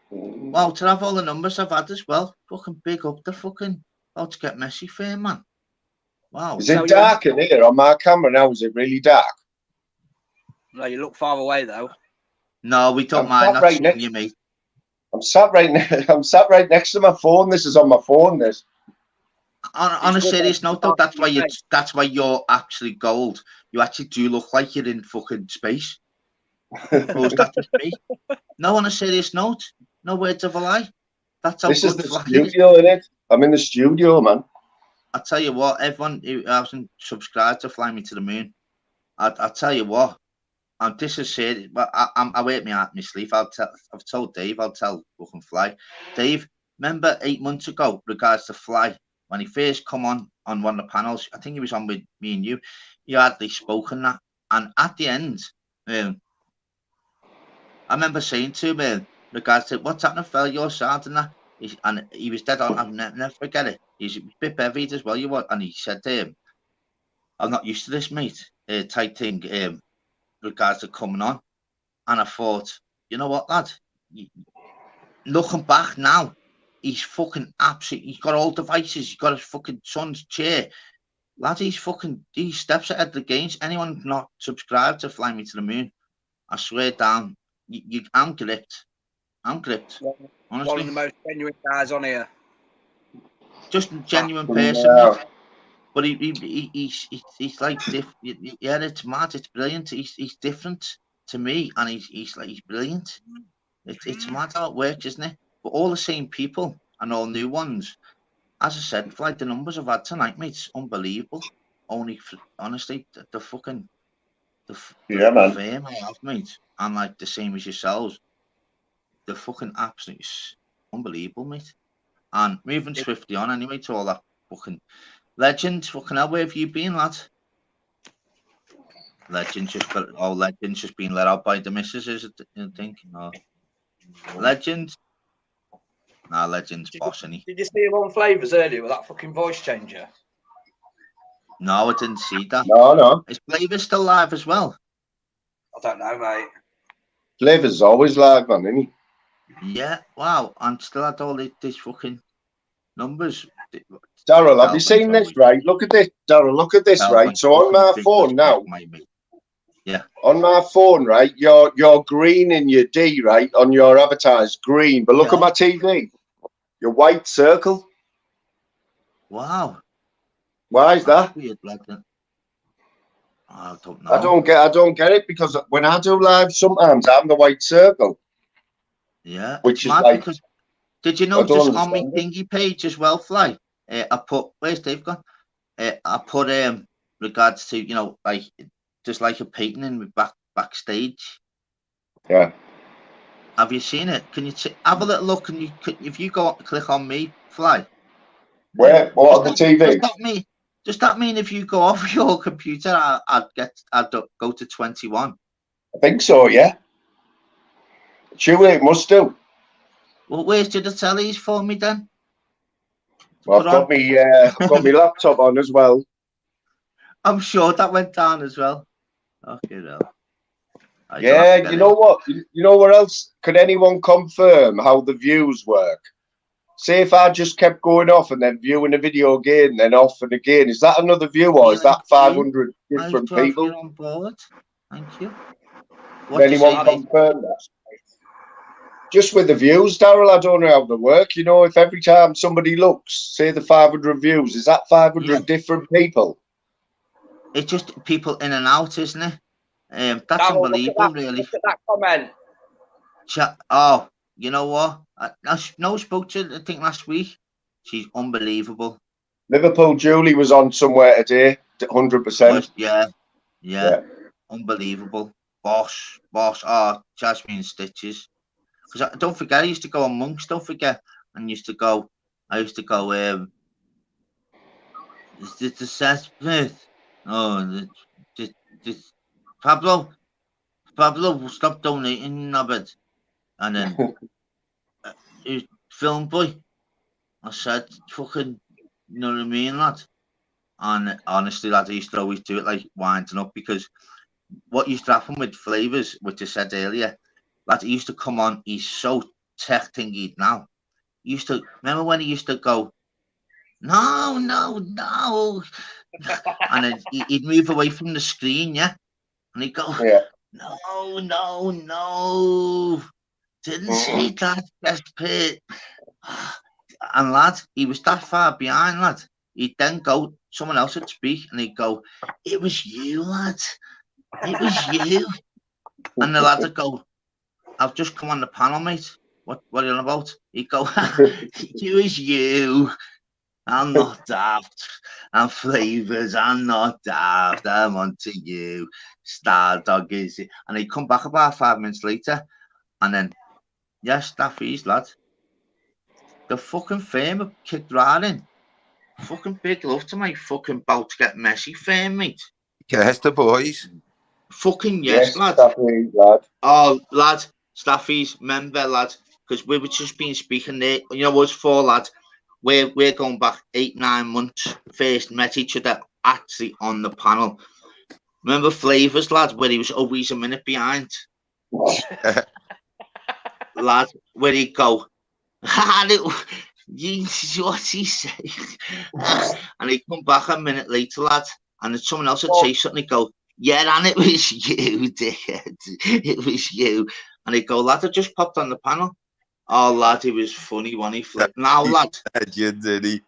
Well, to have all the numbers I've had as well, fucking big up the fucking about to get Messi fame, man. Wow. Is it dark in here on my camera now? Is it really dark? No, you look far away though. No, we don't mind. Not right seeing you, mate. I'm sat right next to my phone. This is on my phone. This. On a serious note, though, that's why you're actually gold. You actually do look like you're in fucking space. Or is that just me? No, on a serious note. No words of a lie. That's how this is the studio, innit? I'm in the studio, man. I tell you what, everyone who hasn't subscribed to Fly Me to the Moon, I tell you what, this is serious. But I wait me out my sleep. I've told Dave. I'll tell fucking Fly. Dave, remember 8 months ago, regards to Fly, when he first come on one of the panels, I think he was on with me and you. He hardly spoken that, and at the end, I remember saying to him, regards to what's happening, fella, your side and that, and he was dead on. I'll never forget it. He's a bit bevied as well, you what? And he said to him, "I'm not used to this, mate." Type thing, regards to coming on, and I thought, you know what, lad? Looking back now, he's fucking absolutely. He's got all devices. He's got his fucking son's chair. Lad, he steps ahead of the games. Anyone not subscribed to Fly Me to the Moon, I swear down, I'm gripped. Honestly. One of the most genuine guys on here. Just a genuine person. But he's like yeah, it's mad, it's brilliant. He's different to me, and he's brilliant. It's mad how it works, isn't it? But all the same people and all new ones. As I said, like the numbers I've had tonight, mate, it's unbelievable. Honestly, the fame I have, mate, and like the same as yourselves, the fucking absolutely unbelievable, mate. And moving swiftly on anyway to all that fucking legends. Fucking hell, where have you been, lad? Legends just being let out by the missus, is it? You think? No. Legends. Nah, Legends bossing. Did you see him on Flavours earlier with that fucking voice changer? No, I didn't see that. No. Is Flavours still live as well? I don't know, mate. Flavours always live, man, isn't he? Yeah, wow. And still had all these fucking numbers. Daryl, have you seen this, right? Look at this, Daryl, look at this, right? So on my phone now, yeah, on my phone, right, you're green in your D, right, on your avatar is green, but look at my TV, your white circle. Wow. Why is that? Weird, like that. I don't know. I don't get it, because when I do live, sometimes I'm the white circle. Yeah, which is mad like. Because, did you notice on my thingy page as well, Fly? I put, where's Dave gone? I put regards to, you know, like just like a painting in with backstage. Yeah. Have you seen it? Can you have a little look? And if you click on me, Fly. Where? What on the TV? Does that mean if you go off your computer, I'd go to 21? I think so. Yeah. Surely it must do. Well, where's the tellies for me then? Well, I've got my laptop on as well. I'm sure that went down as well. Okay, no. Yeah, you know what? You know what else? Could anyone confirm how the views work? Say if I just kept going off and then viewing a video again, then off and again, is that another view or is that 500 different people? You're on board. Thank you. Can anyone confirm that? Just with the views, Daryl, I don't know how they work. You know, if every time somebody looks, say the 500 views, is that 500 different people? It's just people in and out, isn't it? That's unbelievable, really. Look at that comment. Oh, you know what? I spoke to her, I think last week. She's unbelievable. Liverpool Julie was on somewhere today, 100%. Yeah. Unbelievable. Boss. Oh, Jasmine Stitches. Because don't forget, I used to go on Monks. Don't forget, I used to go. The Seth Smith. Oh, the Pablo, stop donating, Nobbit. And then Film Boy. I said, fucking, you know what I mean, lad? And honestly, lad, I used to always do it like winding up, because what used to happen with Flavours, which I said earlier, lad, he used to come on, he's so tech thingy now. He used to, remember when he used to go, no. And then he'd move away from the screen, yeah? And he'd go, no. Didn't say that, best pit. And lad, he was that far behind, lad. He'd then go, someone else would speak, and he'd go, it was you, lad. It was you. And the lad would go, I've just come on the panel, mate. What are you on about? He'd go, it was you. I'm not daft. I'm Flavours. I'm not daft. I'm on to you. Star Dog is it? And he'd come back about 5 minutes later, and then, staffies, lad. The fucking fame have kicked right in. Fucking big love to my fucking about to get messy fame, mate. Yes, the boys. Fucking yes, lad. Staffies, lad. Oh, lad, Staffies, member, lad. Because we were just been speaking there. You know, us four, lad. We're going back 8-9 months. First met each other actually on the panel. Remember Flavours, lad, where he was always a minute behind? Lad, where he'd go, what's he say? And he'd come back a minute later, lad, and then someone else would say something, he'd go, yeah, and it was you, dickhead. It was you. And he'd go, lad, I just popped on the panel. Oh, lad, he was funny when he flipped. Now, lad. Did he?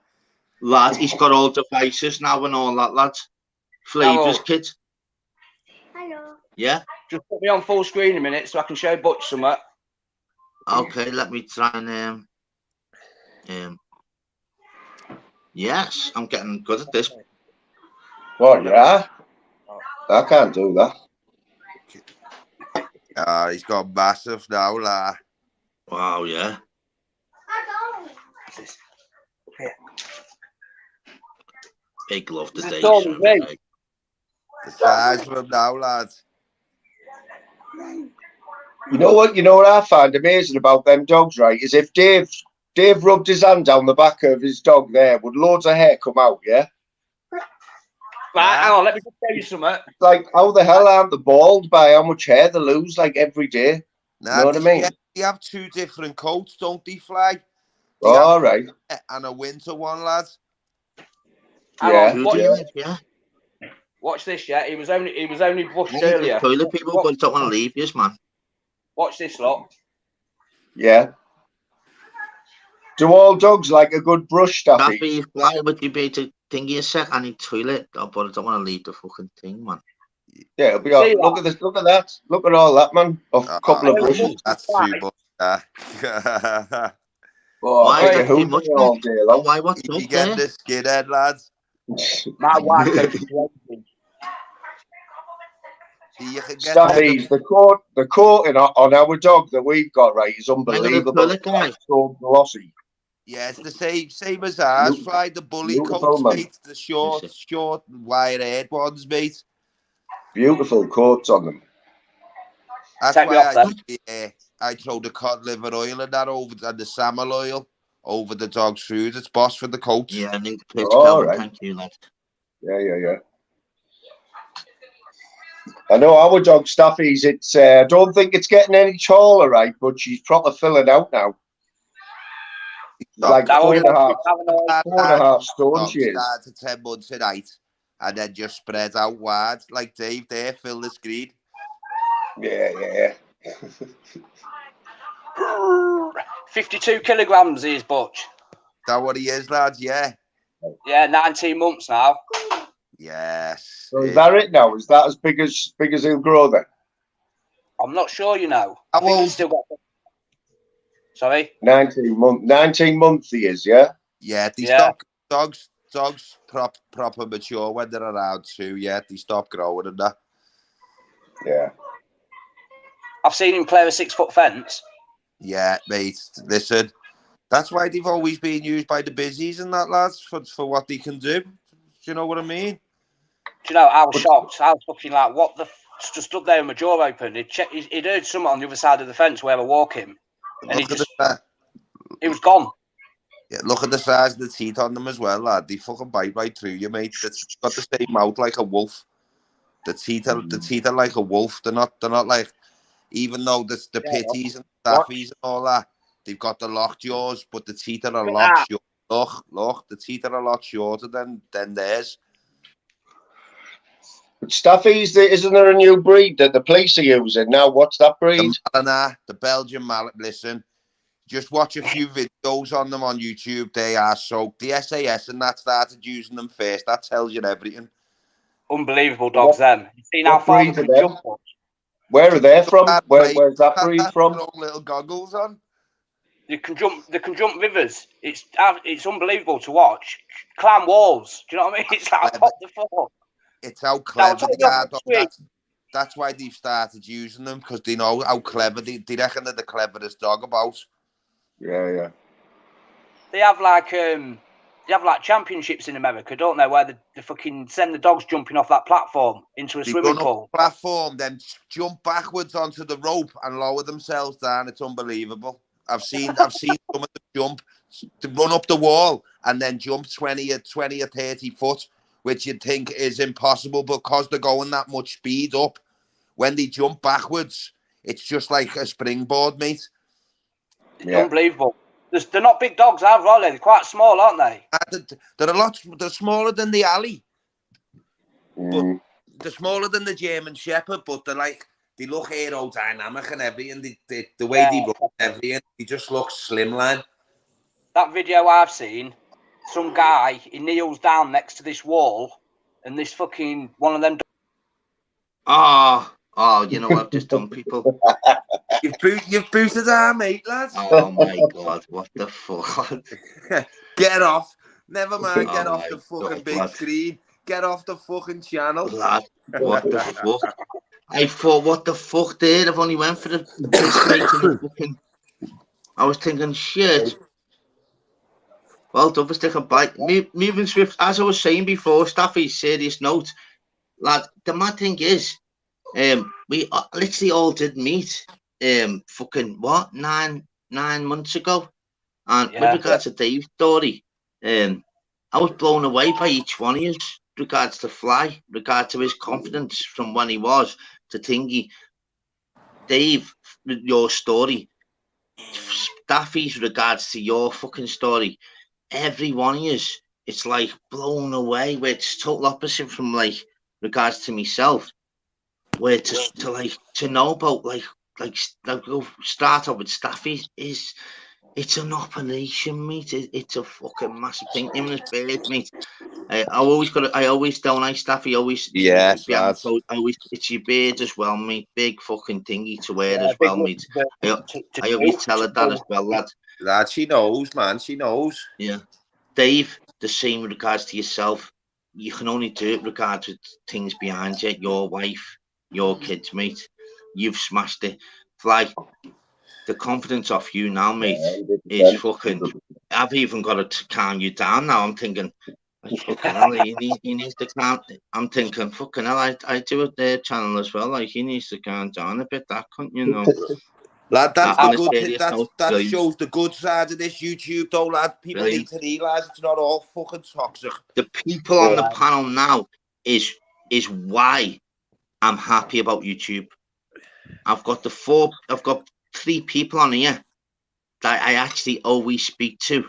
Lad, he's got all devices now and all that, lad. Flavours, kid. Hello. Yeah? Just put me on full screen a minute so I can show Butch something. Okay, let me try and yes, I'm getting good at this. What, yeah? I can't do that. He's got massive now, lad. Wow, yeah. Big love today. The size of him now, lads. You know what I find amazing about them dogs, right? Is if Dave rubbed his hand down the back of his dog there, would loads of hair come out, yeah? Right, hang on, let me just tell you something. Like, how the hell aren't they bald by how much hair they lose, like, every day? Nah, you know what I mean? They have two different coats, don't they, Fly? All right. And a winter one, lads. Yeah. Watch this, yeah. He was only brushed earlier. Toilet people, but don't want to leave this, man. Watch this, lot. Yeah. Do all dogs like a good brush, Staffy? Why would you be to thingy a sec? I need toilet, but I don't want to leave the fucking thing, man. Yeah, it'll be all, look at this, look at that, look at all that, man. A couple of brushes. That's too much. Why is that too much, all day long? Why what's you get the skinhead, lads? My wife goes crazy. Staffies, the coating on our dog that we've got, right, is unbelievable. It's so glossy. Yeah, it's the same as ours. Fly the bully coats, mate. The short, wire-haired ones, mate. Beautiful coats on them. That's why I throw the cod liver oil and that over, and the salmon oil over the dog's food. It's boss for the coat. Yeah, I need to pitch Calvin. Right. Thank you, lad. Yeah. I know our dog Staffies. It's I don't think it's getting any taller, right? But she's proper filling out now. Like 4.5 stone. She is. Start to 10 months in height, and then just spread out wide, like Dave there. Fill the screen. Yeah. 52 kilograms is Butch. That what he is, lads? Yeah. Yeah, 19 months now. Yes. So is that it now? Is that as big as he'll grow then? I'm not sure, you know. I think he's still got. Sorry. 19 months he is, yeah. Yeah. Stop dogs proper mature when they're around 2. Yeah, they stop growing and that. Yeah. I've seen him clear a 6-foot fence. Yeah, mate. Listen, that's why they've always been used by the busies and that, lads, for what they can do. Do you know what I mean? Do you know, I was shocked. I was fucking like, what the... Just stood there with my jaw open. He'd heard someone on the other side of the fence where I walk him. And he was gone. Yeah, look at the size of the teeth on them as well, lad. They fucking bite right through you, mate. It's got the same mouth like a wolf. The teeth are like a wolf. They're not like, even though the pitties and staffies and all that, they've got the lock jaws, but the teeth are a lot shorter. Look, the teeth are a lot shorter than theirs. But Staffies, isn't there a new breed that the police are using now? What's that breed? The Belgian Mallet. Listen, just watch a few videos on them on YouTube. They are soaked. The SAS and that started using them first. That tells you everything. Unbelievable dogs, then. You've seen how far they can jump. Where are they from? Where's that breed from? Little goggles on. They can jump rivers. It's unbelievable to watch. Climb walls. Do you know what I mean? It's like what the fuck. It's how clever they are. That's why they've started using them, because they know how clever they reckon they're the cleverest dog about. Yeah. They have like championships in America, don't they? Where they fucking send the dogs jumping off that platform into a swimming pool. Platform, then jump backwards onto the rope and lower themselves down. It's unbelievable. I've seen some of them jump to run up the wall and then jump 20 or 30 foot. Which you'd think is impossible, because they're going that much speed up. When they jump backwards, it's just like a springboard, mate. Yeah. Unbelievable. They're not big dogs, are they? They're quite small, aren't they? They're smaller than the Alley. But they're smaller than the German Shepherd, but they look aerodynamic and everything. The way they run everything, they just look slimline. That video I've seen, some guy, he kneels down next to this wall, and this fucking one of them. Oh, you know what I've just done, people. You've booted our mate, lads. Oh my god, what the fuck? Get off. Never mind, get off the fucking big screen. Get off the fucking channel. Lad, what the fuck? I thought, what the fuck there? I've only went for the fucking. I was thinking, shit. Well, double stick and bite. Moving swift, as I was saying before, Staffy's serious note, lad. The mad thing is, we literally all did meet, fucking what, nine months ago, and with regards to Dave's story, I was blown away by each one of you. Regards to Fly, regards to his confidence from when he was to Tingy. Dave, your story. Staffy's regards to your fucking story. Every one of you, it's like blown away, where it's total opposite from like regards to myself, where to know about like go start off with Staffy is, it's an operation, mate. It's a fucking massive thing. Him and his beard, mate. I always don't like Staffy. Always, it's your beard as well, mate. Big fucking thingy to wear as well, mate. I always tell her that as well, lad. Lad, she knows, man. She knows. Yeah. Dave, the same with regards to yourself. You can only do it regards to things behind you, your wife, your kids, mate. You've smashed it. Like, the confidence off you now, mate, is fucking... I've even got to calm you down now. I'm thinking, fucking hell, he needs to calm... I'm thinking, fucking hell, I do it their channel as well. Like, he needs to calm down a bit, that couldn't you know? Lad, that's the good thing. That shows the good side of this YouTube, though, lad. People need to realise it's not all fucking toxic. The people on the panel now is why I'm happy about YouTube. I've got 3 people on here that I actually always speak to.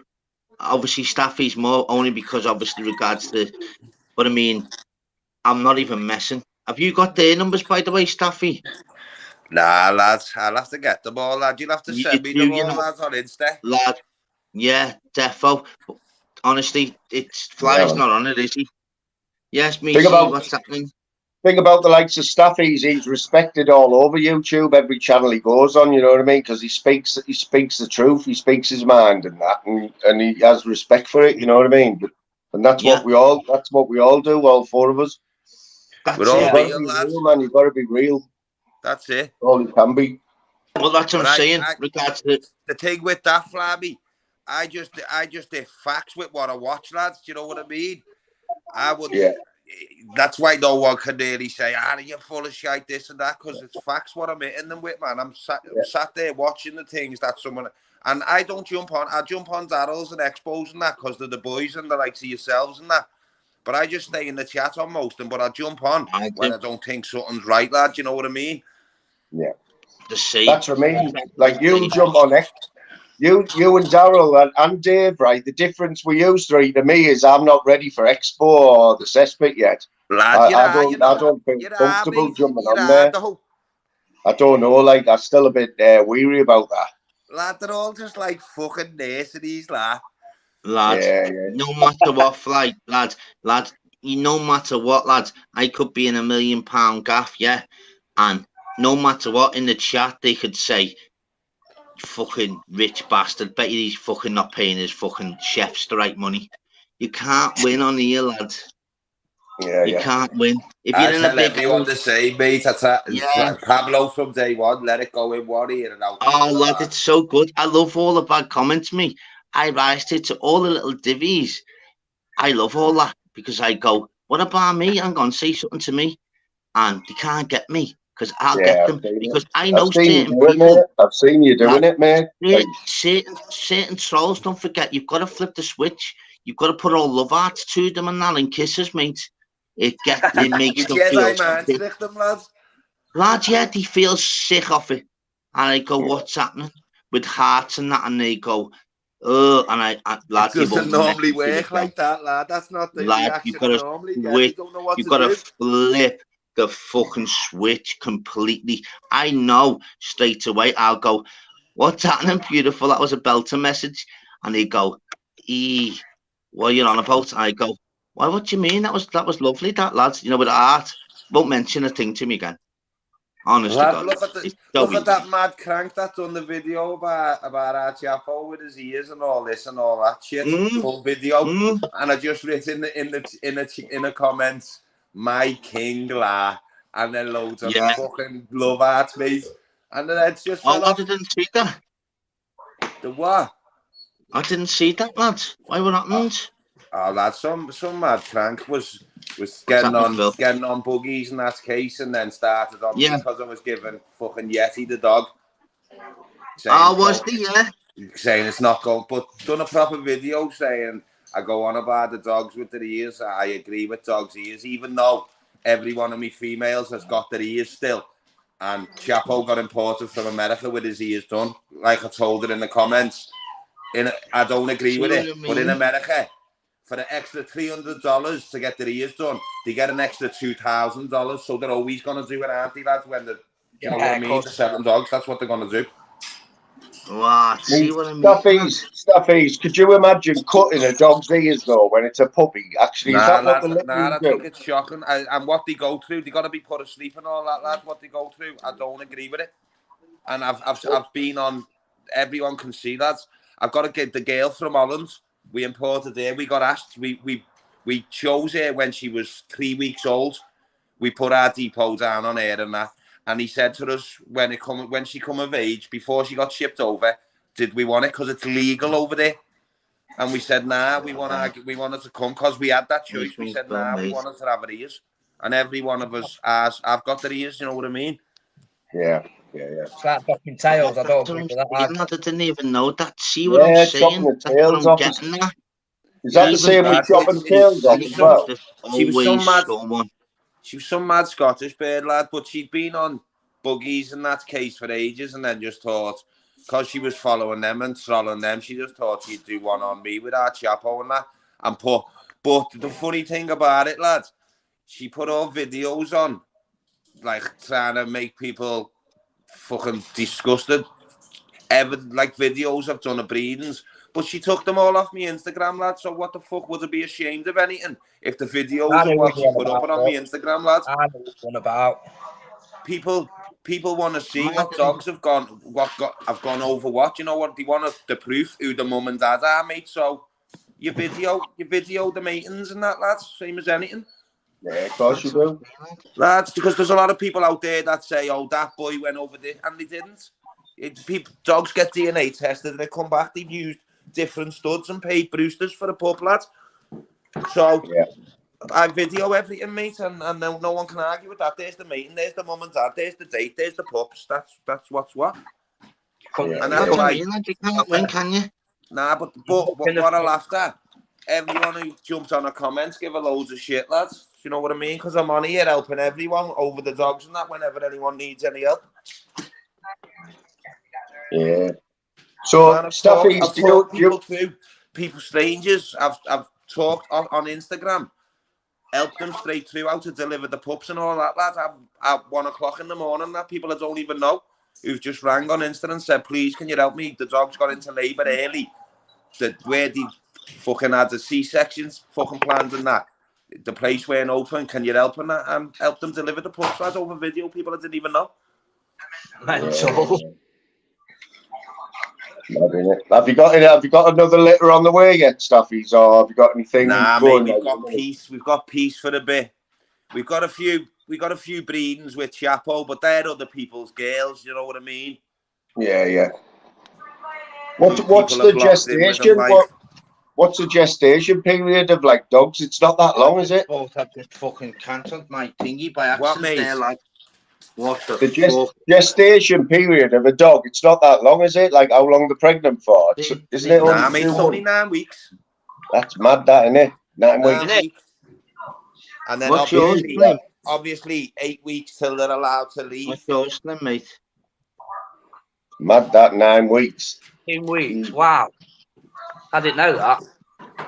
Obviously, Staffy's more only because obviously regards to, but I mean, I'm not even messing. Have you got their numbers, by the way, Staffy? Nah, lads, I'll have to get them all, lad. You'll have to send me them all, lads, on Insta. Lad, yeah, defo. Honestly, Fly's not on it, is he? Yes, me. What's happening? Thing about the likes of Staffy, he's respected all over YouTube. Every channel he goes on, you know what I mean? Because he speaks the truth. He speaks his mind and that, and he has respect for it. You know what I mean? And that's what we all do. All 4 of us. We're all real, lads. Real, man. You've got to be real. That's it. All you can be. Well, that's what I'm saying. Regards to the thing with that, Flabby, I just did facts with what I watch, lads. Do you know what I mean? I would. Yeah. That's why no one can really say, you're full of shite, this and that, because it's facts what I'm hitting them with, man. I'm sat there watching the things that someone... And I don't jump on... I jump on Darryl's and Expos and that because they're the boys and the likes of yourselves and that. But I just stay in the chat on most of them, but I jump on when I don't think something's right, lad. You know what I mean? Yeah. That's what I mean. Like, you jump on it. You and Daryl and Dave, right? The difference with you 3 to me is I'm not ready for Expo or the cesspit yet. Lad, I don't feel comfortable jumping on there. I don't know, like, I'm still a bit weary about that. Lad, they're all just like fucking nurseries, lad. Lads, no matter what, like, lads, no matter what, lads, I could be in £1 million gaff, yeah, and no matter what in the chat they could say, fucking rich bastard, bet you he's fucking not paying his fucking chefs the right money. You can't win on here, lads. You can't win. If you're in a big everyone the same, mate. That's like Pablo from day one. Let it go in one ear and out. Oh, lad, it's so good. I love all the bad comments, me. I rise to all the little divvies. I love all that because I go, what about me? I'm going to say something to me, and they can't get me. Because I'll get them because I know certain people. I've seen you doing it, man. Certain trolls, don't forget, you've got to flip the switch. You've got to put all love hearts to them and that and kisses, mate. It makes them feel lads, they feel sick off it. And I go, what's happening? With hearts and that, and they go, oh, and lads, it doesn't normally work like that, lad. That's not the reaction normally. You've got to flip the fucking switch completely. I know straight away. I'll go, what's happening, beautiful? That was a belter message. And they go, what are you on about? I go, why, what do you mean? That was lovely, that, lads. You know, with art. Won't mention a thing to me again. Honestly, lad, look at that mad crank that done the video about our chapo with his ears and all this and all that shit. Full video. And I just written in the comments, my king, la, and then loads of fucking love art, mate. And then it's just. I didn't see that. The what? I didn't see that, lad. Why were happened? Oh, lad, some mad crank was getting on buggies in that case, and then started on because I was giving fucking Yeti the dog. Saying it's not going, but done a proper video saying I go on about the dogs with their ears. I agree with dogs' ears, even though every one of me females has got their ears still. And Chapo got imported from America with his ears done. Like I told her in the comments, I don't agree with it, but in America, for the extra $300 to get their ears done, they get an extra $2,000. So they're always going to do it, aren't they, lads? When you know what I mean? They're selling dogs, that's what they're going to do. What? See what I mean? Stuffies, could you imagine cutting a dog's ears though when it's a puppy? Actually, is that what I think it's shocking. And what they go through, they got to be put asleep and all that, lad. What they go through, I don't agree with it. And I've been on. Everyone can see, lads. I've got to get the girl from Holland. We imported her. We got asked. We chose her when she was 3 weeks old. we put our depot down on air and that. And he said to us when she come of age, before she got shipped over, did we want it because it's legal over there? And we said, nah, we wanted to come because we had that choice. We said, nah, we wanted to have her ears. And every one of us has, I've got their ears, you know what I mean? Yeah. It's like docking tails. I don't agree with that. I didn't even know that. See what I'm saying? The tails off. Is that the same with chopping tails off as well? She was some mad Scottish bird, lad, but she'd been on buggies in that case for ages and then just thought, because she was following them and trolling them, she just thought she'd do one on me with our chapo and that. But the funny thing about it, lad, she put all videos on, like trying to make people fucking disgusted. Like videos of done of breedings. But she took them all off my Instagram, lad. So what the fuck would I be ashamed of anything if the videos of what she put up on my Instagram, lad? I know what one about. People want to see what dogs have gone over what. You know what? They want the proof who the mum and dad are, mate. So you video the matings and that, lads. Same as anything. Yeah, of course you do. Lads, because there's a lot of people out there that say, oh, that boy went over there, and they didn't. Dogs get DNA tested and they come back, they've used different studs and paid Brewsters for the pup, lads. So I video everything, mate, and no one can argue with that. There's the mating, there's the mum and dad, there's the date, there's the pups. That's what's what. And that's why you can't win, can you? Nah, but what I laughed at, everyone who jumped on the comments give a loads of shit, lads. You know what I mean? Because I'm on here helping everyone over the dogs and that whenever anyone needs any help. Yeah. So, Staffies, people, strangers. I've talked on Instagram, helped them straight through how to deliver the pups and all that, lads. At 1 o'clock in the morning, that people that don't even know, who've just rang on Insta and said, please, can you help me? The dog's got into labour early. Where they fucking had the C-sections fucking planned and that. The place weren't open. Can you help and that? And help them deliver the pups, lads, over video. People that didn't even know. Mental. Have you got another litter on the way yet, Staffies, or have you got anything? Nah, mate, we've got peace. We've got peace for a bit. We've got a few breedings with Chapo, but they're other people's girls. You know what I mean? Yeah. What's the gestation? What's the gestation period of like dogs? It's not that long, is it? Both have just fucking cancelled my thingy by accident. They're like, what the gestation period of a dog, it's not that long, is it? Like how long they're pregnant for? Isn't it? Nah, mate, it's only 9 weeks. That's mad, that, isn't it? 9 weeks. And then obviously 8 weeks till they're allowed to leave. What's yours, then, mate? Mad, that 9 weeks. 10 weeks, wow. I didn't know that.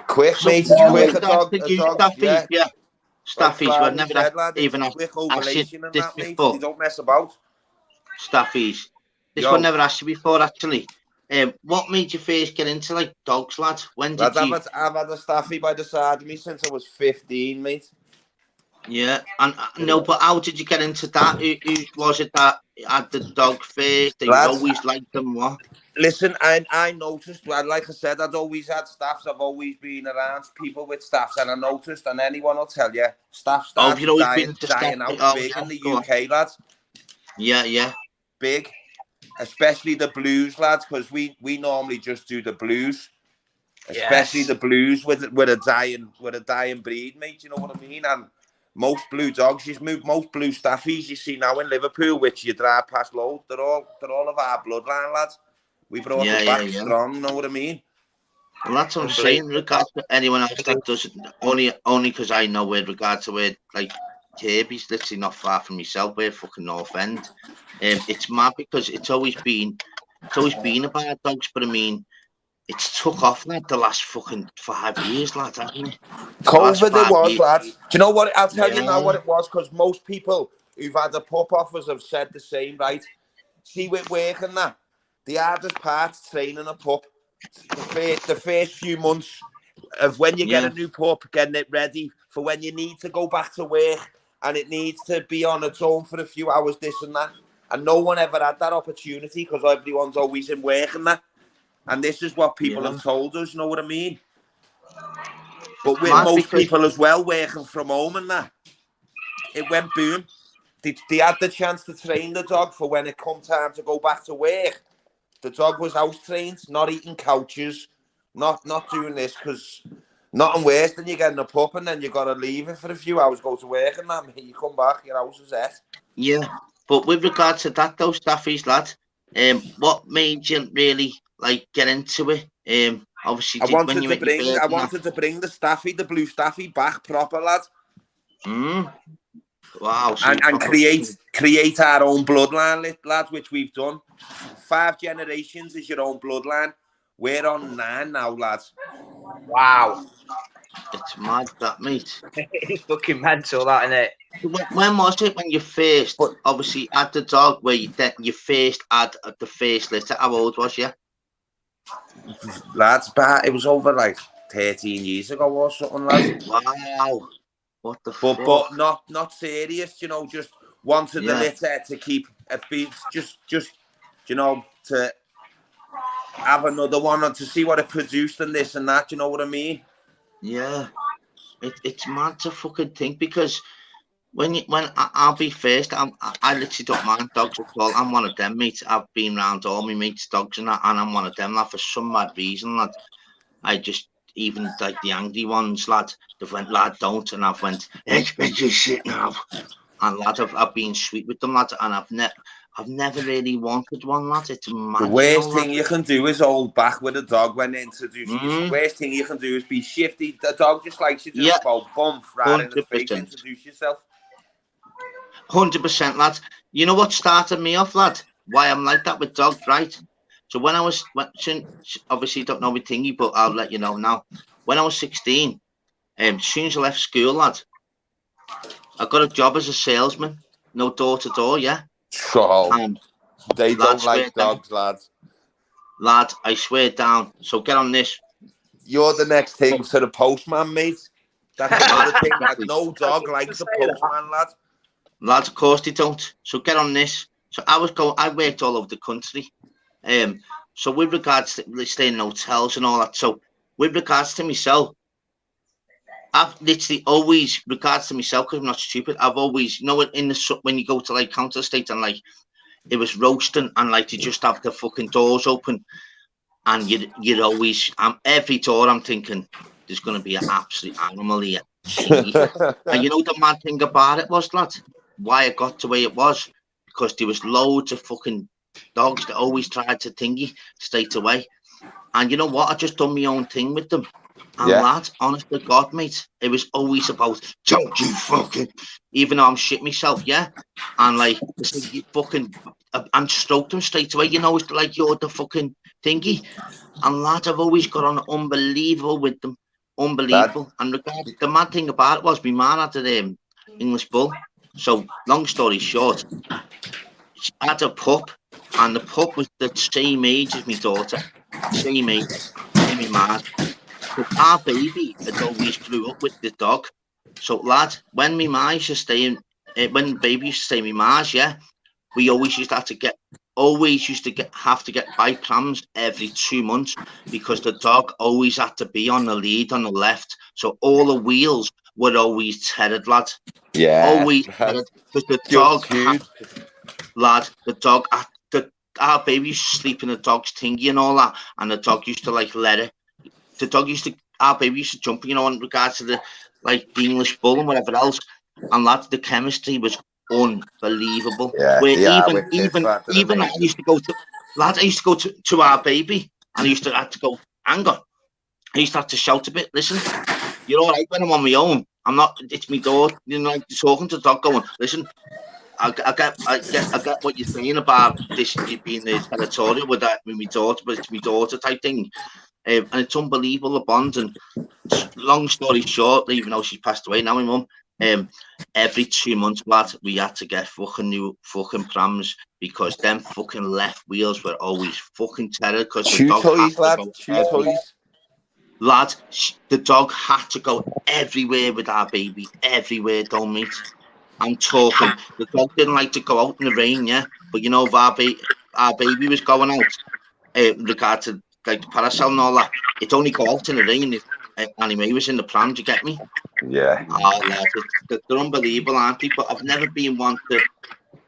Quick, mate, it's quick. Staffies were never even asked this before. They don't mess about. Staffies. This one never asked you before, actually. What made you first get into like dogs, lads? When did you? I've had a Staffy by the side of me since I was 15, mate. Yeah, and no, but how did you get into that? Who was it that had the dog first? They always liked them, what? Listen, I noticed, like I said, I'd always had staffs. I've always been around people with staffs, and I noticed, and anyone will tell you, staff started dying out big in the UK, lads. Yeah. Big, especially the blues, lads, because we normally just do the blues. Especially the blues with a dying breed, mate. You know what I mean? And most blue dogs, most blue staffies you see now in Liverpool, which you drive past loads, they're all of our bloodline, lads. We brought it back strong, you know what I mean? Well, that's what I'm saying. Regards to anyone else that doesn't, only because I know with regards to where, like, Kirby's literally not far from yourself, we're fucking North End. It's mad because it's always been about dogs, but I mean, it's took off like the last fucking 5 years, lads, hasn't it? COVID it was, lads. Do you know what? I'll tell you now what it was, because most people who've had the pup offers have said the same, right? See, with work and that, the hardest part's training a pup. The first few months of when you get a new pup, getting it ready for when you need to go back to work and it needs to be on its own for a few hours, this and that. And no one ever had that opportunity because everyone's always in work and that. And this is what people have told us, you know what I mean? But with most people as well working from home and that, it went boom. They had the chance to train the dog for when it come time to go back to work. The dog was house trained, not eating couches, not doing this, because nothing worse than you getting a pup and then you got to leave it for a few hours, go to work, and then you come back, your house is set. Yeah, but with regard to that though, Staffies, lad, what made you really like get into it? Obviously, I wanted to bring the Staffy, the blue Staffy, back proper, lad. Wow, so and create our own bloodline, lads, which we've done. 5 generations is your own bloodline. We're on 9 now, lads. Wow. It's mad, that, mate. It's fucking mental, that, isn't it? When was it when you first, obviously, had the dog, where you first had the first litter? How old was you? Lads, it was over like 13 years ago or something, lads. Wow. What the fuck? But not serious, you know, just wanted the litter to keep a beat, just you know, to have another one and to see what it produced and this and that, you know what I mean? Yeah. It's mad to fucking think, because when I'll be first, I literally don't mind dogs at all. I'm one of them, mate. I've been around all my mates' dogs and that, and I'm one of them, lad, for some mad reason, lad. I just, even like the angry ones, lad, they've went, lad, don't, and I've went, it's just shit now. And lad, I've been sweet with them, lad, and I've never really wanted one, lad. It's mad. The worst thing you can do is hold back with a dog when they introduce you. The worst thing you can do is be shifty. The dog just likes you to go bump right in the face, introduce yourself. 100%, lad. You know what started me off, lad? Why I'm like that with dogs, right? So when I was, obviously don't know my thingy, but I'll let you know now. When I was 16, as soon as I left school, lad, I got a job as a salesman, no door to door, yeah. So they don't like dogs, lads. Lad, I swear down. So get on this. You're the next thing to the postman, mate. That's another thing. That no dog likes the postman, lad. Lads, of course they don't. So get on this. So I worked all over the country. So with regards to staying in hotels and all that, so with regards to myself, I've literally always, regards to myself, because I'm not stupid, I've always, you know, in the when you go to like counter state and like it was roasting and like you just have the fucking doors open, and you're always, every door I'm thinking there's going to be an absolute animal here. And you know the mad thing about it was, lad, why it got the way it was, because there was loads of fucking dogs that always tried to thingy straight away. And you know what? I just done my own thing with them. And lad, honest to God, mate, it was always about, don't you fucking, even though I'm shit myself, yeah? And like, you fucking, and stroked them straight away, you know, it's like you're the fucking thingy. And lad, I've always got on unbelievable with them. Unbelievable. And the mad thing about it was, my man had an English bull. So, long story short, I had a pup, and the pup was the same age as my daughter. Same age, my man. But our baby had always grew up with the dog. So, lad, when my ma used to stay when baby used to stay in my ma's, yeah, we always used to have to get bike prams every 2 months, because the dog always had to be on the lead on the left. So all the wheels were always tethered, lad. Yeah. Always tethered. Because the dog, lad, our baby used to sleep in the dog's thingy and all that, and the dog used to like let it. Our baby used to jump, you know, in regards to the English bull and whatever else. And lad, the chemistry was unbelievable. Yeah, even I used to go to, lad, I used to go to our baby, and I used to have to go, hang on. I used to have to shout a bit, listen, you're all right when I'm on my own. I'm not, it's me door, you know, like talking to the dog going, listen, I get what you're saying about this being the territorial with my daughter, but it's my daughter type thing. And it's unbelievable, the bond. And long story short, even though she's passed away now, my mum, every 2 months, lad, we had to get fucking new fucking prams, because them fucking left wheels were always fucking terror. Because the dog lad, the dog had to go everywhere with our baby, everywhere, don't meet. I'm talking, the dog didn't like to go out in the rain, yeah, but you know, if our baby was going out, in regard to like the parasol and all that, it only go out in the rain anyway, he was in the plan. Do you get me? Yeah. Oh, they're unbelievable, aren't they? But I've never been one to.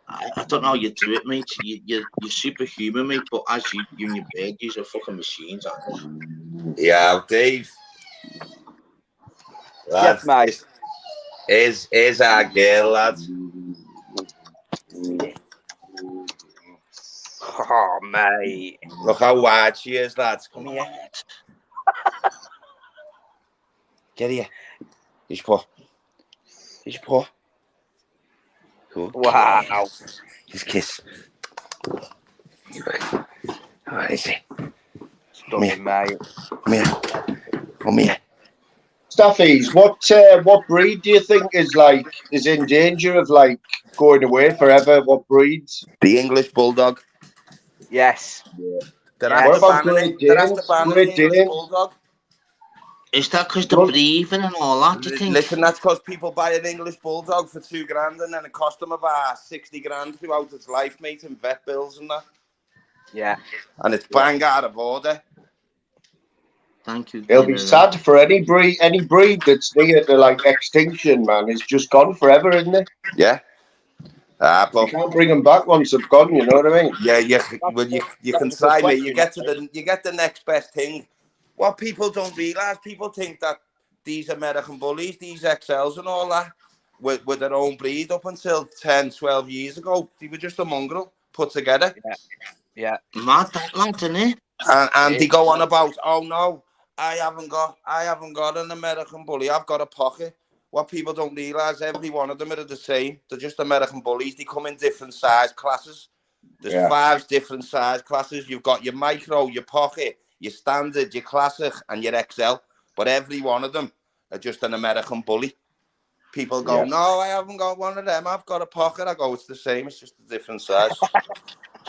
I don't know how you do it, mate. You're superhuman, mate. But as you and your bird, you're fucking machines, aren't you? Yeah, Dave. Lads, yes, mate. Is our girl, lads. Oh, mate. Look how wide she is, lads. Come here. Get here. He's poor. Good. Wow. Just kiss. Where is he? Stunning, mate. Come here. Staffies, what breed do you think is in danger of going away forever? What breeds? The English Bulldog. Yes. Yeah. What about Great Danes? Great Danes. Bulldog. Is that because they're breathing and all that, do you think? Listen, that's because people buy an English Bulldog for $2,000 and then it cost them about 60 grand throughout its life, mate, in vet bills and that. Yeah. And it's bang out of order. Thank you. It'll be sad for any breed that's near to extinction, man. It's just gone forever, isn't it? Yeah. But you can't bring them back once they've gone. You know what I mean? Yeah. You can try, mate. You get the next best thing. What people don't realise, people think that these American bullies, these XLs and all that, were their own breed up until 10, 12 years ago. They were just a mongrel put together. Yeah. Mad that lad, isn't it? And they go on about, oh no, I haven't got an American bully. I've got a pocket. What people don't realise, every one of them are the same. They're just American bullies. They come in different size classes. There's 5 different size classes. You've got your micro, your pocket, your standard, your classic, and your XL. But every one of them are just an American bully. People go, no, I haven't got one of them. I've got a pocket. I go, it's the same. It's just a different size.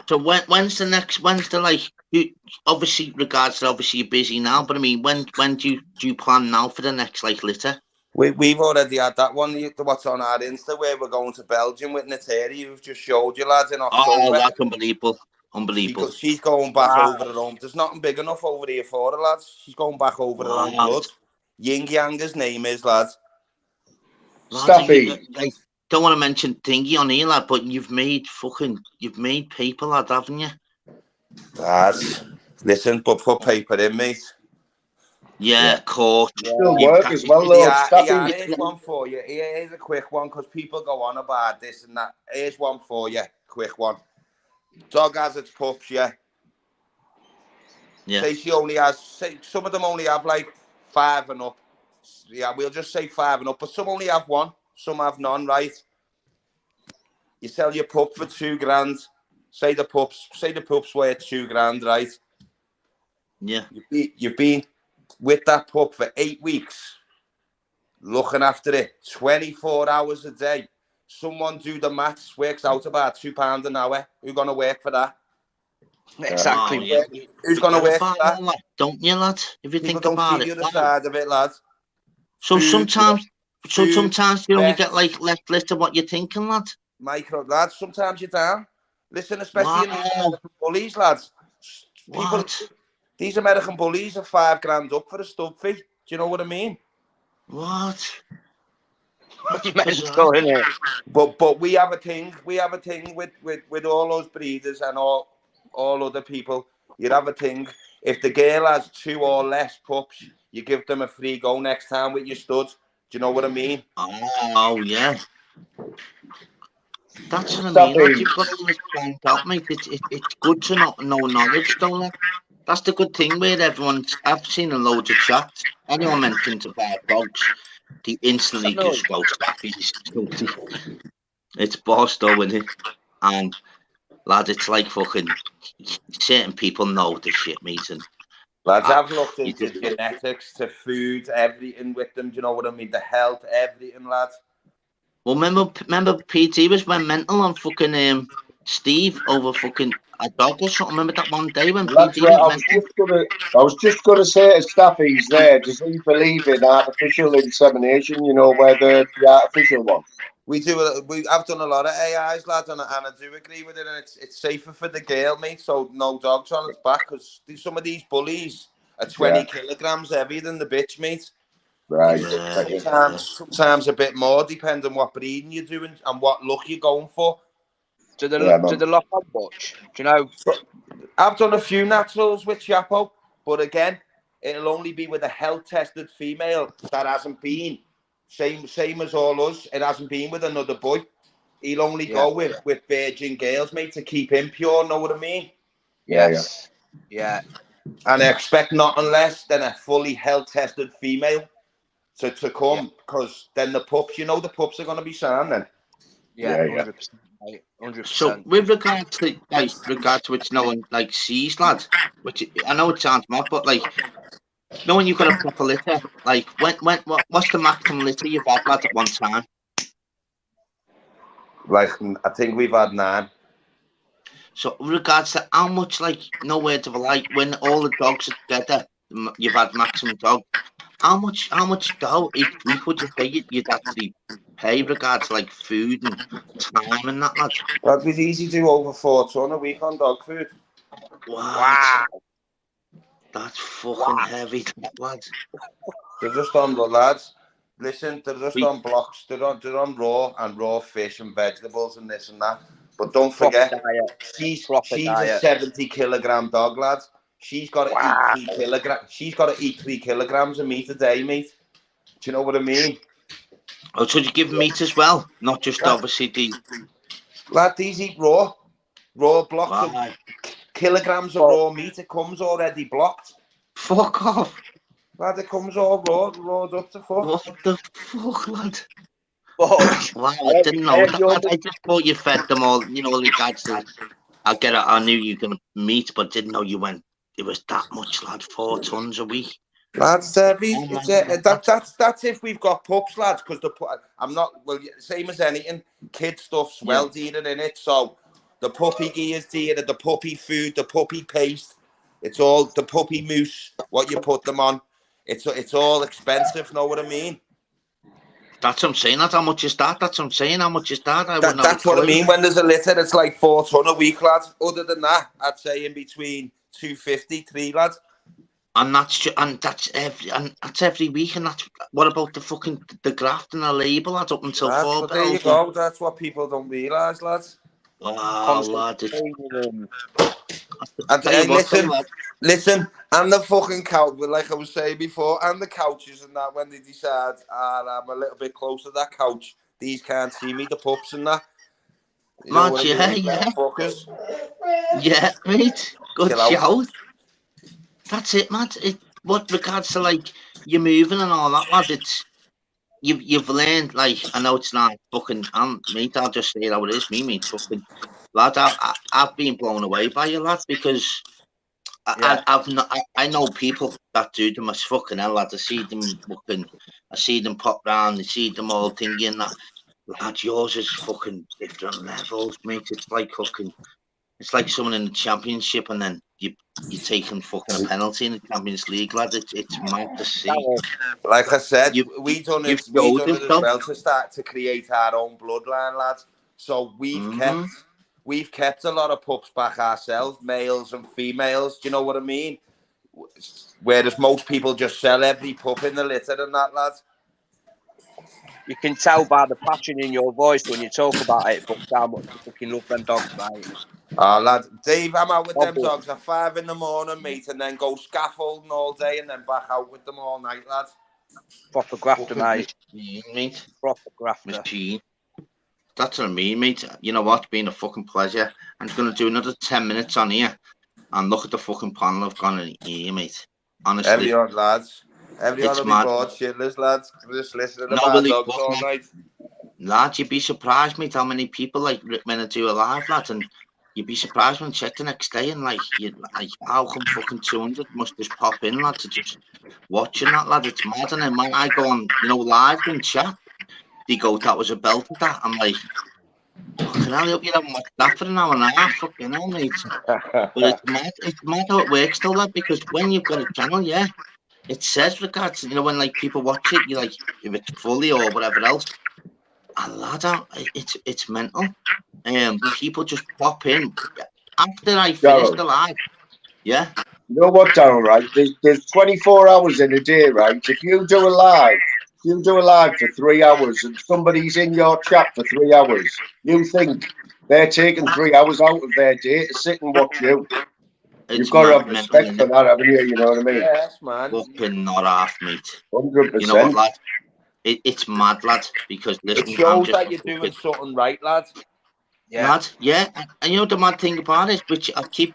So when's the obviously regards to obviously you're busy now, but I mean when do you plan now for the next litter? We've already had that one. What's on our Insta where we're going to Belgium with Nateri, who've just showed you, lads, in October. Oh, that's unbelievable. She's going back over her own. There's nothing big enough over here for her, lads. She's going back over her own blood. Ying Yang, his name is, lads. Stuffy. I don't want to mention thingy on here, lad, but you've made paper, lad, haven't you? Lads, listen, but put paper in, mate. Yeah, court. Still work as well, though. Here's one for you. Here's a quick one, because people go on about this and that. Here's one for you, quick one. Dog has its pups, yeah. Say she only has, some of them only have 5 and up. Yeah, we'll just say 5 and up, but some only have 1, some have none, right? You sell your pup for $2,000. Say the pup's worth $2,000, right? Yeah. You've been with that pup for 8 weeks, looking after it 24 hours a day. Someone do the maths, works out about £2 an hour. Who's going to work for that? Exactly. Who's going to work for that? Don't you, lad? If you People think about it. The other side of it, lads. So sometimes you only get less of what you're thinking, lad. Micro, lads, sometimes you're down. Listen, especially in these American bullies, lads. These American bullies are $5,000 up for a stub fee. Do you know what I mean? What? But we have a thing. We have a thing with all those breeders and all other people. You'd have a thing. If the girl has 2 or less pups, you give them a free go next time with your studs. Do you know what I mean? Oh yeah. That's what I mean. You've got all this planned out, mate. It's good to know knowledge, though. That's the good thing with I've seen a load of chats. Anyone mentions about dogs, they instantly just go Staffies. It's boss though, isn't it? And lad, it's like fucking certain people know the shit, mate. And lads, I've looked into genetics, to food, everything with them. Do you know what I mean? The health, everything, lads. Well, remember PT went mental on fucking Steve over fucking a dog or something. Remember that one day when PT went mental? I was just gonna say to Staffies there, does he believe in artificial insemination? You know, where the artificial one? I've done a lot of AIs, lads, and I do agree with it. And it's safer for the girl, mate. So no dogs on its back, because some of these bullies are 20 kilograms heavier than the bitch, mate. Right. Sometimes a bit more, depending on what breeding you're doing and what look you're going for. Do they lock on much? Do you know? I've done a few naturals with Chapo, but again, it'll only be with a health-tested female that hasn't been same as all us. It hasn't been with another boy. He'll only go with virgin girls, mate, to keep him pure. Know what I mean? Yes. Yeah. And I expect nothing less than a fully health-tested female to come, because then the pups, the pups are going to be sound then. Yeah, 100%. 100%. So with regard to which no one like sees, lads, which I know it sounds mad, but like when you've got a proper litter, like what's the maximum litter you've had, lads, at one time? Like I think we've had 9. So with regards to how much, like, no words of a lie, when all the dogs are together, you've had maximum dog. How much dough each week would you say you'd actually pay regards to like food and time and that, lads? That'd be easy to do over 4 ton a week on dog food. Wow. That's fucking heavy, lads. They're just on the lads. Listen, they're just on blocks. They're on raw fish and vegetables and this and that. But don't forget, she's a 70 kilogram dog, lads. She's got to eat 3 kilograms. She's got to eat 3 kilograms of meat a day, mate. Do you know what I mean? Oh, so you give meat as well, not just obviously the. Lad, these eat raw blocks of kilograms of raw meat. It comes already blocked. Fuck off. Lad, it comes all raw up to fuck. What the fuck, lad? Wow, I didn't know that. I just thought you fed them all, regards to. I knew you were gonna meat, but didn't know you went. It was that much, lad. 4 tons a week. Lads, that's if we've got pups, lads. Because I'm not same as anything. Kid stuff's well deared in it. So the puppy gear's deared, the puppy food, the puppy paste. It's all the puppy mousse. What you put them on. It's all expensive. Know what I mean? That's what I'm saying. That's how much is that? That's what I'm saying. How much is that? That's what I mean. When there's a litter, it's like 4 ton a week, lads. Other than that, I'd say in between 250, 3 lads. And that's every week. And that's what about the graft and the label, lads, up until 4 there you go. That's what people don't realise, lads. Wow, lad. Listen, and the fucking couch, like I was saying before, and the couches and that, when they decide, I'm a little bit close to that couch, these can't see me, the pups and that. Lad, yeah, mate. Good shout. That's it, man. What regards to like you moving and all that, lad, you've learned, like, I know it's not fucking, mate, I'll just say how it is, mate, fucking, lad, I've been blown away by you, lad, because I know people that do them as fucking hell, lad. I see them pop round, I see them all thinking that, lad, yours is fucking different levels, mate. It's like fucking, it's like someone in the championship and then you're taking fucking a penalty in the Champions League, lad. It's mad to see. Like I said, we done it as well to start to create our own bloodline, lads. So we've kept a lot of pups back ourselves, males and females. Do you know what I mean? Whereas most people just sell every pup in the litter and that, lads. You can tell by the passion in your voice when you talk about it, but how much you fucking love them dogs, mate. Oh, lad, Dave, I'm out with them dogs at 5 in the morning, mate, and then go scaffolding all day and then back out with them all night, lads. Proper grafter, mate. Mate. Proper grafter. Machine. That's what I mean, mate. You know what? It's been a fucking pleasure. I'm going to do another 10 minutes on here and look at the fucking panel I've gone in here, mate. Honestly. Everyone, lads. Everyone will be bored shitless, lads. Just listening to my dogs all night. Lads, you'd be surprised, mate, how many people, like, when I do a live, lads, and you'd be surprised when I check the next day and, like, how come fucking 200 must just pop in, lad, to just watching that, lad. It's mad. And then when I go on, live in chat, they go, that was a belt of that. I'm like, fucking hell, I hope you haven't watched that for an hour and a half, fucking hell, mate. But it's mad how it works, though, lad, because when you've got a channel, it says regards, when, like, people watch it, you like, if it's fully or whatever else, and lad, it's mental. People just pop in after I finish the live. Yeah, You know what, Darryl, right? There's 24 hours in a day, right? If you do a live for 3 hours and somebody's in your chat for 3 hours, you think they're taking 3 hours out of their day to sit and watch you. You've got to have respect for that, haven't you? You know what I mean? Yes, man. Fucking not half, mate. 100%. You know what, lad? It's mad, lad, because listen, it shows that you're doing something right, lad. Yeah. Lad, yeah. And you know the mad thing about it, which I keep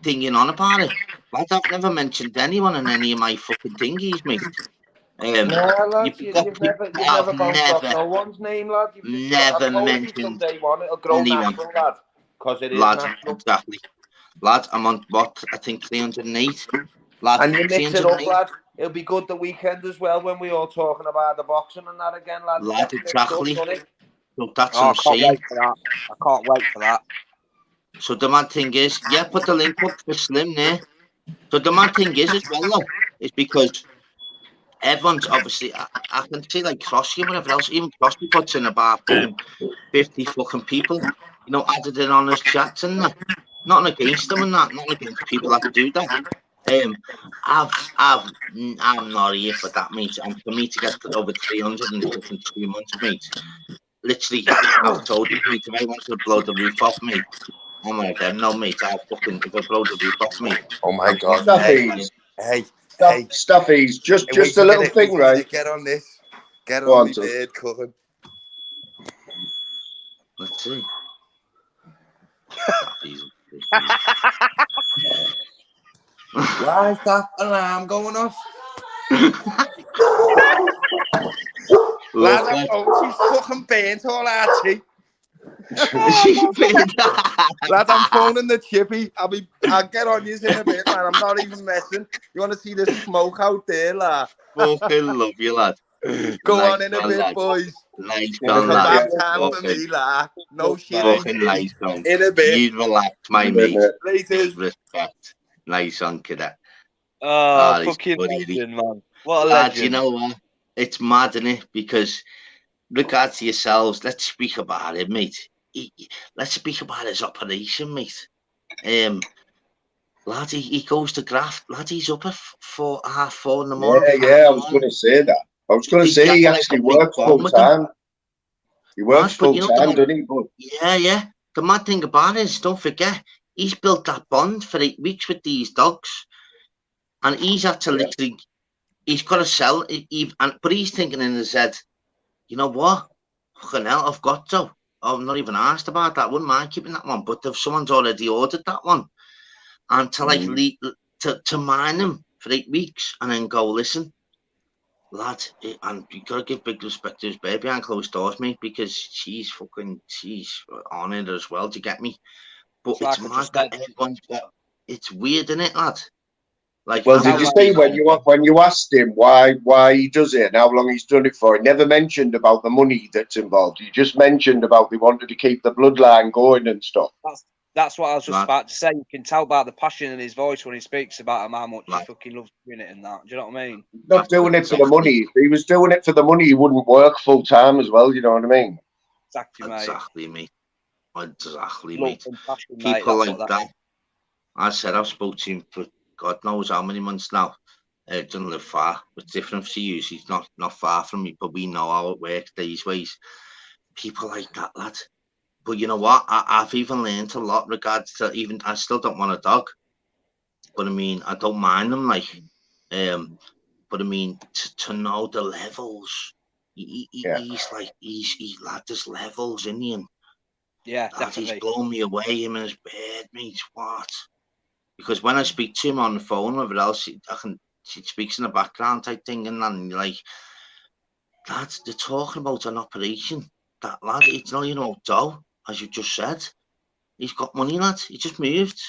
thinking on about it, lad, I've never mentioned anyone in any of my fucking thingies, mate. No, lad, you've never bounced off no one's name, lad. You've never mentioned from day one, it'll grow natural, lad. Because it is natural. Exactly. Lad, I'm on what? I think 308. Lad, and you mix it up, lad. It'll be good the weekend as well when we all talking about the boxing and that again, lad. Lad, exactly. So that's I what I'm saying. I can't wait for that. So the mad thing is, yeah, put the link up for Slim there. So the mad thing is as well, though, is because everyone's obviously, I can see like Crosby and whatever else, even Crosby puts in about fucking 50 fucking people, you know, added in on his chats and that. Not against them and that, not against people that do that. I'm not here for that, mate. And for me to get over 300 in fucking 2 months, mate, literally, I've told you, mate, if I want to blow the roof off me, I'm like, no, mate, I'll fucking, if I blow the roof off me. Oh my God. Stuffies, just a little thing, right? Get on this. Get on me beard, Cullen. Let's see. Why is that alarm going off? Lad, she's fucking burnt all Archie. Lad, I'm phoning the chippy. I'll get on you in a bit, man. I'm not even messing. You want to see the smoke out there, lad? Fucking love you, lad. Go on in a bit, lad. Boys. Nice one, lad. Time for me, lad. No shit. Fucking nice one. In a bit. You relax, my mate. Laters. Respect. Nice on, cadet. Oh, fucking legend, man. What a legend. You know what? It's mad, isn't it? Because regards to yourselves, let's speak about it, mate. Let's speak about his operation, mate. Lad, he goes to graft. Lad, he's up at 4:30 in the morning. Yeah, I was going to say that. I was going to say he actually works full time. He works full time, doesn't he? Yeah. The mad thing about it is, don't forget, he's built that bond for 8 weeks with these dogs, and he's had to literally, he's got to sell. But he's thinking in his head, you know what? Fucking hell, I've got to. I'm not even asked about that. Wouldn't mind keeping that one, but if someone's already ordered that one, and to like to mine them for 8 weeks, and then go, listen, lad, and you gotta give big respect to his baby behind closed doors, mate, because she's on it as well. Do you get me? But it's mad that everyone's got. It's weird, isn't it, lad? Like, well, did you see when you asked him why he does it and how long he's done it for? He never mentioned about the money that's involved. He just mentioned about they wanted to keep the bloodline going and stuff. That's what I was just about to say. You can tell by the passion in his voice when he speaks about how much he fucking loves doing it and that. Do you know what I mean? He's not doing it for the money. If he was doing it for the money, he wouldn't work full time as well. You know what I mean? Exactly, mate. Exactly, mate. People like that. I said I've spoken to him for God knows how many months now. Doesn't live far. It's different for you. He's not far from me, but we know how it works these ways. People like that, lad. But you know what? I've even learned a lot regards to I still don't want a dog. But I mean, I don't mind them, like. But I mean, to know the levels. He's lad, there's levels in him. Yeah, lad, he's blown me away, him and his bed, mate. What? Because when I speak to him on the phone, whatever else, she speaks in the background type thing, and then you're like, lads, they're talking about an operation. That lad, it's not, dough, as you just said. He's got money, lad. He just moved.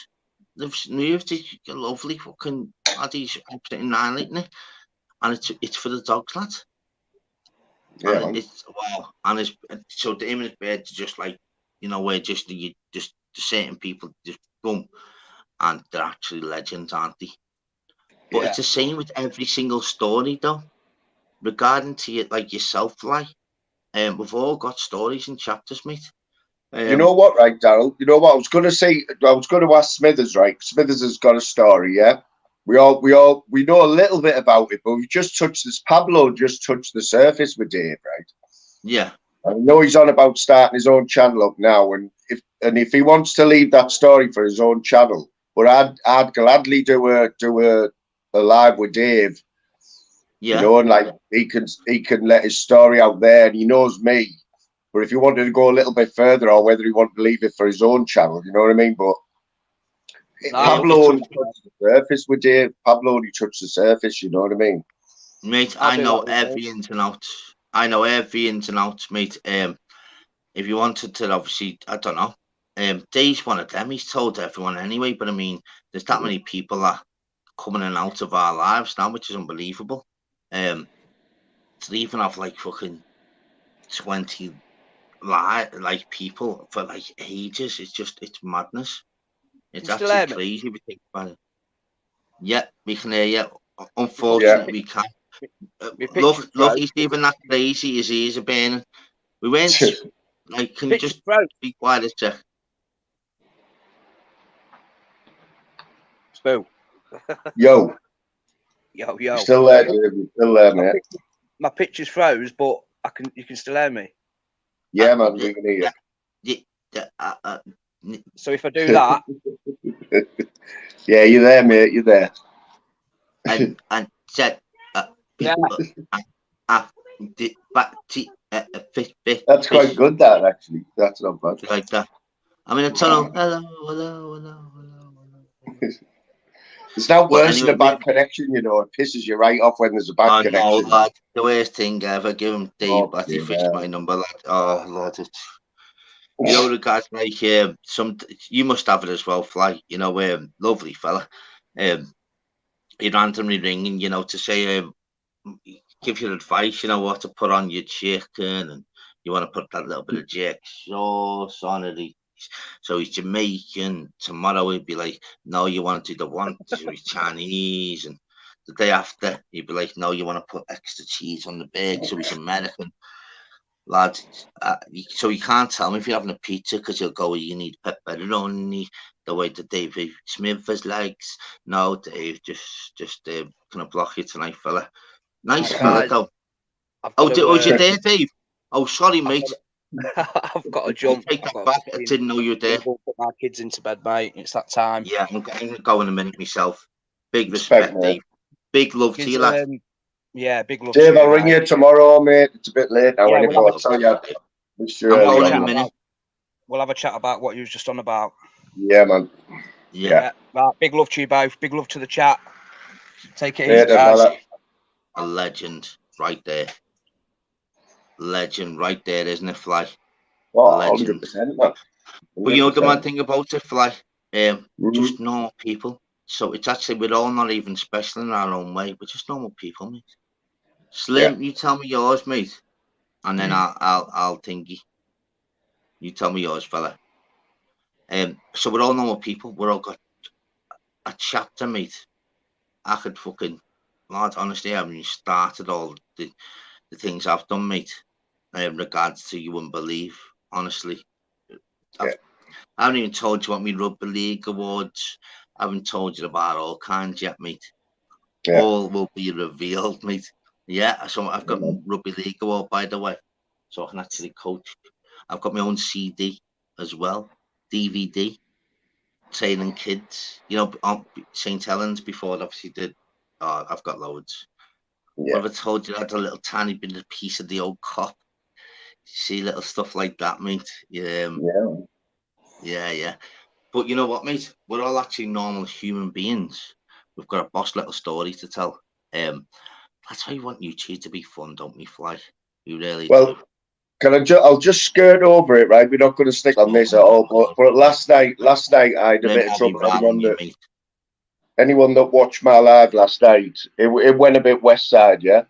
They've moved. He's got a lovely fucking lad. He's absolutely annihilating it, and it's for the dogs, lad. Yeah, and it's wow. And so the him and his bed, just like where just the certain people just boom. And they're actually legends, aren't they? But it's the same with every single story, though. Regarding to you, like yourself, like, we've all got stories and chapters, mate. You know what, right, Darryl? You know what I was going to say? I was going to ask Smithers, right? Smithers has got a story, yeah. we know a little bit about it, but we've just touched this. Pablo just touched the surface with Dave, right? Yeah. I know he's on about starting his own channel up now, and if he wants to leave that story for his own channel, but I'd gladly do a live with Dave. Yeah. You know, and like he can let his story out there, and he knows me. But if he wanted to go a little bit further, or whether he wanted to leave it for his own channel, you know what I mean? But Pablo only touched the surface with Dave. Pablo only touched the surface, you know what I mean? Mate, I know every ins and outs. I know every ins and outs, mate. If you wanted to, obviously, I don't know. Dave's one of them. He's told everyone anyway. But I mean, there's that many people that coming in and out of our lives now, which is unbelievable. To even have like fucking 20 like people for like ages, it's madness. It's actually crazy. We think about it. Yeah, we can hear you. Unfortunately, we can't. Look, he's even that crazy. His ears are burning. We went. Like, can you just be quiet a sec? Spoo. Yo. Yo. Still there, Dave? You're still there, mate? My picture's froze, but you can still hear me. Yeah, man, we can hear you. So if I do that, yeah, you're there, mate. You're there. And said, that's quite good. That actually, that's not bad. Like that. I'm in a tunnel. Hello. It's not worse than a bad connection, you know. It pisses you right off when there's a bad connection. No, lad, the worst thing ever. Give him Dave, but he fixed my number, lad. Oh, Lord, you know the guys like you must have it as well, Fly. You know, lovely fella. He randomly ringing, you know, to say, give your advice, you know, what to put on your chicken, and you want to put that little bit of jerk sauce on it. So he's Jamaican. Tomorrow he'd be like, no, you want to do the one Chinese, and the day after he'd be like, no, you want to put extra cheese on the burger. So he's American, lad. So you can't tell me if you're having a pizza, because he'll go, you need pepperoni, the way that David Smith likes. No, Dave, just gonna block you tonight, fella. Nice fella, though. Was you there, Dave? Oh, sorry, mate. I've got to jump. Take that back. I didn't know you were there. Put my kids into bed, mate. It's that time. Yeah, I'm going to go in a minute myself. Big respect, Dave. Big love to you, lad. Yeah, big love. Dave, I'll ring you tomorrow, mate. It's a bit late now. Yeah, anyway. I'll tell you. I'm going in a minute. We'll have a chat about what you was just on about. Yeah, man. Yeah. Right, big love to you both. Big love to the chat. Take it easy, guys. A legend right there. Legend right there, isn't it, Fly? Oh, 100%, man. 100%. But you know the one thing about it, Fly, just normal people. So it's actually, we're all not even special in our own way. We're just normal people, mate. Slim, you tell me yours, mate, and then I'll thingy. You tell me yours, fella. So we're all normal people. We're all got a chapter, mate. I could fucking, lad, honestly, I haven't started all the things I've done, mate, in regards to you wouldn't believe, honestly. I haven't even told you what my Rugby League awards. I haven't told you about all kinds yet, mate. All will be revealed, mate. Yeah, so I've got Rugby League award, by the way, so I can actually coach. I've got my own CD as well, DVD, training kids. You know, on St. Helens before I obviously did. I've got loads. What have I told you? I had a little tiny bit of piece of the old cop. See little stuff like that, mate. Yeah. But you know what, mate? We're all actually normal human beings. We've got a boss little story to tell. That's why you want YouTube to be fun, don't we, Fly? You really do. Can I'll just skirt over it, right? We're not going to stick on this at all. But last night I had a bit of trouble. Anyone that watched my live last night, it went a bit west side, yeah.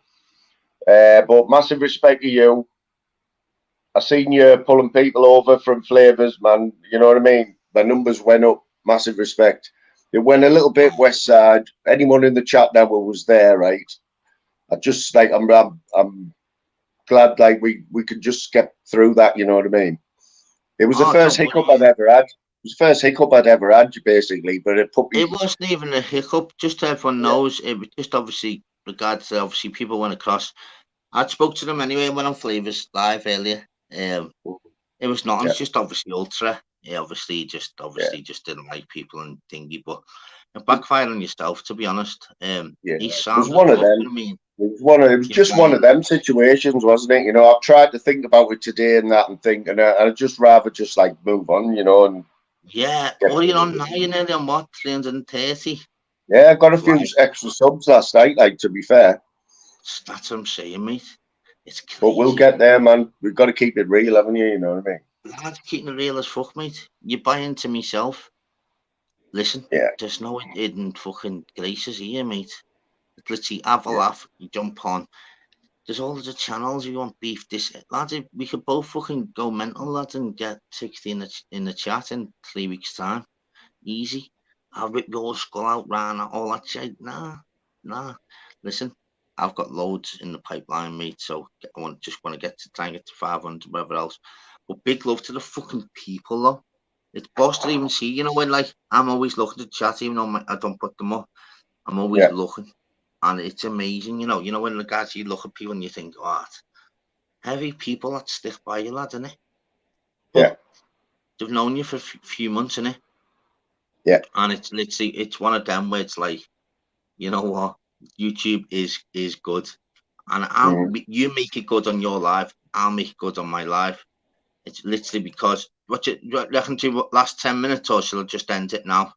But massive respect to you. I seen you pulling people over from Flavors, man. You know what I mean? The numbers went up. Massive respect. It went a little bit west side. Anyone in the chat now was there, right? I just like I'm glad like we could just get through that. You know what I mean? It was the first hiccup I've ever had. It was the first hiccup I'd ever had, basically. But it put me. It wasn't even a hiccup. Just so everyone knows, it was just obviously regards to obviously people went across. I spoke to them anyway when on Flavors Live earlier. It was nothing. It's just obviously ultra. Obviously just didn't like people and thingy, but it backfired on yourself, to be honest. He sounded one of them. I mean, it was just one of them situations, wasn't it? You know, I've tried to think about it today and that and think, and I'd just rather just like move on, you know. And what are you on now? You're nearly on what, 330? Yeah, I got a few extra subs last night, like, to be fair. That's what I'm saying, mate. It's crazy. But we'll get there, man. We've got to keep it real, haven't you? You know what I mean? Lad, keeping it real as fuck, mate. You buy into myself. Listen, there's no hidden fucking graces here, mate. It's literally have a laugh, you jump on. There's all of the channels. You want beef, this, lads. We could both fucking go mental, lads, and get 60 in the chat in 3 weeks' time. Easy. I'll rip your skull out, Rana, all that shit. Nah. Listen, I've got loads in the pipeline, mate. So I just want to try and get to 500, whatever else. But big love to the fucking people, though. It's boss to even see, you know, when like I'm always looking to chat, even though I don't put them up. I'm always looking, and it's amazing, you know. You know when the guys, you look at people and you think, what heavy people that stick by you, lad, innit? But they've known you for a few months, innit? Yeah. And it's literally, it's one of them where it's like, you know what, YouTube is good, and you make it good on your life, I'll make it good on my life. It's literally because what you reckon to last 10 minutes, or shall I just end it now?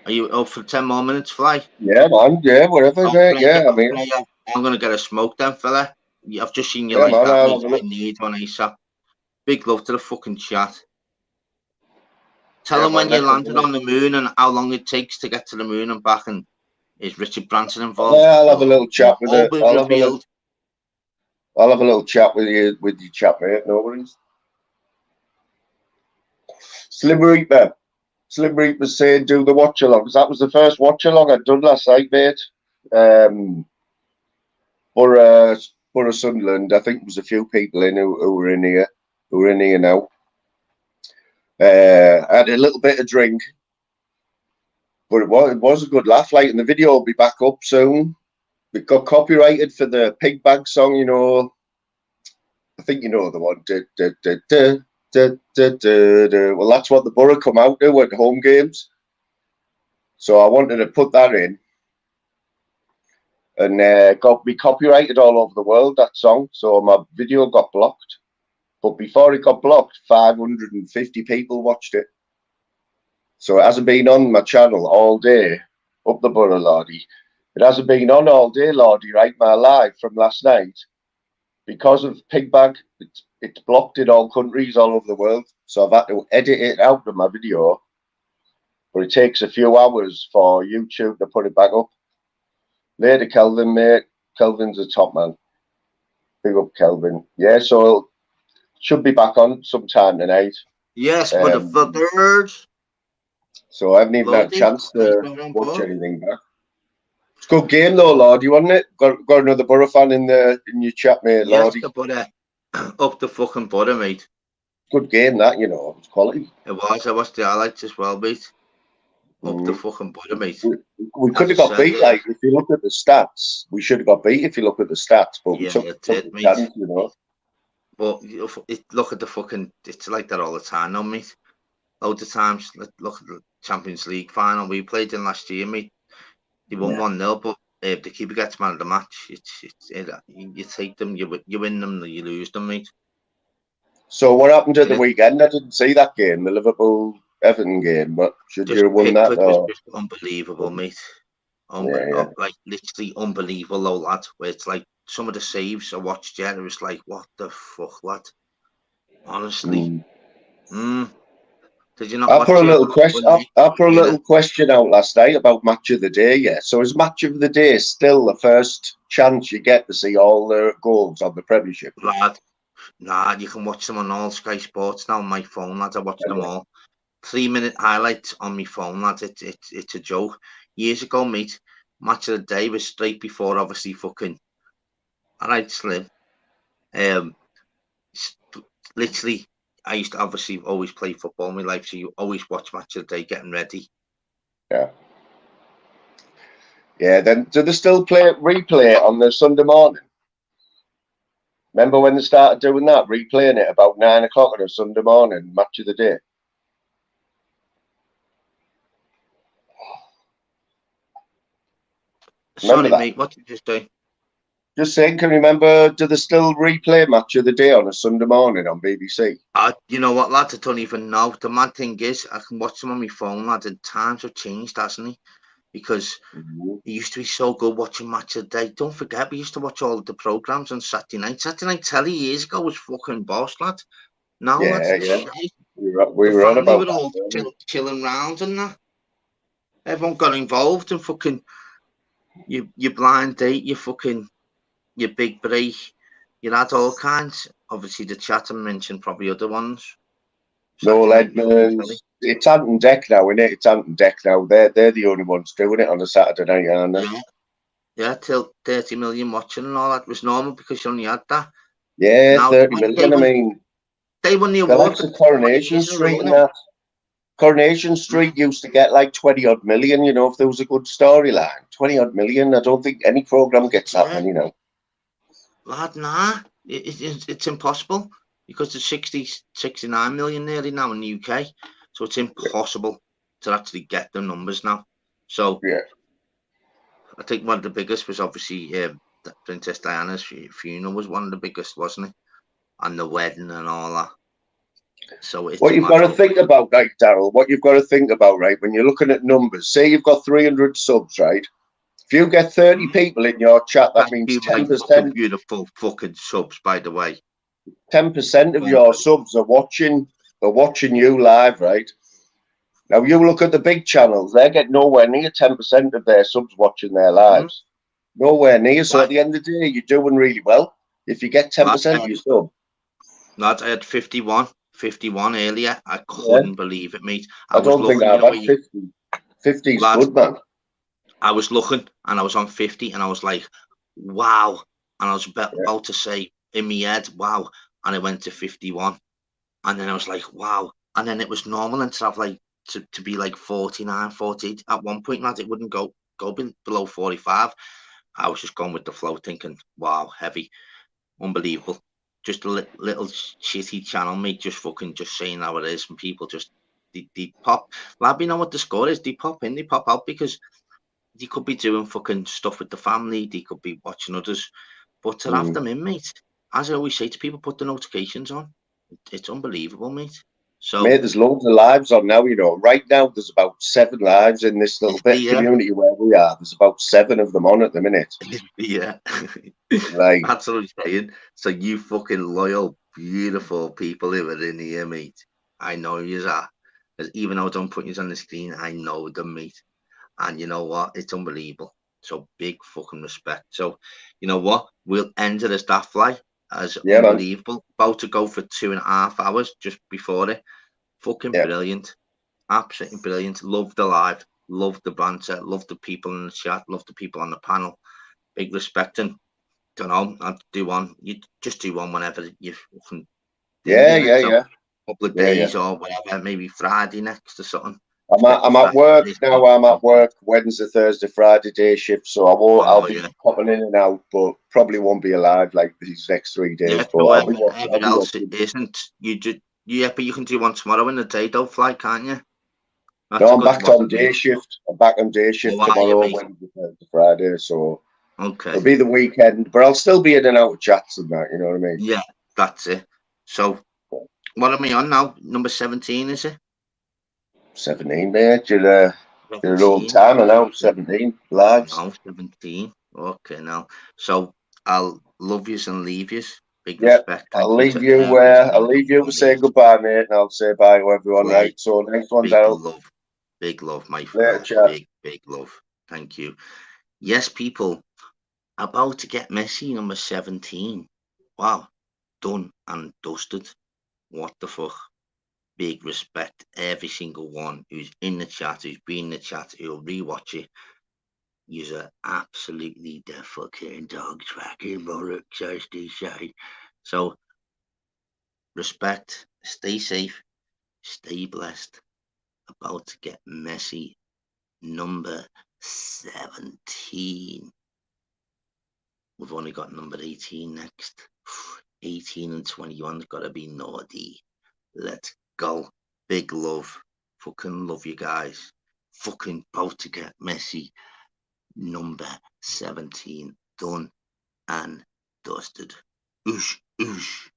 Are you up for 10 more minutes, Fly? Yeah, man. Yeah, whatever. I'm gonna get a smoke then, fella. I've just seen you like man, that. I need one ASAP. Big love to the fucking chat. Tell them when you landed on the moon and how long it takes to get to the moon and back, and is Richard Branson involved? Yeah, I'll have a little chat with it. I'll have a little chat with you, chat, mate. No worries. Slim Reaper was saying do the watch along, because that was the first watch along I'd done last night, mate. For Sunderland, I think there was a few people in who were in here now. I had a little bit of drink, but it was a good laugh. Like, and the video will be back up soon. We got copyrighted for the Pig Bag song, you know. I think you know the one. Well, that's what the Borough come out to at home games. So I wanted to put that in, and got me copyrighted all over the world, that song. So my video got blocked. But before it got blocked, 550 people watched it. So it hasn't been on my channel all day, up the Borough, Lordy. It hasn't been on all day, Lordy, right? My live from last night. Because of Pig Bag, it's blocked in all countries all over the world. So I've had to edit it out of my video. But it takes a few hours for YouTube to put it back up. Later, Kelvin, mate. Kelvin's a top man. Big up, Kelvin. Yeah, so it should be back on sometime tonight. Yes, motherfuckers. So I haven't even had a chance to watch anything back. It's a good game though, Lord. You want it? Got another Borough fan in your chat, mate, Lord. Yes, up the fucking Borough, mate. Good game, that, you know. It's quality. It was. I watched the highlights as well, mate. Up the fucking Borough, mate. We could have got beat. Like, if you look at the stats, we should have got beat if you look at the stats. But we took the chance, you know. But look at the fucking. It's like that all the time, no, mate. Loads of times. Look at the Champions League final we played in last year, mate. They won 1-0, but the keeper gets man of the match. You take them, you win them, you lose them, mate. So what happened at the weekend? I didn't see that game, the Liverpool-Everton game. But should you have won that? Was just unbelievable, mate. Like literally unbelievable, though, lad. Where it's like some of the saves I watched, it was like, what the fuck, lad? Honestly. Did you not? I put a little question. I put a little question out last night about match of the day. Yeah. So is match of the day still the first chance you get to see all the goals on the Premiership? Lad, nah, you can watch them on all Sky Sports now on my phone, lads. I watch them all. 3-minute highlights on my phone, lads. It's a joke. Years ago, mate, match of the day was straight before, obviously, fucking. All right, Slim. Literally. I used to obviously always play football in my life, so you always watch match of the day, getting ready. Yeah. Yeah. Then do they still replay it on the Sunday morning? Remember when they started doing that, replaying it about 9 o'clock on a Sunday morning, match of the day? Sorry, mate. What did you say? Just saying, can you remember, do they still replay match of the day on a Sunday morning on BBC? You know what, lads? I don't even know. The mad thing is, I can watch them on my phone, lads, and times have changed, hasn't he? Because it used to be so good watching match of the day. Don't forget, we used to watch all of the programmes on Saturday night. Saturday night telly years ago was fucking boss, lad. Now, yeah. We the were on family about were all chilling round and that. Everyone got involved in fucking your blind date, your big break. You had all kinds. Obviously, the Chatham mentioned probably other ones. No, Edmonds. It's Ant and Deck now, isn't it? It's Ant and Deck now. They're the only ones doing it on a Saturday night, aren't they? Yeah, till 30 million watching and all that was normal because you only had that. Yeah, now, 30 million. I mean, they won the award for Coronation Street and that. Coronation Street used to get like 20-odd million, you know, if there was a good storyline. 20-odd million. I don't think any programme gets that many now. Lad, nah. It's impossible because there's 69 million nearly now in the UK. So it's impossible to actually get the numbers now. So yeah, I think one of the biggest was obviously Princess Diana's funeral was one of the biggest, wasn't it? And the wedding and all that. So it's what you've got to think about, right, Daryl, what you've got to think about, right, when you're looking at numbers, say you've got 300 subs, right? If you get 30 people in your chat, that means 10%. Beautiful fucking subs, by the way. 10% of your subs are watching you live, right? Now you look at the big channels; they get nowhere near 10% of their subs watching their lives. Nowhere near. So at the end of the day, you're doing really well if you get 10% of your sub. Lads, I had 51 earlier. I couldn't believe it, mate. I don't think I've had 50. 50 is good, man. I was looking and I was on 50 and I was like, wow. And I was about to say in my head, wow. And I went to 51. And then I was like, wow. And then it was normal and to have like to be like 49, 48. At one point, lads, it wouldn't go below 45. I was just going with the flow thinking, wow, heavy. Unbelievable. Just a little shitty channel, mate, just saying how it is, and people just they pop. Lad, you know what the score is? They pop in, they pop out because they could be doing fucking stuff with the family, they could be watching others, but to have them in, mate, as I always say to people, put the notifications on. It's unbelievable, mate. So, mate, there's loads of lives on now, you know. Right now, there's about 7 lives in this little bit of community where we are. There's about 7 of them on at the minute. Yeah. Like, that's what I'm saying. So you fucking loyal, beautiful people who are in here, mate. I know you are. Because even though I don't put you on the screen, I know them, mate. And you know what? It's unbelievable. So big fucking respect. So, you know what? We'll end it as that fly. As unbelievable. Man. About to go for 2.5 hours just before it. Fucking brilliant. Absolutely brilliant. Love the live. Love the banter. Love the people in the chat. Love the people on the panel. Big respect. And don't know. I'd do one. You just do one whenever you fucking. Yeah. Couple of days or whatever. Maybe Friday next or something. I'm at work now. I'm at work Wednesday, Thursday, Friday day shift, so I'll be popping in and out, but probably won't be alive like these next 3 days. Yeah, but I'll be else it isn't. You just but you can do one tomorrow in the day, though, fly, can't you? No, I'm back on day shift. I'm back on day shift tomorrow, Wednesday, Thursday, Friday. So it'll be the weekend, but I'll still be in and out of chats and that. You know what I mean? Yeah, that's it. So what am I on now? Number 17, is it? 17, mate. You're an old timer now. 17 lives. No, 17. Okay, now. So I'll love yous and leave yous. Big Yeah, respect. I'll leave you. I'll leave you to say goodbye, mate, and I'll say bye to everyone. Right. So next one, Daryl. Big love, my friend. Big love. Thank you. Yes, people. About to get Messi, number 17. Wow, done and dusted. What the fuck? Big respect, every single one who's in the chat, who's been in the chat, who'll rewatch it. You're absolutely the fucking dog tracking bollocks, as they say. So, respect, Stay safe. Stay blessed. About to get Messi number 17. We've only got number 18 next. 18 and 21's got to be naughty. Let's go. Big love. Fucking love you guys. Fucking about to get Messi number 17 done and dusted. Oosh, oosh.